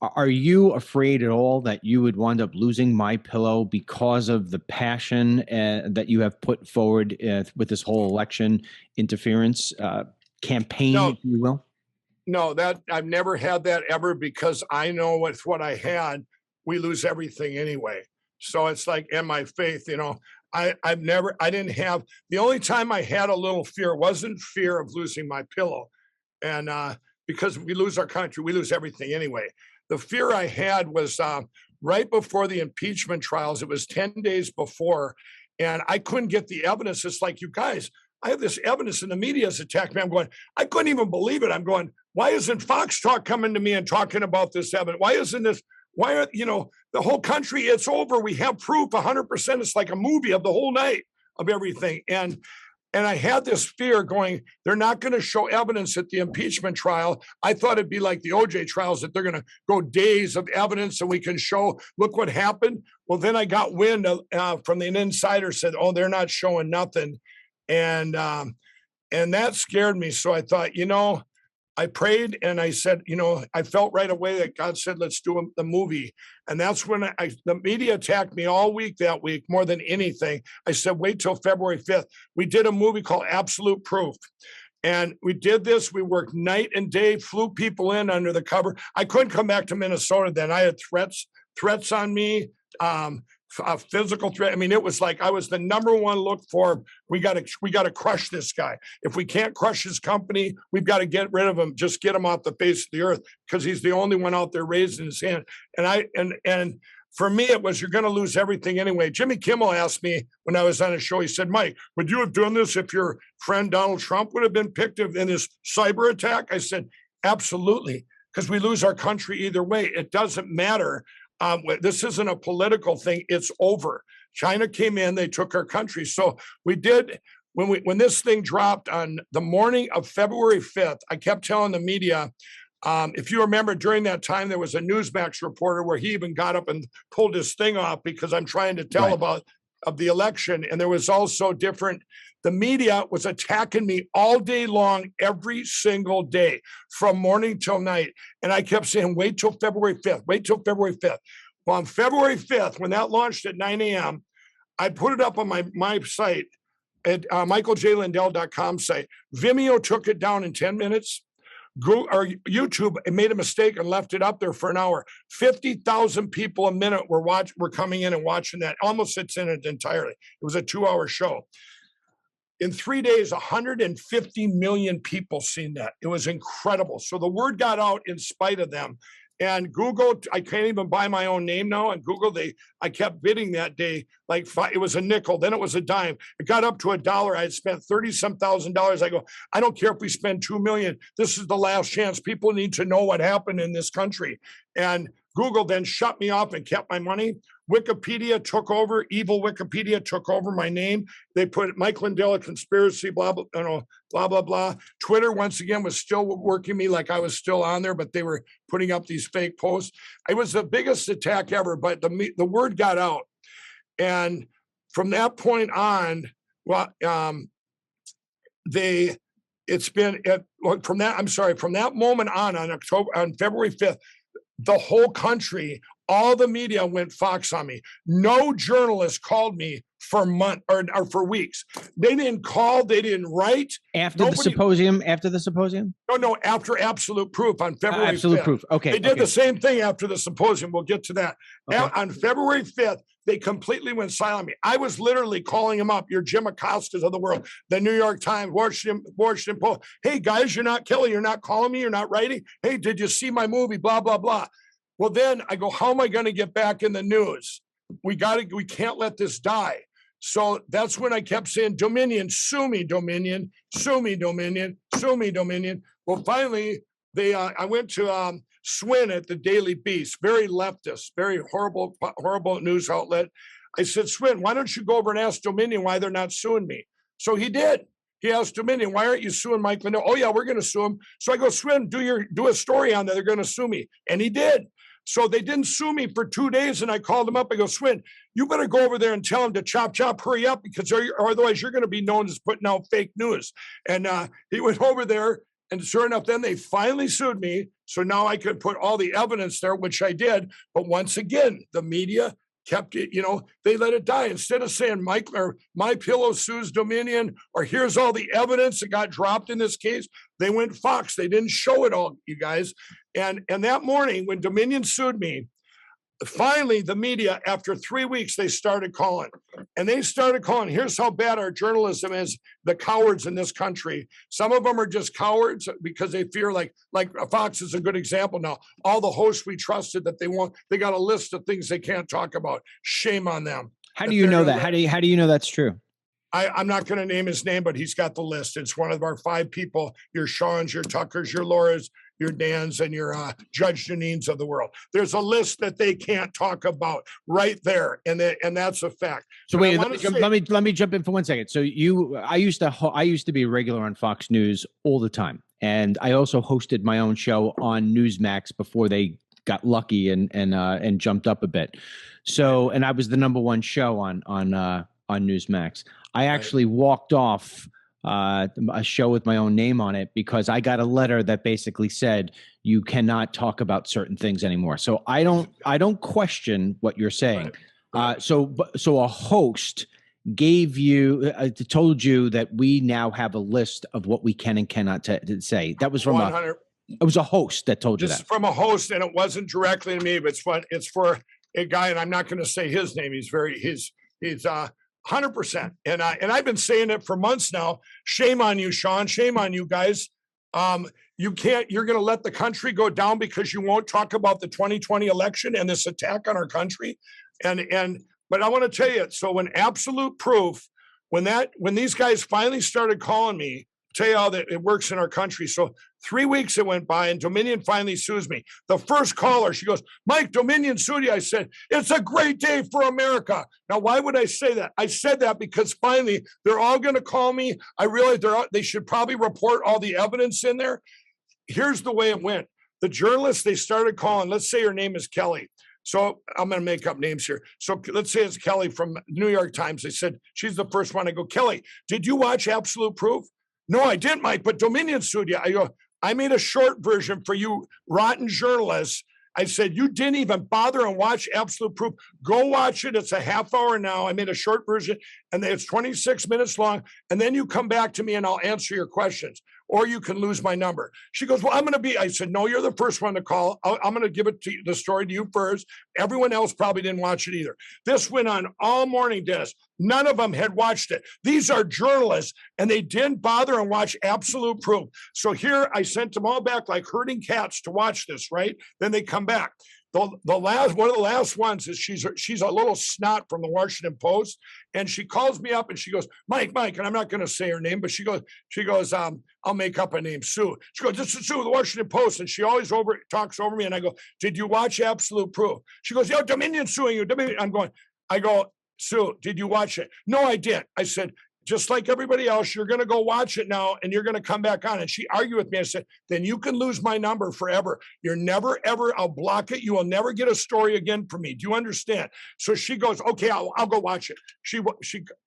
Are you afraid at all that you would wind up losing My Pillow because of the passion that you have put forward with this whole election interference campaign, No. if you will? No, that I've never had that ever, because I know with what I had, we lose everything anyway. So it's like, in my faith, I didn't have, the only time I had a little fear wasn't fear of losing My Pillow. And because we lose our country, we lose everything anyway. The fear I had was right before the impeachment trials. It was 10 days before, and I couldn't get the evidence. It's like, you guys, I have this evidence and the media has attacked me. I'm going, I couldn't even believe it. I'm going, why isn't Fox Talk coming to me and talking about this evidence? Why isn't this? Why are, the whole country, it's over. We have proof 100%. It's like a movie of the whole night of everything. And I had this fear going, they're not going to show evidence at the impeachment trial. I thought it'd be like the OJ trials, that they're going to go days of evidence and we can show, look what happened. Well, then I got wind from an insider said, oh, they're not showing nothing. And that scared me. So I thought, I prayed and I said, I felt right away that God said, let's do the movie. And that's when the media attacked me all week that week, more than anything. I said, wait till February 5th. We did a movie called Absolute Proof. And we did this. We worked night and day, flew people in under the cover. I couldn't come back to Minnesota then. I had threats on me, a physical threat. I mean, it was like I was the number one look for. We got to crush this guy. If we can't crush his company, we've got to get rid of him. Just get him off the face of the earth, because he's the only one out there raising his hand. And for me, it was, you're going to lose everything anyway. Jimmy Kimmel asked me when I was on a show, he said, Mike, would you have done this if your friend Donald Trump would have been picked in this cyber attack? I said, absolutely, because we lose our country either way. It doesn't matter. This isn't a political thing. It's over. China came in, they took our country. So we did, when this thing dropped on the morning of February 5th, I kept telling the media, if you remember, during that time, there was a Newsmax reporter where he even got up and pulled his thing off because I'm trying to tell about the election. And there was also the media was attacking me all day long, every single day, from morning till night. And I kept saying, wait till February 5th, wait till February 5th. Well, on February 5th, when that launched at 9 a.m., I put it up on my site at michaeljlindell.com site. Vimeo took it down in 10 minutes. YouTube made a mistake and left it up there for an hour. 50,000 people a minute were coming in and watching that. Almost sits in it entirely. It was a 2-hour show. In 3 days, 150 million people seen that. It was incredible. So the word got out in spite of them. And Google, I can't even buy my own name now. And Google, I kept bidding that day, it was a nickel, then it was a dime. It got up to $1. I had spent $30-some thousand. I go, I don't care if we spend $2 million. This is the last chance. People need to know what happened in this country. And Google then shut me off and kept my money. Wikipedia took over. Evil Wikipedia took over my name. They put Mike Lindell, a conspiracy, blah, blah, blah, blah, blah. Twitter, once again, was still working me like I was still on there, but they were putting up these fake posts. It was the biggest attack ever, but the word got out. And from that point on, from that moment on February 5th, the whole country, all the media went Fox on me. No journalist called me for months or for weeks. They didn't call, they didn't write. After the symposium? No, after Absolute Proof on February 5th. Absolute Proof, okay. They did the same thing after the symposium. We'll get to that. Okay. On February 5th, they completely went silent on me. I was literally calling them up, your Jim Acosta's of the world, the New York Times, Washington Post. Hey, guys, you're not calling me, you're not writing. Hey, did you see my movie, blah, blah, blah. Well, then I go, how am I going to get back in the news? We can't let this die. So that's when I kept saying, Dominion, sue me, Dominion, sue me, Dominion, sue me, Dominion. Well, finally, I went to Swin at the Daily Beast, very leftist, very horrible news outlet. I said, Swin, why don't you go over and ask Dominion why they're not suing me? So he did. He asked Dominion, why aren't you suing Mike Lindell? Oh, yeah, we're going to sue him. So I go, Swin, do a story on that. They're going to sue me. And he did. So they didn't sue me for 2 days, and I called him up. I go, Swin, you better go over there and tell him to chop, hurry up, because otherwise you're going to be known as putting out fake news. And he went over there, and sure enough, then they finally sued me. So now I could put all the evidence there, which I did. But once again, the media kept it, they let it die. Instead of saying Mike or My Pillow sues Dominion, or here's all the evidence that got dropped in this case, they went Fox. They didn't show it all, you guys. And that morning when Dominion sued me, finally the media, after 3 weeks, they started calling. And they started calling, here's how bad our journalism is, the cowards in this country. Some of them are just cowards because they fear, like Fox is a good example now. All the hosts we trusted that they got a list of things they can't talk about. Shame on them. How do you know that? How do you know that's true? I'm not going to name his name, but he's got the list. It's one of our 5 people, your Sean's, your Tuckers, your Laura's, your Dan's, and your Judge Janine's of the world. There's a list that they can't talk about right there, and that's a fact. So wait, let me jump in for 1 second. So I used to be a regular on Fox News all the time, and I also hosted my own show on Newsmax before they got lucky and jumped up a bit. So, and I was the #1 show on Newsmax. I actually walked off a show with my own name on it because I got a letter that basically said you cannot talk about certain things anymore. So I don't question what you're saying. Right. So a host told you that we now have a list of what we can and cannot say. That was from it was a host that told you that. From a host, and it wasn't directly to me, but it's for a guy, and I'm not going to say his name. He's 100%. And I've been saying it for months now. Shame on you, Sean. Shame on you guys. You're going to let the country go down because you won't talk about the 2020 election and this attack on our country. But I want to tell you, so when Absolute Proof, when these guys finally started calling me, tell you how that it works in our country. So 3 weeks it went by and Dominion finally sues me. The first caller, she goes, Mike, Dominion sued you. I said, it's a great day for America. Now, why would I say that? I said that because finally they're all going to call me. I realized they should probably report all the evidence in there. Here's the way it went. The journalists, they started calling, let's say her name is Kelly. So I'm going to make up names here. So let's say it's Kelly from New York Times. They said, she's the first one. I go, Kelly, did you watch Absolute Proof? No, I didn't, Mike, but Dominion sued you. I go, I made a short version for you rotten journalists. I said, you didn't even bother and watch Absolute Proof. Go watch it. It's a half hour now. I made a short version, and it's 26 minutes long. And then you come back to me and I'll answer your questions, or you can lose my number. She goes, well, I said, no, you're the first one to call. I'm going to give it to you, the story to you first. Everyone else probably didn't watch it either. This went on all morning, Dennis. None of them had watched it. These are journalists, and they didn't bother and watch Absolute Proof. So here I sent them all back like herding cats to watch this, right? Then they come back. One of the last ones is she's a little snot from the Washington Post, and she calls me up and she goes, Mike, and I'm not going to say her name, but she goes, I'll make up a name, Sue. She goes, this is Sue, the Washington Post, and she always talks over me, and I go, did you watch Absolute Proof? She goes, yo, Dominion suing you. Dominion. I go, Sue, did you watch it? No, I didn't. I said, just like everybody else, you're going to go watch it now and you're going to come back on. And she argued with me. I said, then you can lose my number forever. You're never, ever, I'll block it. You will never get a story again from me. Do you understand? So she goes, okay, I'll go watch it.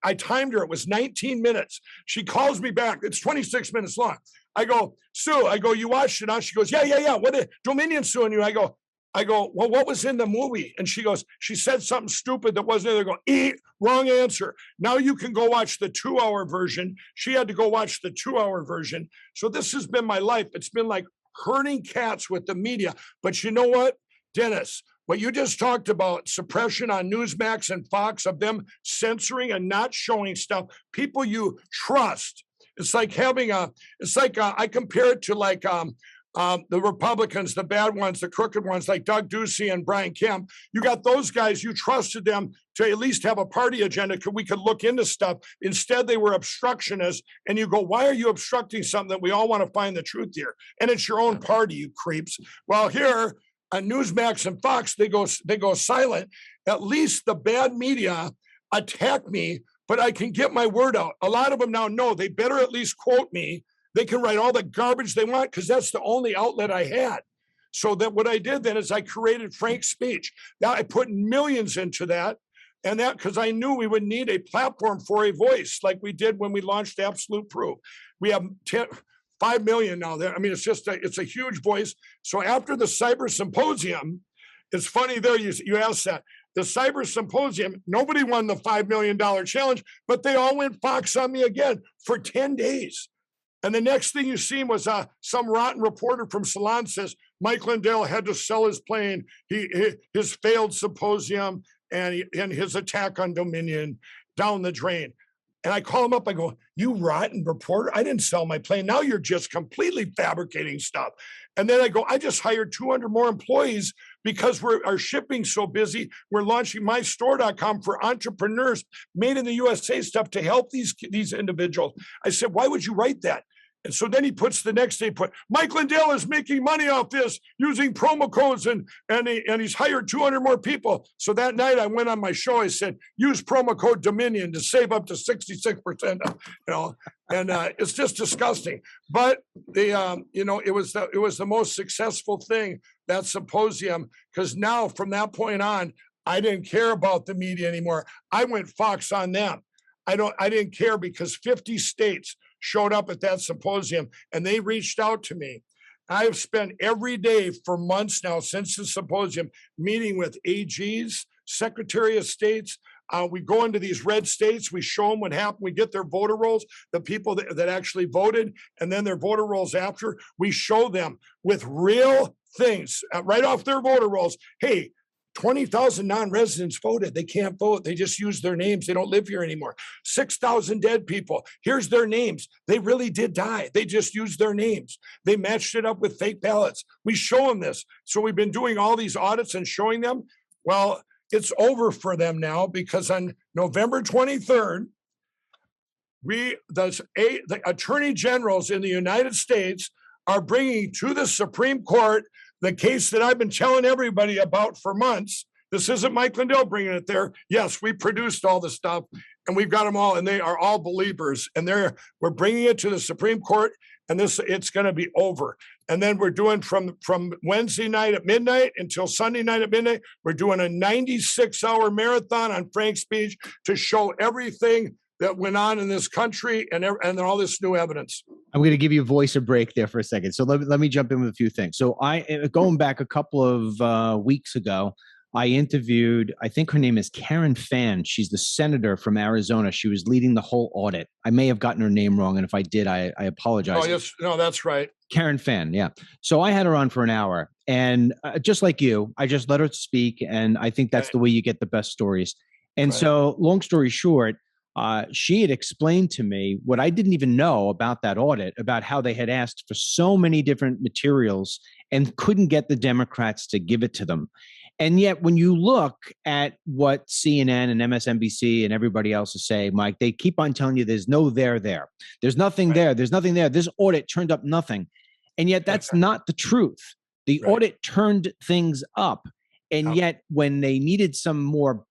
I timed her. It was 19 minutes. She calls me back. It's 26 minutes long. I go, Sue, you watched it now? She goes, yeah. What did Dominion suing you? I go, well, what was in the movie? And she goes, she said something stupid that wasn't there. I go, wrong answer. Now you can go watch the 2-hour version. She had to go watch the 2-hour version. So this has been my life. It's been like herding cats with the media. But you know what, Dennis, what you just talked about, suppression on Newsmax and Fox, of them censoring and not showing stuff, people you trust. It's like I compare it to the Republicans, the bad ones, the crooked ones, like Doug Ducey and Brian Kemp. You got those guys, you trusted them to at least have a party agenda. We could look into stuff. Instead, they were obstructionists. And you go, why are you obstructing something that we all want to find the truth here? And it's your own party, you creeps. Well, here on Newsmax and Fox, they go silent. At least the bad media attack me, but I can get my word out. A lot of them now know they better at least quote me. They can write all the garbage they want because that's the only outlet I had. So that what I did then is I created Frank's Speech. Now I put millions into that, and that because I knew we would need a platform for a voice like we did when we launched Absolute Proof. We have 5 million now there. I mean, it's a huge voice. So after the cyber symposium, it's funny there, you asked that. The cyber symposium, nobody won the $5 million challenge, but they all went Fox on me again for 10 days. And the next thing you see was some rotten reporter from Salon says Mike Lindell had to sell his plane, his failed symposium, and his attack on Dominion down the drain. And I call him up. I go, "You rotten reporter! I didn't sell my plane. Now you're just completely fabricating stuff." And then I go, "I just hired 200 more employees because our shipping's so busy. We're launching mystore.com for entrepreneurs, made in the USA stuff to help these individuals." I said, "Why would you write that?" And so then he puts the next day, Mike Lindell is making money off this using promo codes and he's hired 200 more people. So that night I went on my show. I said, use promo code Dominion to save up to 66%. And it's just disgusting. But it was the most successful thing, that symposium, because now from that point on, I didn't care about the media anymore. I went Fox on them. I didn't care because 50 states showed up at that symposium and they reached out to me. I've spent every day for months now since the symposium meeting with AGs, Secretary of States. We go into these red states, we show them what happened, we get their voter rolls, the people that actually voted, and then their voter rolls after. We show them with real things right off their voter rolls. Hey, 20,000 non-residents voted. They can't vote. They just use their names. They don't live here anymore. 6,000 dead people. Here's their names. They really did die. They just used their names. They matched it up with fake ballots. We show them this. So we've been doing all these audits and showing them. Well, it's over for them now because on November 23rd, the attorney generals in the United States are bringing to the Supreme Court the case that I've been telling everybody about for months. This isn't Mike Lindell bringing it there. Yes, we produced all the stuff and we've got them all, and they are all believers. And we're bringing it to the Supreme Court, and it's going to be over. And then we're doing from Wednesday night at midnight until Sunday night at midnight, we're doing a 96-hour marathon on Frank's Beach to show everything that went on in this country and all this new evidence. I'm going to give you a voice a break there for a second. So let me jump in with a few things. So going back a couple of weeks ago, I interviewed, I think her name is Karen Fann. She's the senator from Arizona. She was leading the whole audit. I may have gotten her name wrong, and if I did, I apologize. Oh, yes. No, that's right. Karen Fann, yeah. So I had her on for an hour, and just like you, I just let her speak, and I think that's the way you get the best stories. And so long story short, she had explained to me what I didn't even know about that audit, about how they had asked for so many different materials and couldn't get the Democrats to give it to them. And yet, when you look at what CNN and MSNBC and everybody else is saying, Mike, they keep on telling you there's no there. There's nothing there. There's nothing there. This audit turned up nothing. And yet that's not the truth. The audit turned things up. And yet when they needed some more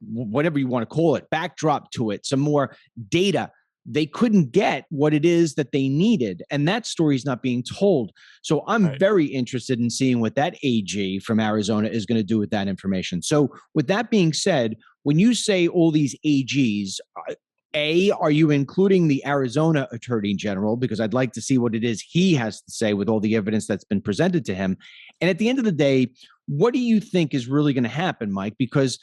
whatever you want to call it, backdrop to it, some more data, they couldn't get what it is that they needed. And that story is not being told. So I'm very interested in seeing what that AG from Arizona is going to do with that information. So with that being said, when you say all these AGs, are you including the Arizona Attorney General? Because I'd like to see what it is he has to say with all the evidence that's been presented to him. And at the end of the day, what do you think is really going to happen, Mike? Because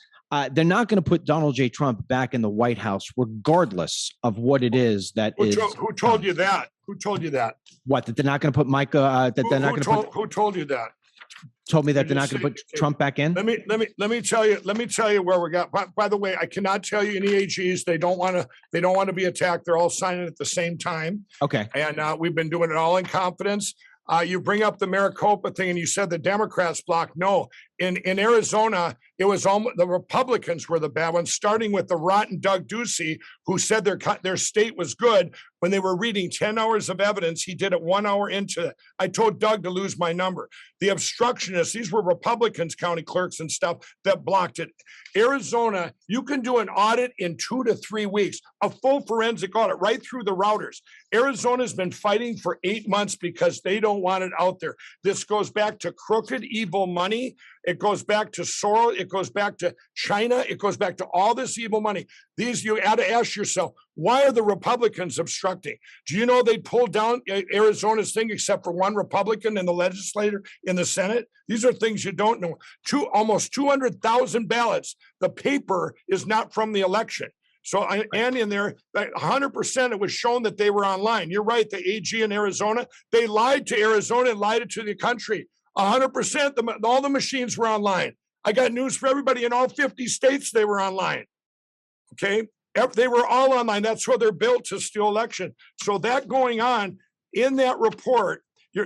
they're not going to put Donald J. Trump back in the White House, regardless of what it is that Who told you that? Who told you that? What, that they're not going to put Mike? Who told you that? Told me that they're not going to put Trump back in. Let me tell you where we got. By the way, I cannot tell you any AGs. They don't want to be attacked. They're all signing at the same time. Okay. And we've been doing it all in confidence. You bring up the Maricopa thing, and you said the Democrats blocked. No, in Arizona, it was almost the Republicans were the bad ones, starting with the rotten Doug Ducey, who said their state was good when they were reading 10 hours of evidence. He did it 1 hour into it. I told Doug to lose my number. The obstructionists, these were Republicans, county clerks and stuff that blocked it. Arizona, you can do an audit in 2 to 3 weeks, a full forensic audit right through the routers. Arizona's been fighting for 8 months because they don't want it out there. This goes back to crooked, evil money. It goes back to Soros. It goes back to China. It goes back to all this evil money. You got to ask yourself, why are the Republicans obstructing? Do you know they pulled down Arizona's thing except for one Republican in the legislature in the Senate? These are things you don't know. Almost 200,000 ballots. The paper is not from the election. So, and in there, 100% it was shown that they were online. You're right, the AG in Arizona, they lied to Arizona and lied to the country. 100%, all the machines were online. I got news for everybody. In all 50 states, they were online. Okay? They were all online. That's why they're built to steal election. So that going on in that report,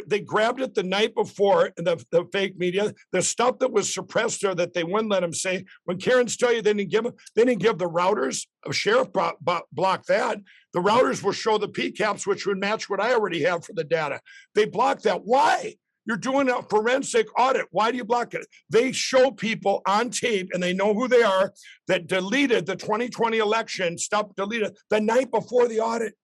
they grabbed it the night before, the fake media, the stuff that was suppressed there that they wouldn't let them say. When Karens tell you they didn't give the routers. A sheriff blocked that. The routers will show the PCAPs, which would match what I already have for the data. They blocked that. Why? You're doing a forensic audit. Why do you block it? They show people on tape, and they know who they are, that deleted the 2020 election, deleted the night before the audit.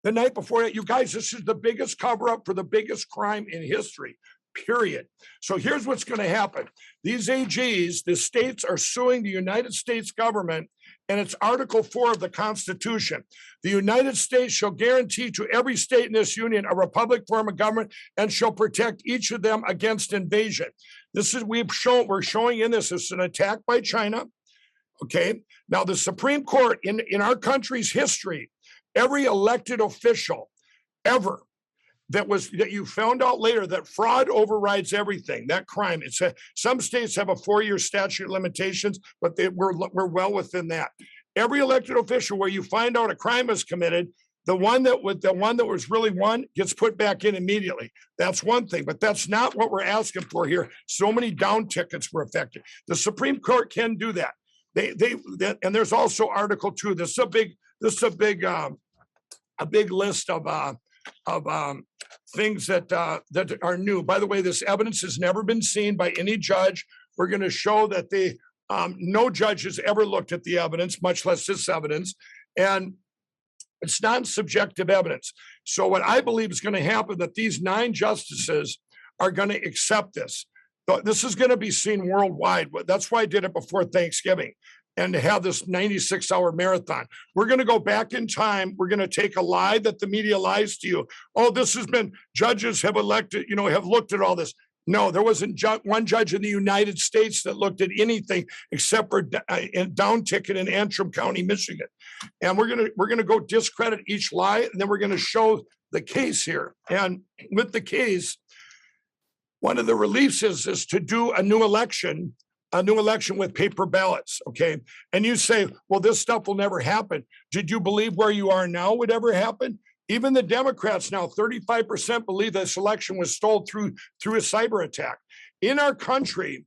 The night before it, you guys, this is the biggest cover up for the biggest crime in history, period. So here's what's going to happen. These AGs, the states are suing the United States government, and it's Article 4 of the Constitution. The United States shall guarantee to every state in this union a republic form of government and shall protect each of them against invasion. We're showing in this is an attack by China. Okay. Now the Supreme Court in our country's history, every elected official ever that you found out later that fraud overrides everything, that crime. Some states have a 4-year statute of limitations, but we're well within that. Every elected official where you find out a crime was committed, the one that was really won gets put back in immediately. That's one thing, but that's not what we're asking for here. So many down tickets were affected. The Supreme Court can do that. And there's also Article 2. This is a big list of things that are new. By the way, this evidence has never been seen by any judge. We're going to show that no judge has ever looked at the evidence, much less this evidence, and it's non-subjective evidence. So what I believe is going to happen, that these 9 justices are going to accept this. This is going to be seen worldwide. That's why I did it before Thanksgiving, and to have this 96-hour marathon. We're going to go back in time. We're going to take a lie that the media lies to you. Oh, this has been, judges have elected, have looked at all this. No, there wasn't one judge in the United States that looked at anything except for down ticket in Antrim County, Michigan. And we're going to go discredit each lie, and then we're going to show the case here. And with the case, one of the reliefs is to do a new election with paper ballots, okay? And you say, well, this stuff will never happen. Did you believe where you are now would ever happen? Even the Democrats now, 35% believe this election was stolen through a cyber attack. In our country,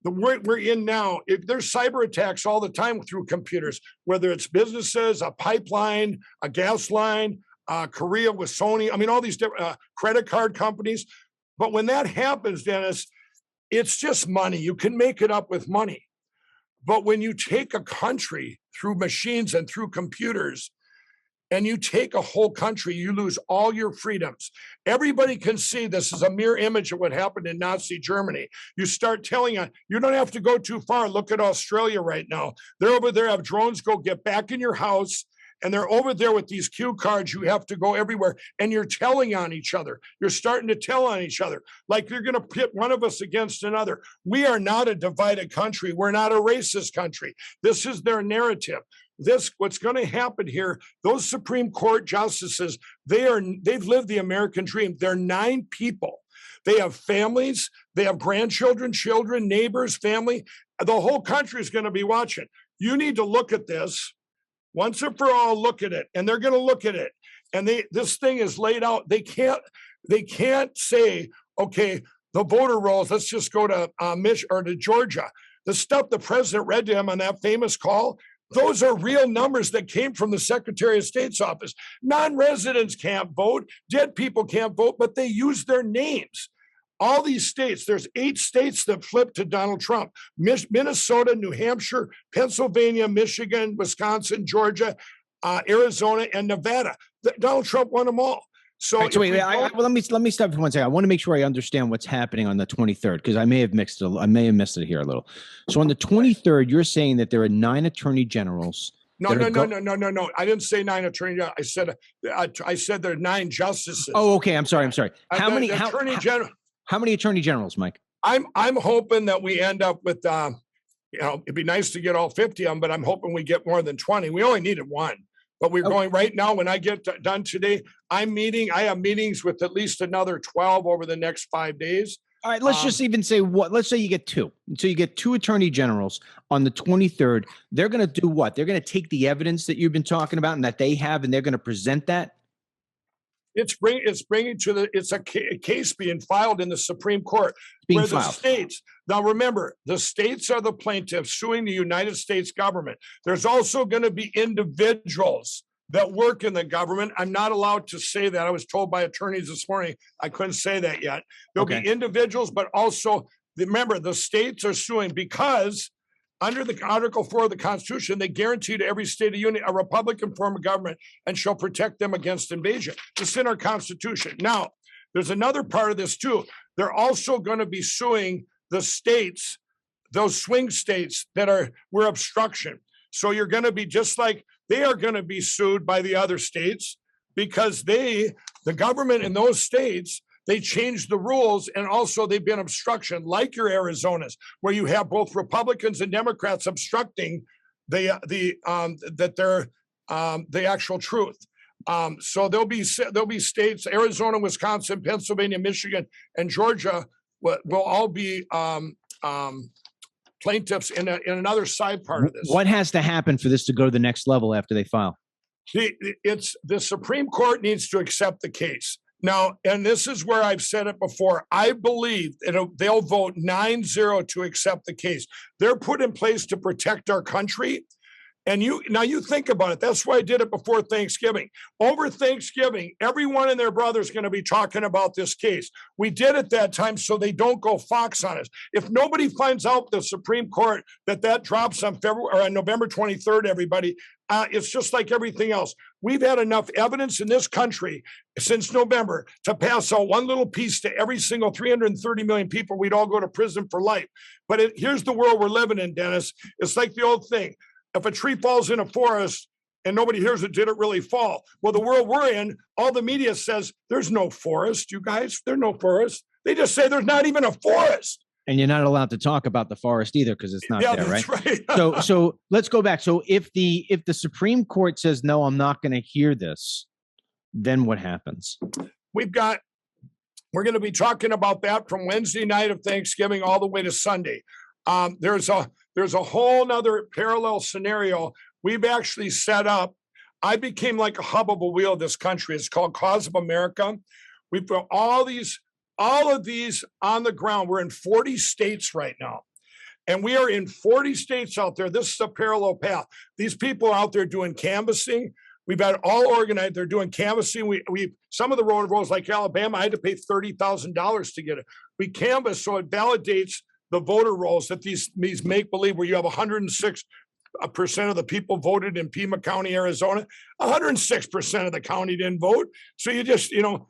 we're in now, there's cyber attacks all the time through computers, whether it's businesses, a pipeline, a gas line, Korea with Sony, all these different credit card companies. But when that happens, Dennis, it's just money. You can make it up with money. But when you take a country through machines and through computers, and you take a whole country, you lose all your freedoms. Everybody can see this is a mirror image of what happened in Nazi Germany. You start telling you don't have to go too far. Look at Australia right now. They're over there, have drones go get back in your house, and they're over there with these cue cards. You have to go everywhere, and you're telling on each other. You're starting to tell on each other, like you're going to pit one of us against another. We are not a divided country. We're not a racist country. This is their narrative. What's going to happen here, those Supreme Court justices, they've lived the American dream. They're 9 people. They have families, they have grandchildren, children, neighbors, family. The whole country is going to be watching. You need to look at this once and for all. Look at it, and they're going to look at it. And this thing is laid out. They can't say, okay, the voter rolls, let's just go to to Georgia. The stuff the president read to him on that famous call, those are real numbers that came from the Secretary of State's office. Non-residents can't vote, dead people can't vote, but they use their names. All these states, there's 8 states that flipped to Donald Trump. Minnesota, New Hampshire, Pennsylvania, Michigan, Wisconsin, Georgia, Arizona, and Nevada. Donald Trump won them all. So, Right, so wait, well, let me stop for 1 second. I want to make sure I understand what's happening on the 23rd because I may have missed it here a little. So on the 23rd, you're saying that there are 9 attorney generals. No. I didn't say 9 attorney generals. I said there are 9 justices. Oh, okay. I'm sorry. How many attorney generals, Mike? I'm hoping that we end up with, it'd be nice to get all 50 of them, but I'm hoping we get more than 20. We only needed 1. But we're going right now. When I get done today, I have meetings with at least another 12 over the next 5 days. All right, let's just even say let's say you get 2. So you get 2 attorney generals on the 23rd. They're going to do what? They're going to take the evidence that you've been talking about and that they have, and they're going to present that. It's a case being filed in the Supreme Court The states. Now remember, the states are the plaintiffs suing the United States government. There's also going to be individuals that work in the government. I'm not allowed to say that. I was told by attorneys this morning I couldn't say that yet. There'll be individuals, but also remember the states are suing because under the Article 4 of the Constitution, they guarantee to every state of union a Republican form of government and shall protect them against invasion. It's in our Constitution. Now, there's another part of this too. They're also going to be suing the states, those swing states that were obstruction. So you're going to be just like they are going to be sued by the other states because the government in those states, they changed the rules, and also they've been obstruction, like your Arizonas, where you have both Republicans and Democrats obstructing the actual truth. So there'll be states, Arizona, Wisconsin, Pennsylvania, Michigan, and Georgia will all be plaintiffs in another side part of this. What has to happen for this to go to the next level after they file? The Supreme Court needs to accept the case. Now, and this is where I've said it before, I believe they'll vote 9-0 to accept the case. They're put in place to protect our country. And you think about it. That's why I did it before Thanksgiving. Over Thanksgiving, everyone and their brother is going to be talking about this case. We did it that time so they don't go Fox on us. If nobody finds out the Supreme Court that drops on November 23rd, everybody, it's just like everything else. We've had enough evidence in this country since November to pass out one little piece to every single 330 million people. We'd all go to prison for life. But here's the world we're living in, Dennis. It's like the old thing. If a tree falls in a forest and nobody hears it, did it really fall? Well, the world we're in, all the media says there's no forest, you guys. There's no forest. They just say there's not even a forest. And you're not allowed to talk about the forest either because it's not there, that's right? So let's go back. So if the Supreme Court says no, I'm not going to hear this, then what happens? We're going to be talking about that from Wednesday night of Thanksgiving all the way to Sunday. There's a whole nother parallel scenario we've actually set up. I became like a hub of a wheel of this country. It's called Cause of America. We've got all of these on the ground. We're in 40 states right now. And we are in 40 states out there. This is a parallel path. These people are out there doing canvassing. We've got it all organized. They're doing canvassing. We some of the roads like Alabama, I had to pay $30,000 to get it. We canvass so it validates the voter rolls that these make-believe where you have 106% of the people voted in Pima County, Arizona. 106% of the county didn't vote. So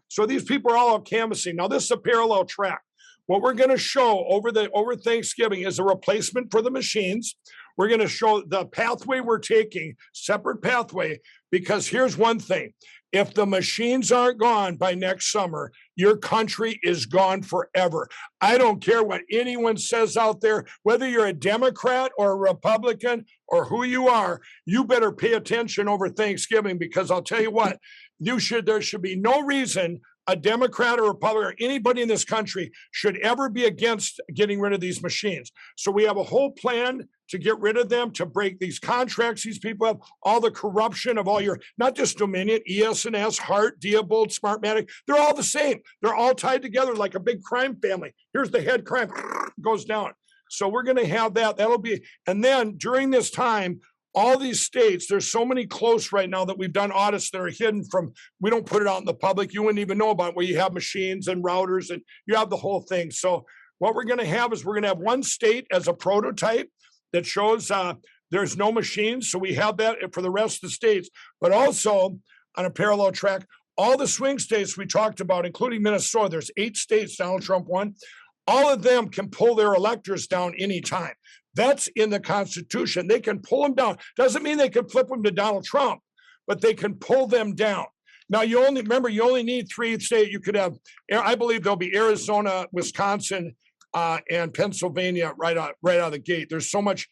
so these people are all out canvassing. Now this is a parallel track. What we're going to show over Thanksgiving is a replacement for the machines. We're going to show the pathway we're taking, separate pathway, because here's one thing. If the machines aren't gone by next summer, your country is gone forever. I don't care what anyone says out there, whether you're a Democrat or a Republican or who you are, you better pay attention over Thanksgiving because I'll tell you what, there should be no reason a Democrat or Republican or anybody in this country should ever be against getting rid of these machines. So we have a whole plan to get rid of them, to break these contracts these people have, all the corruption of all your, not just Dominion, ES&S, Hart, Diebold, Smartmatic, they're all the same. They're all tied together like a big crime family. Here's the head crime, goes down. So we're going to have that. That'll be, and then during this time, all these states, there's so many close right now that we've done audits that are hidden from, we don't put it out in the public. You wouldn't even know about it, where you have machines and routers and you have the whole thing. So what we're going to have is we're going to have one state as a prototype that shows there's no machines. So we have that for the rest of the states, but also on a parallel track, all the swing states we talked about, including Minnesota, there's 8 states Donald Trump won. All of them can pull their electors down anytime. That's in the Constitution. They can pull them down. Doesn't mean they can flip them to Donald Trump, but they can pull them down. Now, you only need 3 states. You could have, I believe there'll be Arizona, Wisconsin, and Pennsylvania right out of the gate. There's so much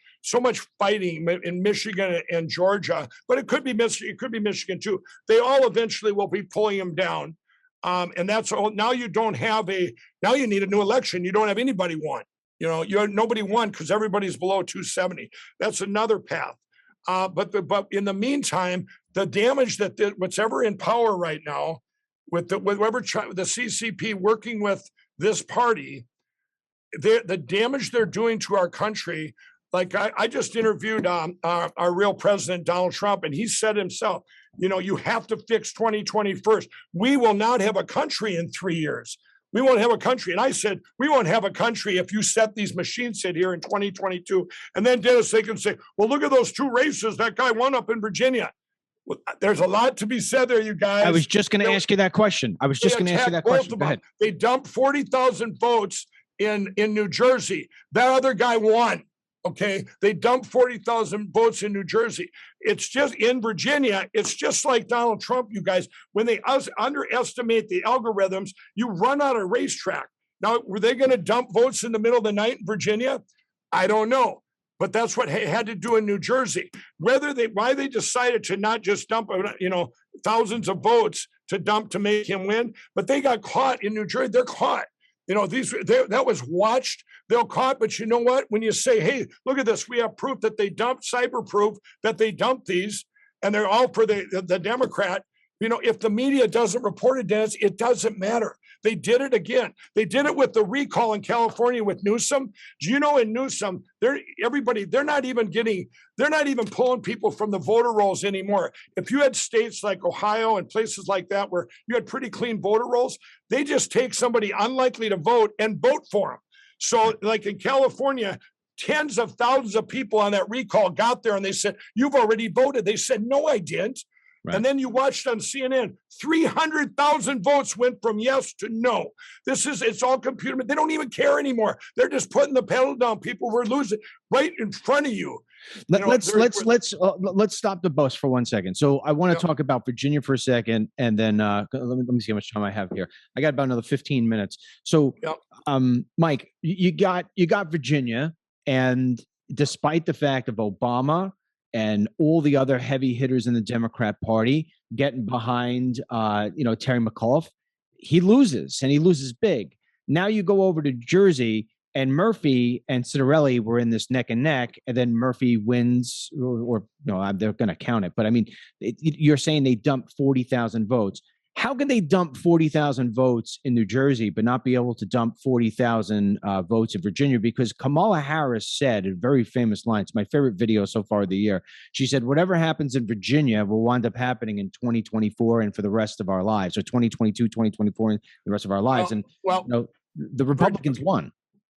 fighting in Michigan and Georgia, but it could be Michigan too. They all eventually will be pulling them down. And that's all. Now you need a new election. You don't have anybody won. Nobody won because everybody's below 270. That's another path. But in the meantime, the damage that what's ever in power right now, with the CCP working with this party, the damage they're doing to our country. Like I just interviewed our real president, Donald Trump, and he said himself, you have to fix 2020 first. We will not have a country in 3 years. We won't have a country. And I said, we won't have a country if you set these machines sit here in 2022. And then, Dennis, they can say, well, look at those 2 races. That guy won up in Virginia. Well, there's a lot to be said there, you guys. I was just going to ask you that question. Go ahead. They dumped 40,000 votes in New Jersey. That other guy won. Okay, they dumped 40,000 votes in New Jersey. It's just in Virginia. It's just like Donald Trump, you guys. When they underestimate the algorithms, you run out of racetrack. Now, were they going to dump votes in the middle of the night in Virginia? I don't know, but that's what they had to do in New Jersey. Why they decided to not just dump, thousands of votes to make him win, but they got caught in New Jersey. They're caught. That was watched. They're caught. But you know what? When you say, hey, look at this, we have proof that they dumped, cyber proof that they dumped these, and they're all for the Democrat. If the media doesn't report it, Dennis, it doesn't matter. They did it again. They did it with the recall in California with Newsom. Do you know in Newsom, they're not even pulling people from the voter rolls anymore. If you had states like Ohio and places like that where you had pretty clean voter rolls, they just take somebody unlikely to vote and vote for them. So like in California, tens of thousands of people on that recall got there and they said, you've already voted. They said, no, I didn't. Right. And then you watched on CNN, 300,000 votes went from yes to no. It's all computer. They don't even care anymore. They're just putting the pedal down. People were losing right in front of you. Let's stop the bus for 1 second. So I want to talk about Virginia for a second, and then let me see how much time I have here. I got about another 15 minutes. So, Mike, you got Virginia, and despite the fact of Obama and all the other heavy hitters in the Democrat Party getting behind, Terry McAuliffe, he loses, and he loses big. Now you go over to Jersey, and Murphy and Citarelli were in this neck and neck, and then Murphy wins, or they're going to count it. But I mean, you're saying they dumped 40,000 votes. How can they dump 40,000 votes in New Jersey, but not be able to dump 40,000 votes in Virginia? Because Kamala Harris said a very famous line. It's my favorite video so far of the year. She said, whatever happens in Virginia will wind up happening in 2024 and for the rest of our lives, or 2022, 2024, and the rest of our lives. The Republicans won.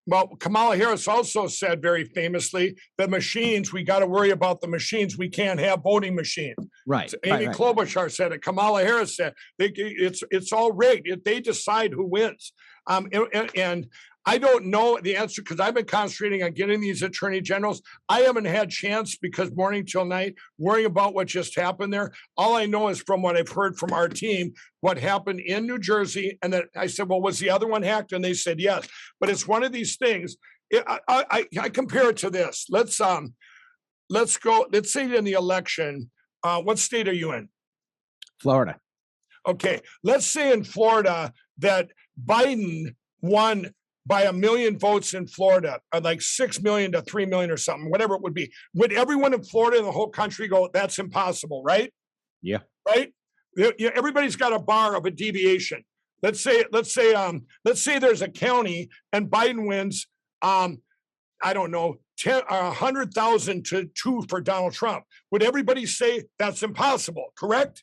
Well, Kamala Harris also said very famously, the machines, we got to worry about the machines. We can't have voting machines. Right. So Amy Klobuchar said it. Kamala Harris said it's all rigged. They decide who wins. And I don't know the answer because I've been concentrating on getting these attorney generals. I haven't had chance because morning till night worrying about what just happened there. All I know is from what I've heard from our team, what happened in New Jersey. And then I said, well, was the other one hacked? And they said, yes. But it's one of these things. I compare it to this. Let's say in the election, what state are you in? Florida. Okay. Let's say in Florida that Biden won by 1 million votes in Florida, or like 6 million to 3 million or something, whatever it would be. Would everyone in Florida and the whole country go, that's impossible, right? Yeah. Right? Everybody's got a bar of a deviation. Let's say there's a county and Biden wins, 100,000 to 2 for Donald Trump. Would everybody say that's impossible, correct?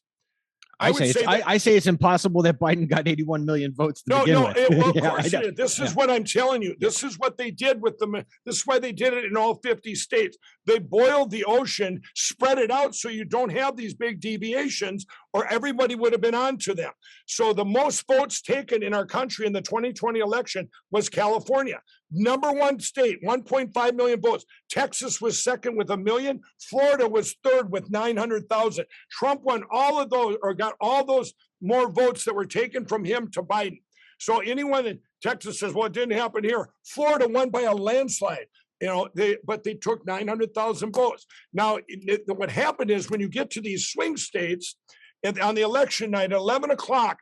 I would say I say it's impossible that Biden got 81 million votes to begin with. Well, of Yeah, course it is. This is what I'm telling you. This is what they did with them. This is why they did it in all 50 states. They boiled the ocean, spread it out so you don't have these big deviations, or everybody would have been onto them. So the most votes taken in our country in the 2020 election was California. Number one state, 1.5 million votes. Texas was second with 1 million. Florida was third with 900,000. Trump won all of those, or got all those more votes that were taken from him to Biden. So anyone in Texas says, well, it didn't happen here. Florida won by a landslide. But they took 900,000 votes. Now, what happened is when you get to these swing states, and on the election night at 11 o'clock,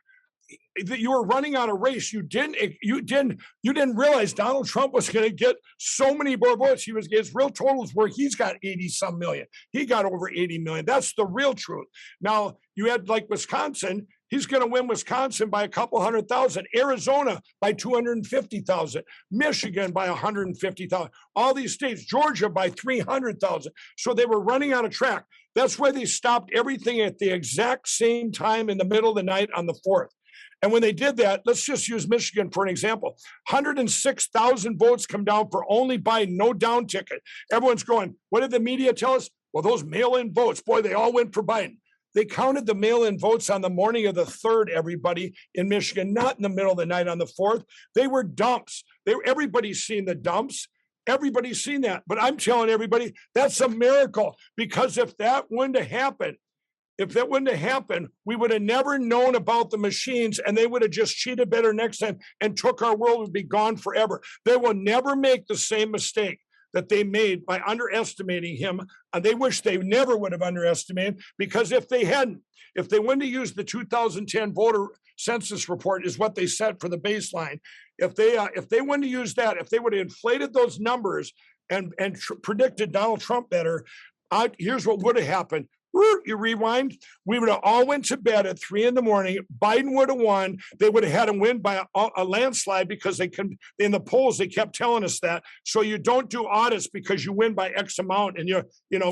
you were running on a race. You didn't realize Donald Trump was going to get so many more votes. His real totals were he's got 80 some million. He got over 80 million. That's the real truth. Now you had like Wisconsin. He's going to win Wisconsin by a couple 100,000, Arizona by 250,000, Michigan by 150,000, all these states, Georgia by 300,000. So they were running out of track. That's why they stopped everything at the exact same time in the middle of the night on the 4th. And when they did that, let's just use Michigan for an example. 106,000 votes come down for only Biden, no down ticket. Everyone's going, what did the media tell us? Well, those mail-in votes, boy, they all went for Biden. They counted the mail-in votes on the morning of the 3rd, everybody in Michigan, not in the middle of the night on the 4th. They were dumps. Everybody's seen the dumps. Everybody's seen that. But I'm telling everybody, that's a miracle, because if that wouldn't have happened, we would have never known about the machines, and they would have just cheated better next time and took our world would be gone forever. They will never make the same mistake that they made by underestimating him. And they wish they never would have underestimated, because if they wouldn't have used the 2010 voter census report is what they set for the baseline. If they wouldn't have used that, if they would have inflated those numbers and predicted Donald Trump better, here's what would have happened. You rewind, we would have all went to bed at 3 a.m. Biden would have won. They would have had him win by a landslide, because in the polls, they kept telling us that. So you don't do audits because you win by X amount. And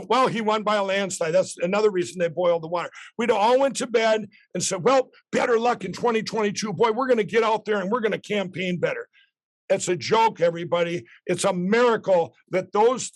well, he won by a landslide. That's another reason they boiled the water. We'd have all went to bed and said, well, better luck in 2022. Boy, we're going to get out there and we're going to campaign better. It's a joke, everybody. It's a miracle that those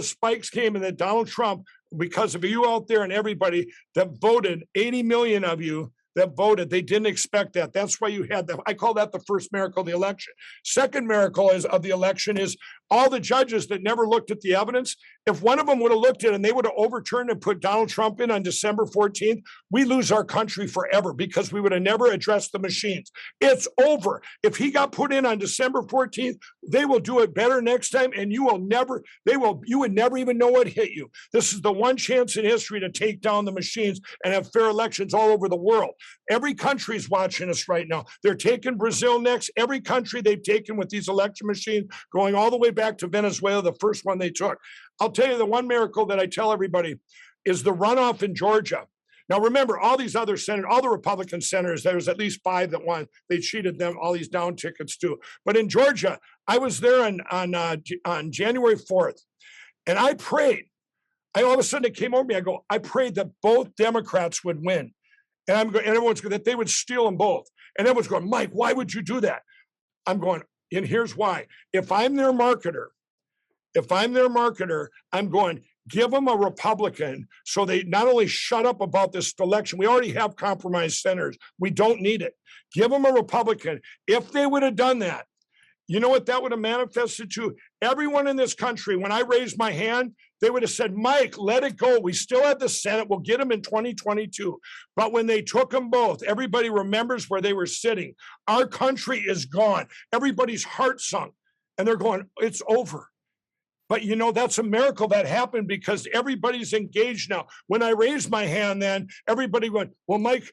spikes came, and that Donald Trump, because of you out there and everybody that voted, 80 million of you that voted, they didn't expect that. That's why you had that. I call that the first miracle of the election. Second miracle of the election is all the judges that never looked at the evidence. If one of them would have looked at it and they would have overturned and put Donald Trump in on December 14th, we lose our country forever, because we would have never addressed the machines. It's over. If he got put in on December 14th, they will do it better next time, and you would never even know what hit you. This is the one chance in history to take down the machines and have fair elections all over the world. Every country is watching us right now. They're taking Brazil next. Every country they've taken with these election machines, going all the way back to Venezuela, the first one they took. I'll tell you the one miracle that I tell everybody is the runoff in Georgia. Now, remember, all these other senators, all the Republican senators, there was at least 5 that won. They cheated them, all these down tickets too. But in Georgia, I was there on January 4th, and I prayed. All of a sudden it came over me. I prayed that both Democrats would win. And everyone's going, that they would steal them both. And everyone's going, Mike, why would you do that? I'm going, and here's why. If I'm their marketer, I'm going, give them a Republican so they not only shut up about this election. We already have compromised senators. We don't need it. Give them a Republican. If they would have done that, you know what that would have manifested to? Everyone in this country, when I raised my hand, they would have said, Mike, let it go. We still have the Senate. We'll get them in 2022. But when they took them both, everybody remembers where they were sitting. Our country is gone. Everybody's heart sunk. And they're going, it's over. But, that's a miracle that happened because everybody's engaged now. When I raised my hand then, everybody went, well, Mike,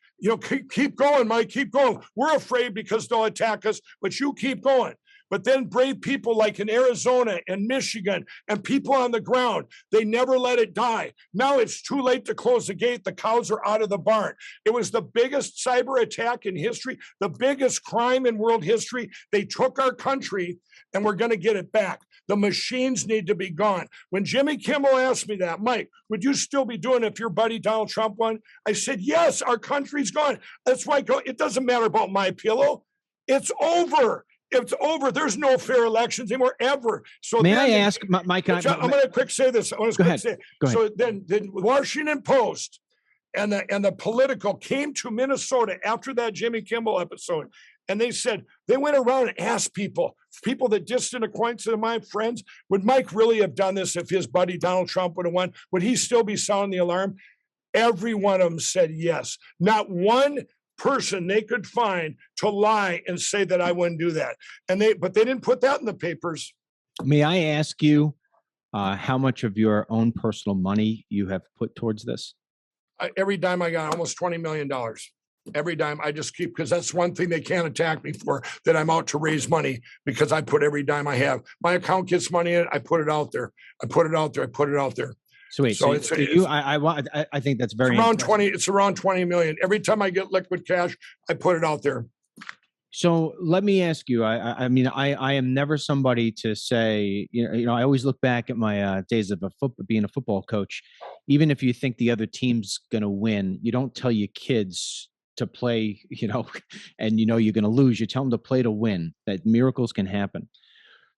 keep going, Mike, keep going. We're afraid because they'll attack us, but you keep going. But then brave people like in Arizona and Michigan and people on the ground, they never let it die. Now it's too late to close the gate. The cows are out of the barn. It was the biggest cyber attack in history, the biggest crime in world history. They took our country and we're going to get it back. The machines need to be gone. When Jimmy Kimmel asked me that, Mike, would you still be doing it if your buddy Donald Trump won? I said, yes, our country's gone. That's why it doesn't matter about my pillow. It's over. It's over. There's no fair elections anymore, ever. So may I ask, Mike? I'm going to quick say this. I want to go quick ahead. say. Go ahead. So then the Washington Post and the Political came to Minnesota after that Jimmy Kimmel episode, and they said they went around and asked people that distant acquaintances of mine, friends, would Mike really have done this if his buddy Donald Trump would have won? Would he still be sounding the alarm? Every one of them said yes. Not one person they could find to lie and say that I wouldn't do that. But they didn't put that in the papers. May I ask you how much of your own personal money you have put towards this? Every dime I got, almost $20 million. Every dime I just keep, because that's one thing they can't attack me for, that I'm out to raise money, because I put every dime I have. My account gets money in, I put it out there. I put it out there. I put it out there. So wait, So I think that's very around impressive. 20. It's around 20 million. Every time I get liquid cash, I put it out there. So let me ask you. I mean, I am never somebody to say, you know. I always look back at my days of being a football coach. Even if you think the other team's going to win, you don't tell your kids to play, and you're going to lose. You tell them to play to win. That miracles can happen.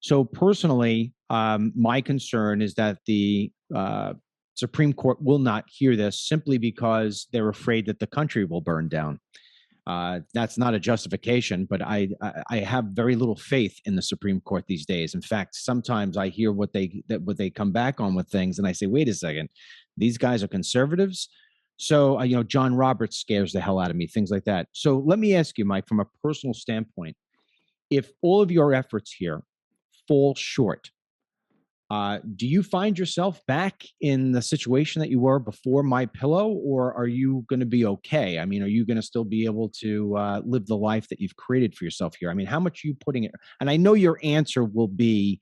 So personally, my concern is that the Supreme Court will not hear this simply because they're afraid that the country will burn down. That's not a justification, but I have very little faith in the Supreme Court these days. In fact, sometimes I hear what they come back on with things, and I say, wait a second, these guys are conservatives. So John Roberts scares the hell out of me, things like that. So let me ask you, Mike, from a personal standpoint, if all of your efforts here fall short, do you find yourself back in the situation that you were before My Pillow, or are you going to be okay? I mean, are you going to still be able to live the life that you've created for yourself here? I mean, how much are you putting it? And I know your answer will be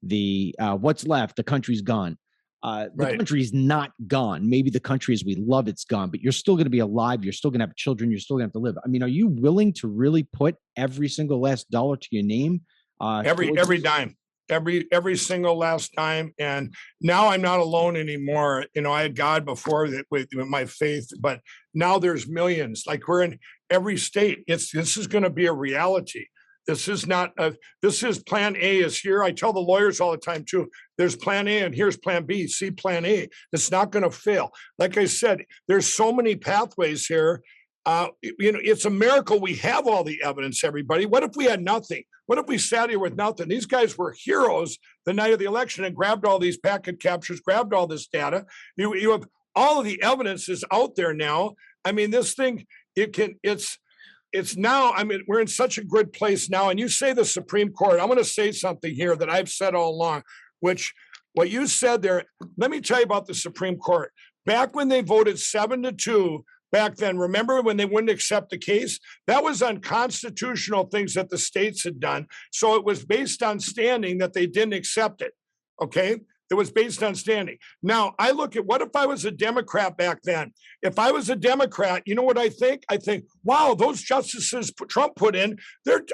the what's left, the country's gone. The country's not gone. Maybe the country as we love it's gone, but you're still going to be alive. You're still going to have children. You're still going to have to live. I mean, are you willing to really put every single last dollar to your name? Every dime. Every single last dime. And now I'm not alone anymore. I had God before that with my faith, but now there's millions. Like, we're in every state. This is going to be a reality. This is plan A is here. I tell the lawyers all the time too, there's plan A and here's plan B, see plan A. It's not going to fail. Like I said, there's so many pathways here. It's a miracle we have all the evidence, everybody. What if we had nothing? What if we sat here with nothing? These guys were heroes the night of the election and grabbed all these packet captures, grabbed all this data. You have all of the evidence is out there now. I mean, this thing, it's now, I mean, we're in such a good place now. And you say the Supreme Court, I'm going to say something here that I've said all along, which what you said there, let me tell you about the Supreme Court. Back when they voted 7-2, back then, remember when they wouldn't accept the case? That was unconstitutional things that the states had done. So it was based on standing that they didn't accept it. Okay? It was based on standing. Now, I look at what if I was a Democrat back then? If I was a Democrat, you know what I think? I think, wow, those justices Trump put in, they're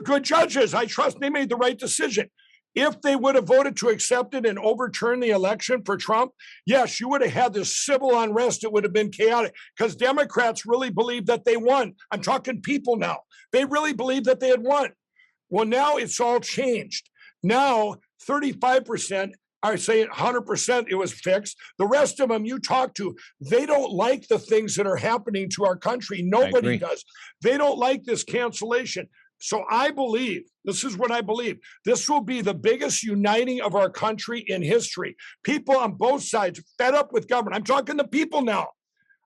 good judges. I trust they made the right decision. If they would have voted to accept it and overturn the election for Trump, yes, you would have had this civil unrest. It would have been chaotic because Democrats really believed that they won. I'm talking people now. They really believed that they had won. Well, now it's all changed. Now, 35% are saying 100% it was fixed. The rest of them you talk to, they don't like the things that are happening to our country. Nobody does. They don't like this cancellation. So I believe, this is what I believe, this will be the biggest uniting of our country in history. People on both sides fed up with government. I'm talking to people now.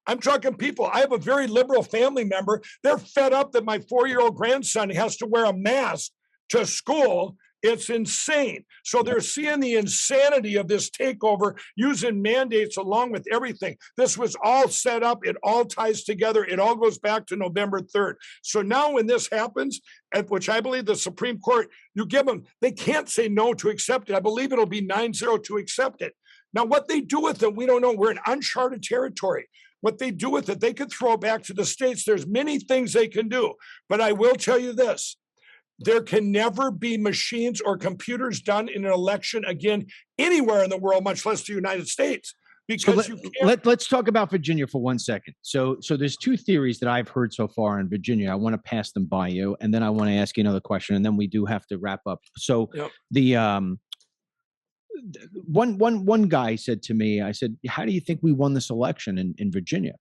I'm talking people. I have a very liberal family member. They're fed up that my 4-year-old grandson has to wear a mask to school It's insane. So they're seeing the insanity of this takeover using mandates along with everything. This was all set up. It all ties together. It all goes back to November 3rd. So now when this happens, at which I believe the Supreme Court, you give them, they can't say no to accept it. I believe it'll be 9-0 to accept it. Now, what they do with it, we don't know. We're in uncharted territory. What they do with it, they could throw it back to the states. There's many things they can do. But I will tell you this. There can never be machines or computers done in an election again anywhere in the world, much less the United States. Because let's talk about Virginia for 1 second. So there's two theories that I've heard so far in Virginia. I want to pass them by you, and then I want to ask you another question, and then we do have to wrap up. So the one guy said to me, I said, how do you think we won this election in Virginia?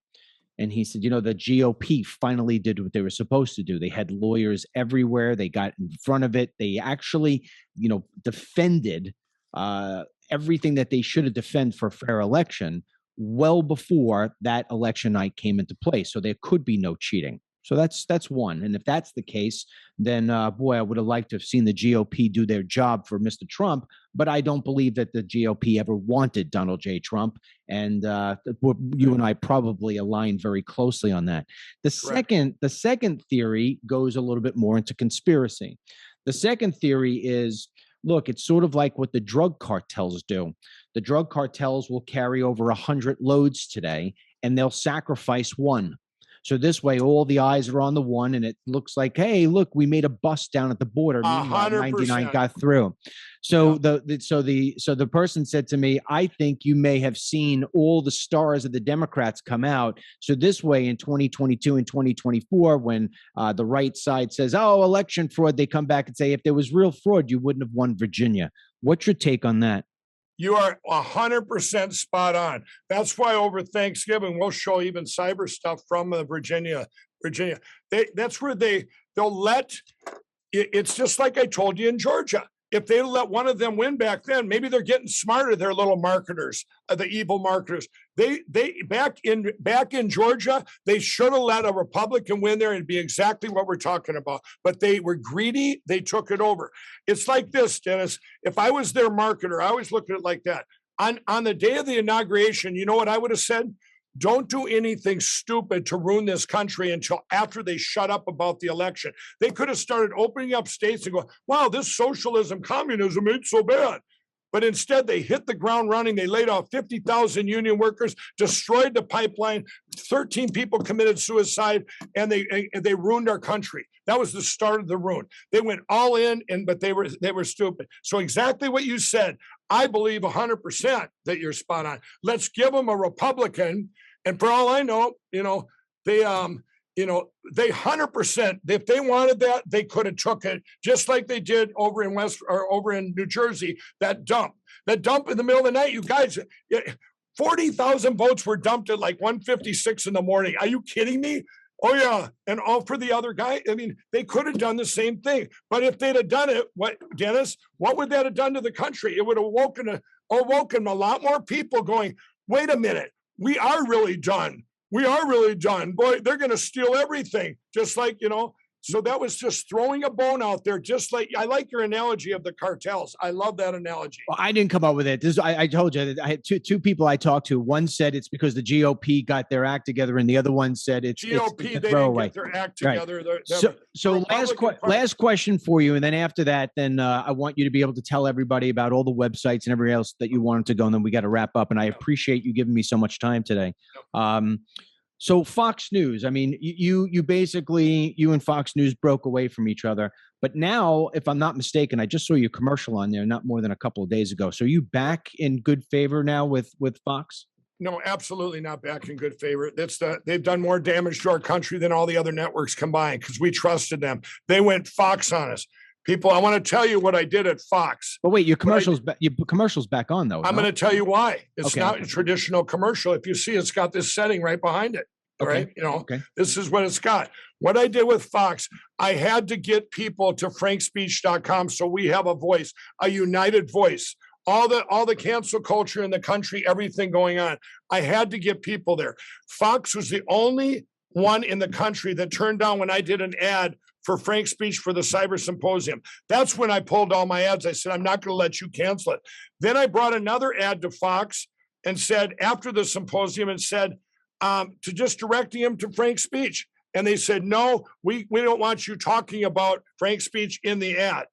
And he said, the GOP finally did what they were supposed to do. They had lawyers everywhere. They got in front of it. They actually, defended everything that they should have defended for a fair election well before that election night came into play. So there could be no cheating. So that's one. And if that's the case, then boy, I would have liked to have seen the GOP do their job for Mr. Trump. But I don't believe that the GOP ever wanted Donald J. Trump. And you and I probably align very closely on that. The second theory goes a little bit more into conspiracy. The second theory is, look, it's sort of like what the drug cartels do. The drug cartels will carry over 100 loads today, and they'll sacrifice one. So this way, all the eyes are on the one, and it looks like, hey, look, we made a bust down at the border. Meanwhile, 99 got through. So the person said to me, I think you may have seen all the stars of the Democrats come out. So this way, in 2022 and 2024, when the right side says, oh, election fraud, they come back and say, if there was real fraud, you wouldn't have won Virginia. What's your take on that? You are 100% spot on. That's why over Thanksgiving, we'll show even cyber stuff from Virginia. That's where they'll let, it's just like I told you in Georgia. If they let one of them win back then, maybe they're getting smarter. They're little marketers, the evil marketers. They back in Georgia, they should have let a Republican win there and be exactly what we're talking about. But they were greedy. They took it over. It's like this, Dennis. If I was their marketer, I always look at it like that. On the day of the inauguration, you know what I would have said? Don't do anything stupid to ruin this country until after they shut up about the election. They could have started opening up states and go, wow, this socialism, communism ain't so bad. But instead, they hit the ground running. They laid off 50,000 union workers, destroyed the pipeline. 13 people committed suicide, and they ruined our country. That was the start of the ruin. They went all in, but they were stupid. So exactly what you said, I believe 100% that you're spot on. Let's give them a Republican, and for all I know, they 100%. If they wanted that, they could have took it, just like they did over in New Jersey. That dump in the middle of the night, you guys, 40,000 votes were dumped at like 1:56 in the morning. Are you kidding me? Oh yeah, and all for the other guy. I mean, they could have done the same thing. But if they'd have done it, Dennis? What would that have done to the country? It would have awoken a lot more people going, wait a minute, we are really done. We are really done. Boy, they're going to steal everything. Just like, so that was just throwing a bone out there. Just like, I like your analogy of the cartels. I love that analogy. Well, I didn't come up with it. I told you that I had two people I talked to. One said it's because the GOP got their act together, and the other one said it's GOP, they didn't get their act together. Right. So last question for you, and then after that, then I want you to be able to tell everybody about all the websites and everything else that you wanted to go, and then we got to wrap up. And I appreciate you giving me so much time today. So Fox News, I mean, you and Fox News broke away from each other. But now, if I'm not mistaken, I just saw your commercial on there not more than a couple of days ago. So are you back in good favor now with Fox? No, absolutely not back in good favor. They've done more damage to our country than all the other networks combined because we trusted them. They went Fox on us. People, I want to tell you what I did at Fox. But wait, your commercial's back on, though. I'm going to tell you why. It's not a traditional commercial. If you see, it's got this setting right behind it. Right? This is what it's got. What I did with Fox, I had to get people to frankspeech.com so we have a voice, a united voice. All the cancel culture in the country, everything going on. I had to get people there. Fox was the only one in the country that turned down when I did an ad for Frank Speech for the Cyber Symposium. That's when I pulled all my ads. I said, I'm not going to let you cancel it. Then I brought another ad to Fox and said, after the symposium, and said, to just directing him to Frank Speech. And they said, no, we don't want you talking about Frank Speech in the ad.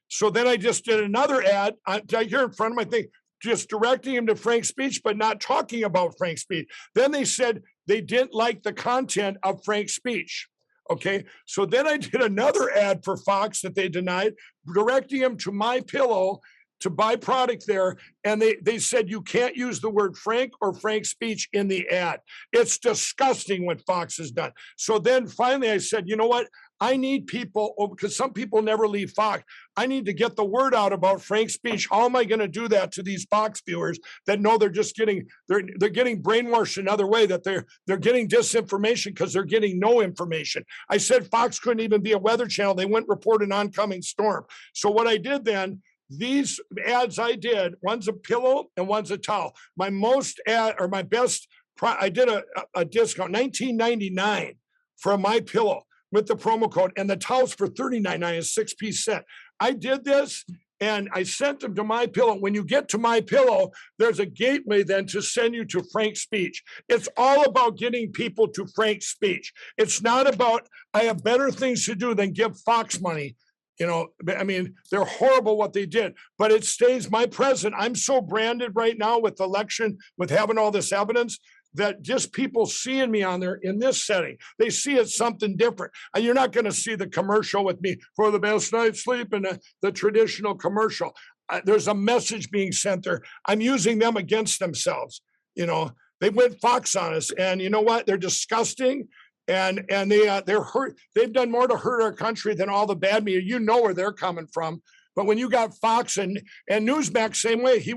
So then I just did another ad here in front of my thing, just directing him to Frank Speech, but not talking about Frank Speech. Then they said they didn't like the content of Frank Speech. Okay, so then I did another ad for Fox that they denied, directing him to MyPillow to buy product there. And they said you can't use the word Frank or Frank Speech in the ad. It's disgusting what Fox has done. So then finally I said, you know what? I need people, because some people never leave Fox. I need to get the word out about Frank Speech. How am I going to do that to these Fox viewers that know they're just getting, they're getting brainwashed another way, that they're getting disinformation because they're getting no information. I said Fox couldn't even be a weather channel. They wouldn't report an oncoming storm. So what I did then, these ads I did, one's a pillow and one's a towel. My most ad, or my best, I did a discount, $19.99 for my pillow with the promo code, and the towels for $39.99, a 6-piece set. I did this and I sent them to MyPillow. When you get to MyPillow, there's a gateway then to send you to Frank Speech. It's all about getting people to Frank Speech. It's not about, I have better things to do than give Fox money. You know, I mean, they're horrible what they did, but it stays my present. I'm so branded right now with the election, with having all this evidence, that just people seeing me on there in this setting, they see it's something different. And you're not going to see the commercial with me for the best night's sleep and the traditional commercial. There's a message being sent there. I'm using them against themselves. You know, they went Fox on us, and you know what? They're disgusting. And they're hurt. They've done more to hurt our country than all the bad media. You know where they're coming from. But when you got Fox and Newsmax, same way. He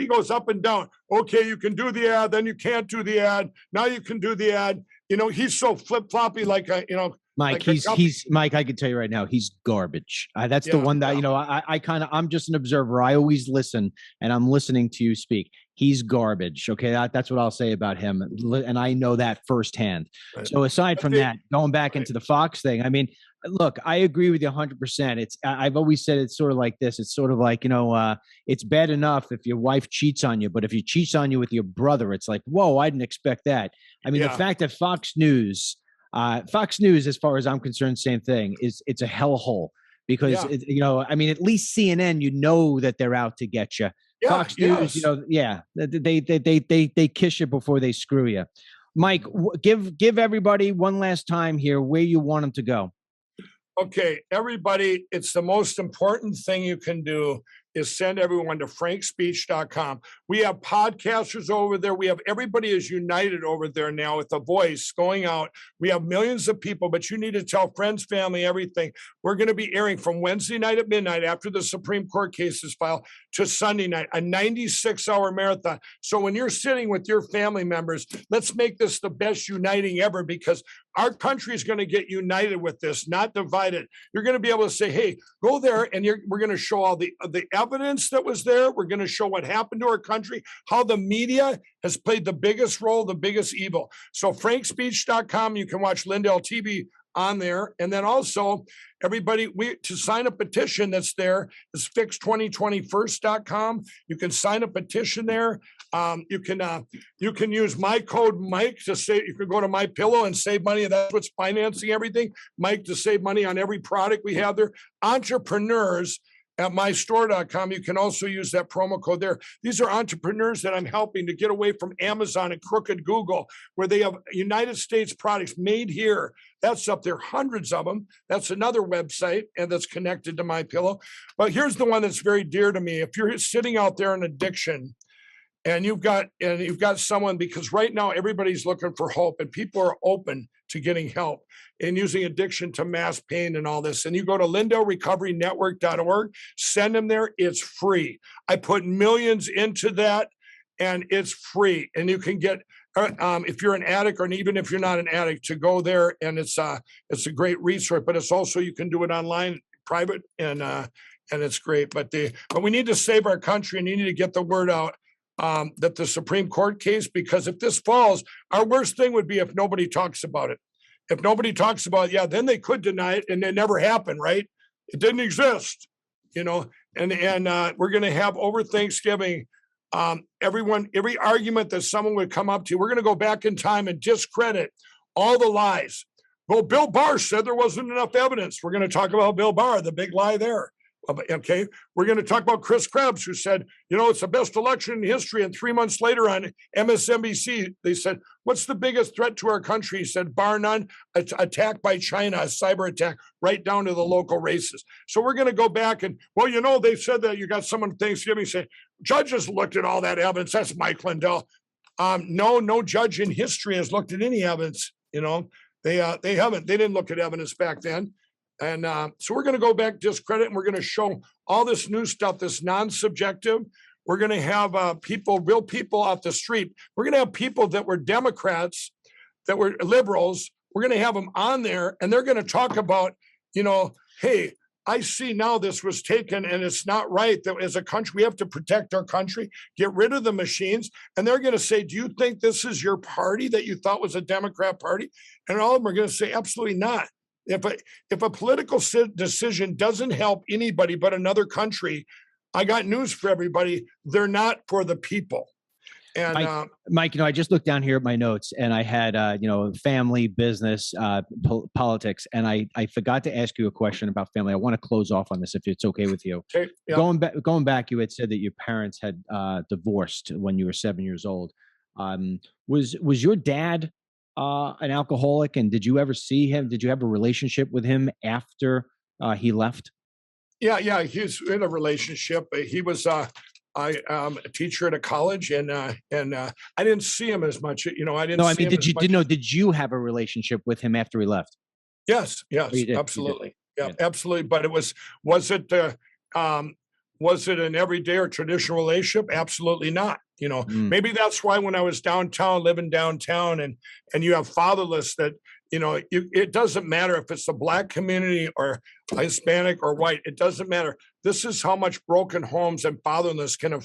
goes up and down. Okay, you can do the ad, then you can't do the ad. Now you can do the ad. You know, he's so flip-floppy, like a, you know. Mike, like he's Mike, I can tell you right now, he's garbage. That's the one that, you know, I'm just an observer. I always listen, and I'm listening to you speak. He's garbage. Okay. That's what I'll say about him. And I know that firsthand. Right. So aside from that, going back into the Fox thing, I mean, look, I agree with you 100%. I've always said it's sort of like this. It's sort of like, you know, it's bad enough if your wife cheats on you, but if he cheats on you with your brother, it's like, whoa, I didn't expect that. I mean, the fact that Fox News, as far as I'm concerned, same thing, it's a hellhole because, you know, I mean, at least CNN, you know that they're out to get you. Fox News, you know, they kiss you before they screw you. Mike, give everybody one last time here where you want them to go. Okay, everybody, it's the most important thing you can do is send everyone to frankspeech.com. We have podcasters over there. Everybody is united over there now with a voice going out. We have millions of people, but you need to tell friends, family, everything. We're going to be airing from Wednesday night at midnight after the Supreme Court case is filed to Sunday night, a 96-hour marathon. So when you're sitting with your family members, let's make this the best uniting ever, because our country is going to get united with this, not divided. You're going to be able to say, hey, go there, and we're going to show all the evidence that was there. We're going to show what happened to our country, how the media has played the biggest role, the biggest evil. So frankspeech.com, you can watch Lindell TV on there. And then also, everybody, to sign a petition that's there is fix2021st.com. You can sign a petition there. You can use my code Mike to save. You can go to MyPillow and save money. That's what's financing everything. Mike to save money on every product we have there. Entrepreneurs at mystore.com, you can also use that promo code there. These are entrepreneurs that I'm helping to get away from Amazon and crooked Google, where they have United States products made here. That's up there, hundreds of them. That's another website, and that's connected to MyPillow. But here's the one that's very dear to me. If you're sitting out there in addiction, and you've got someone, because right now everybody's looking for hope, and people are open to getting help and using addiction to mass pain and all this. And you go to LindellRecoveryNetwork.org, send them there. It's free. I put millions into that, and it's free. And you can get, if you're an addict, or even if you're not an addict, to go there, and it's a great resource. But it's also, you can do it online, private, and it's great. But we need to save our country, and you need to get the word out. That the Supreme Court case, because if this falls, our worst thing would be if nobody talks about it. if nobody talks about it, then they could deny it and it never happened, right? It didn't exist, and we're going to have over Thanksgiving, every argument that someone would come up to, we're going to go back in time and discredit all the lies. Well, Bill Barr said there wasn't enough evidence. We're going to talk about Bill Barr, the big lie there. Okay. We're going to talk about Chris Krebs, who said, it's the best election in history. And 3 months later on MSNBC, they said, what's the biggest threat to our country? He said, bar none, attack by China, a cyber attack right down to the local races. So we're going to go back and, they said that you got someone Thanksgiving saying, judges looked at all that evidence. That's Mike Lindell. No judge in history has looked at any evidence. They haven't. They didn't look at evidence back then. And so we're going to go back, discredit, and we're going to show all this new stuff, this non-subjective. We're going to have real people off the street. We're going to have people that were Democrats, that were liberals. We're going to have them on there, and they're going to talk about, hey, I see now this was taken, and it's not right that as a country, we have to protect our country, get rid of the machines. And they're going to say, do you think this is your party that you thought was a Democrat party? And all of them are going to say, absolutely not. If a political decision doesn't help anybody but another country, I got news for everybody. They're not for the people. And Mike, I just looked down here at my notes, and I had, family, business, politics, and I forgot to ask you a question about family. I want to close off on this, if it's okay with you. Okay, yeah. Going back, you had said that your parents had divorced when you were 7 years old. Was your dad an alcoholic, and did you ever see him? Did you have a relationship with him after he left? Yeah, he's in a relationship. He was a teacher at a college, and I didn't see him as much. I didn't. No, I mean, did you have a relationship with him after he left? Yes, absolutely. Yeah, absolutely. But was it an everyday or traditional relationship? Absolutely not. Maybe that's why when I was living downtown, and you have fatherless, that, it doesn't matter if it's the Black community or Hispanic or white. It doesn't matter. This is how much broken homes and fatherless can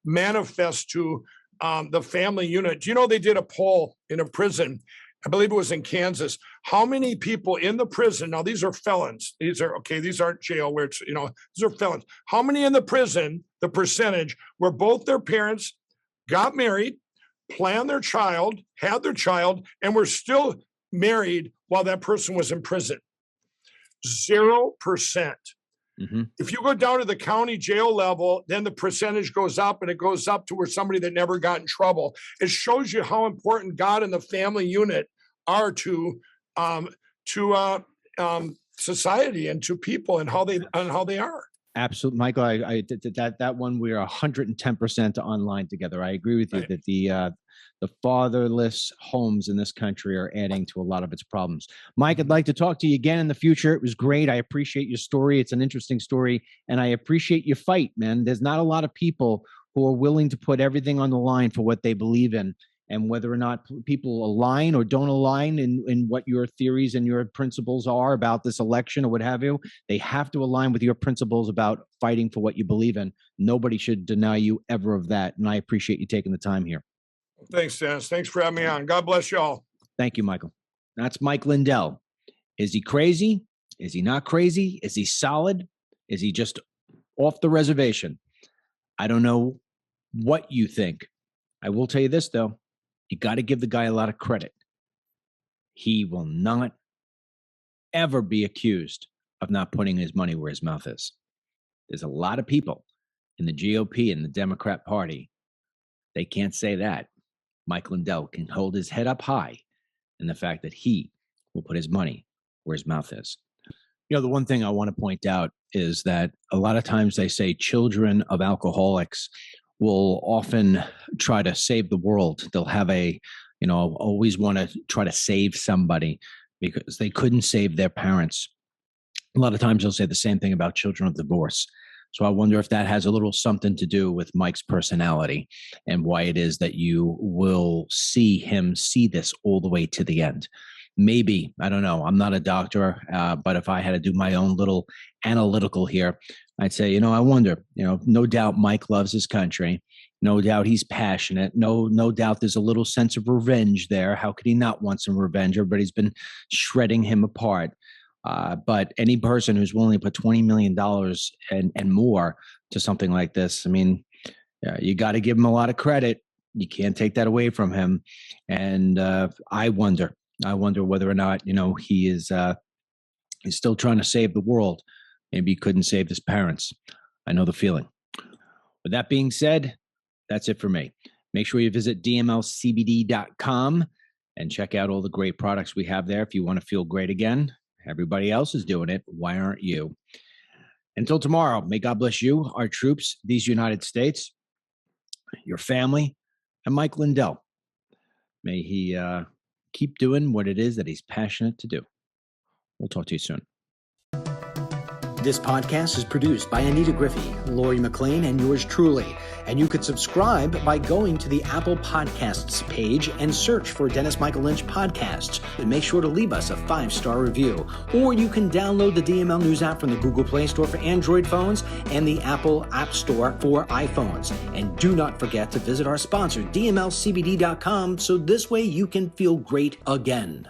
manifest to the family unit. Do you know they did a poll in a prison? I believe it was in Kansas. How many people in the prison? Now, these are felons. These aren't jail where it's, these are felons. How many in the prison, the percentage, where both their parents got married, planned their child, had their child, and were still married while that person was in prison? 0%. Mm-hmm. If you go down to the county jail level, then the percentage goes up, and it goes up to where somebody that never got in trouble. It shows you how important God and the family unit are to society and to people, and how they are. Absolutely, Michael. I that one, we are 110% online together. I agree with you, right, that the fatherless homes in this country are adding to a lot of its problems. Mike, I'd like to talk to you again in the future. It was great. I appreciate your story. It's an interesting story, and I appreciate your fight, man. There's not a lot of people who are willing to put everything on the line for what they believe in. And whether or not people align or don't align in what your theories and your principles are about this election or what have you, they have to align with your principles about fighting for what you believe in. Nobody should deny you ever of that. And I appreciate you taking the time here. Thanks, Dennis. Thanks for having me on. God bless you all. Thank you, Michael. That's Mike Lindell. Is he crazy? Is he not crazy? Is he solid? Is he just off the reservation? I don't know what you think. I will tell you this, though. You got to give the guy a lot of credit. He will not ever be accused of not putting his money where his mouth is. There's a lot of people in the GOP and the Democrat Party. They can't say that. Mike Lindell can hold his head up high in the fact that he will put his money where his mouth is. The one thing I want to point out is that a lot of times they say children of alcoholics will often try to save the world. They'll have always want to try to save somebody because they couldn't save their parents. A lot of times they'll say the same thing about children of divorce. So I wonder if that has a little something to do with Mike's personality and why it is that you will see him see this all the way to the end. Maybe, I don't know. I'm not a doctor, but if I had to do my own little analytical here, I'd say, I wonder, no doubt Mike loves his country. No doubt he's passionate. No doubt there's a little sense of revenge there. How could he not want some revenge? Everybody's been shredding him apart. But any person who's willing to put $20 million and more to something like this, I mean, you got to give him a lot of credit. You can't take that away from him. And I wonder whether or not, he is he's still trying to save the world. Maybe he couldn't save his parents. I know the feeling. With that being said, that's it for me. Make sure you visit DMLCBD.com and check out all the great products we have there if you want to feel great again. Everybody else is doing it. Why aren't you? Until tomorrow, may God bless you, our troops, these United States, your family, and Mike Lindell. May he keep doing what it is that he's passionate to do. We'll talk to you soon. This podcast is produced by Anita Griffey, Lori McLean, and yours truly. And you could subscribe by going to the Apple Podcasts page and search for Dennis Michael Lynch Podcasts. And make sure to leave us a 5-star review. Or you can download the DML News app from the Google Play Store for Android phones and the Apple App Store for iPhones. And do not forget to visit our sponsor, DMLCBD.com, so this way you can feel great again.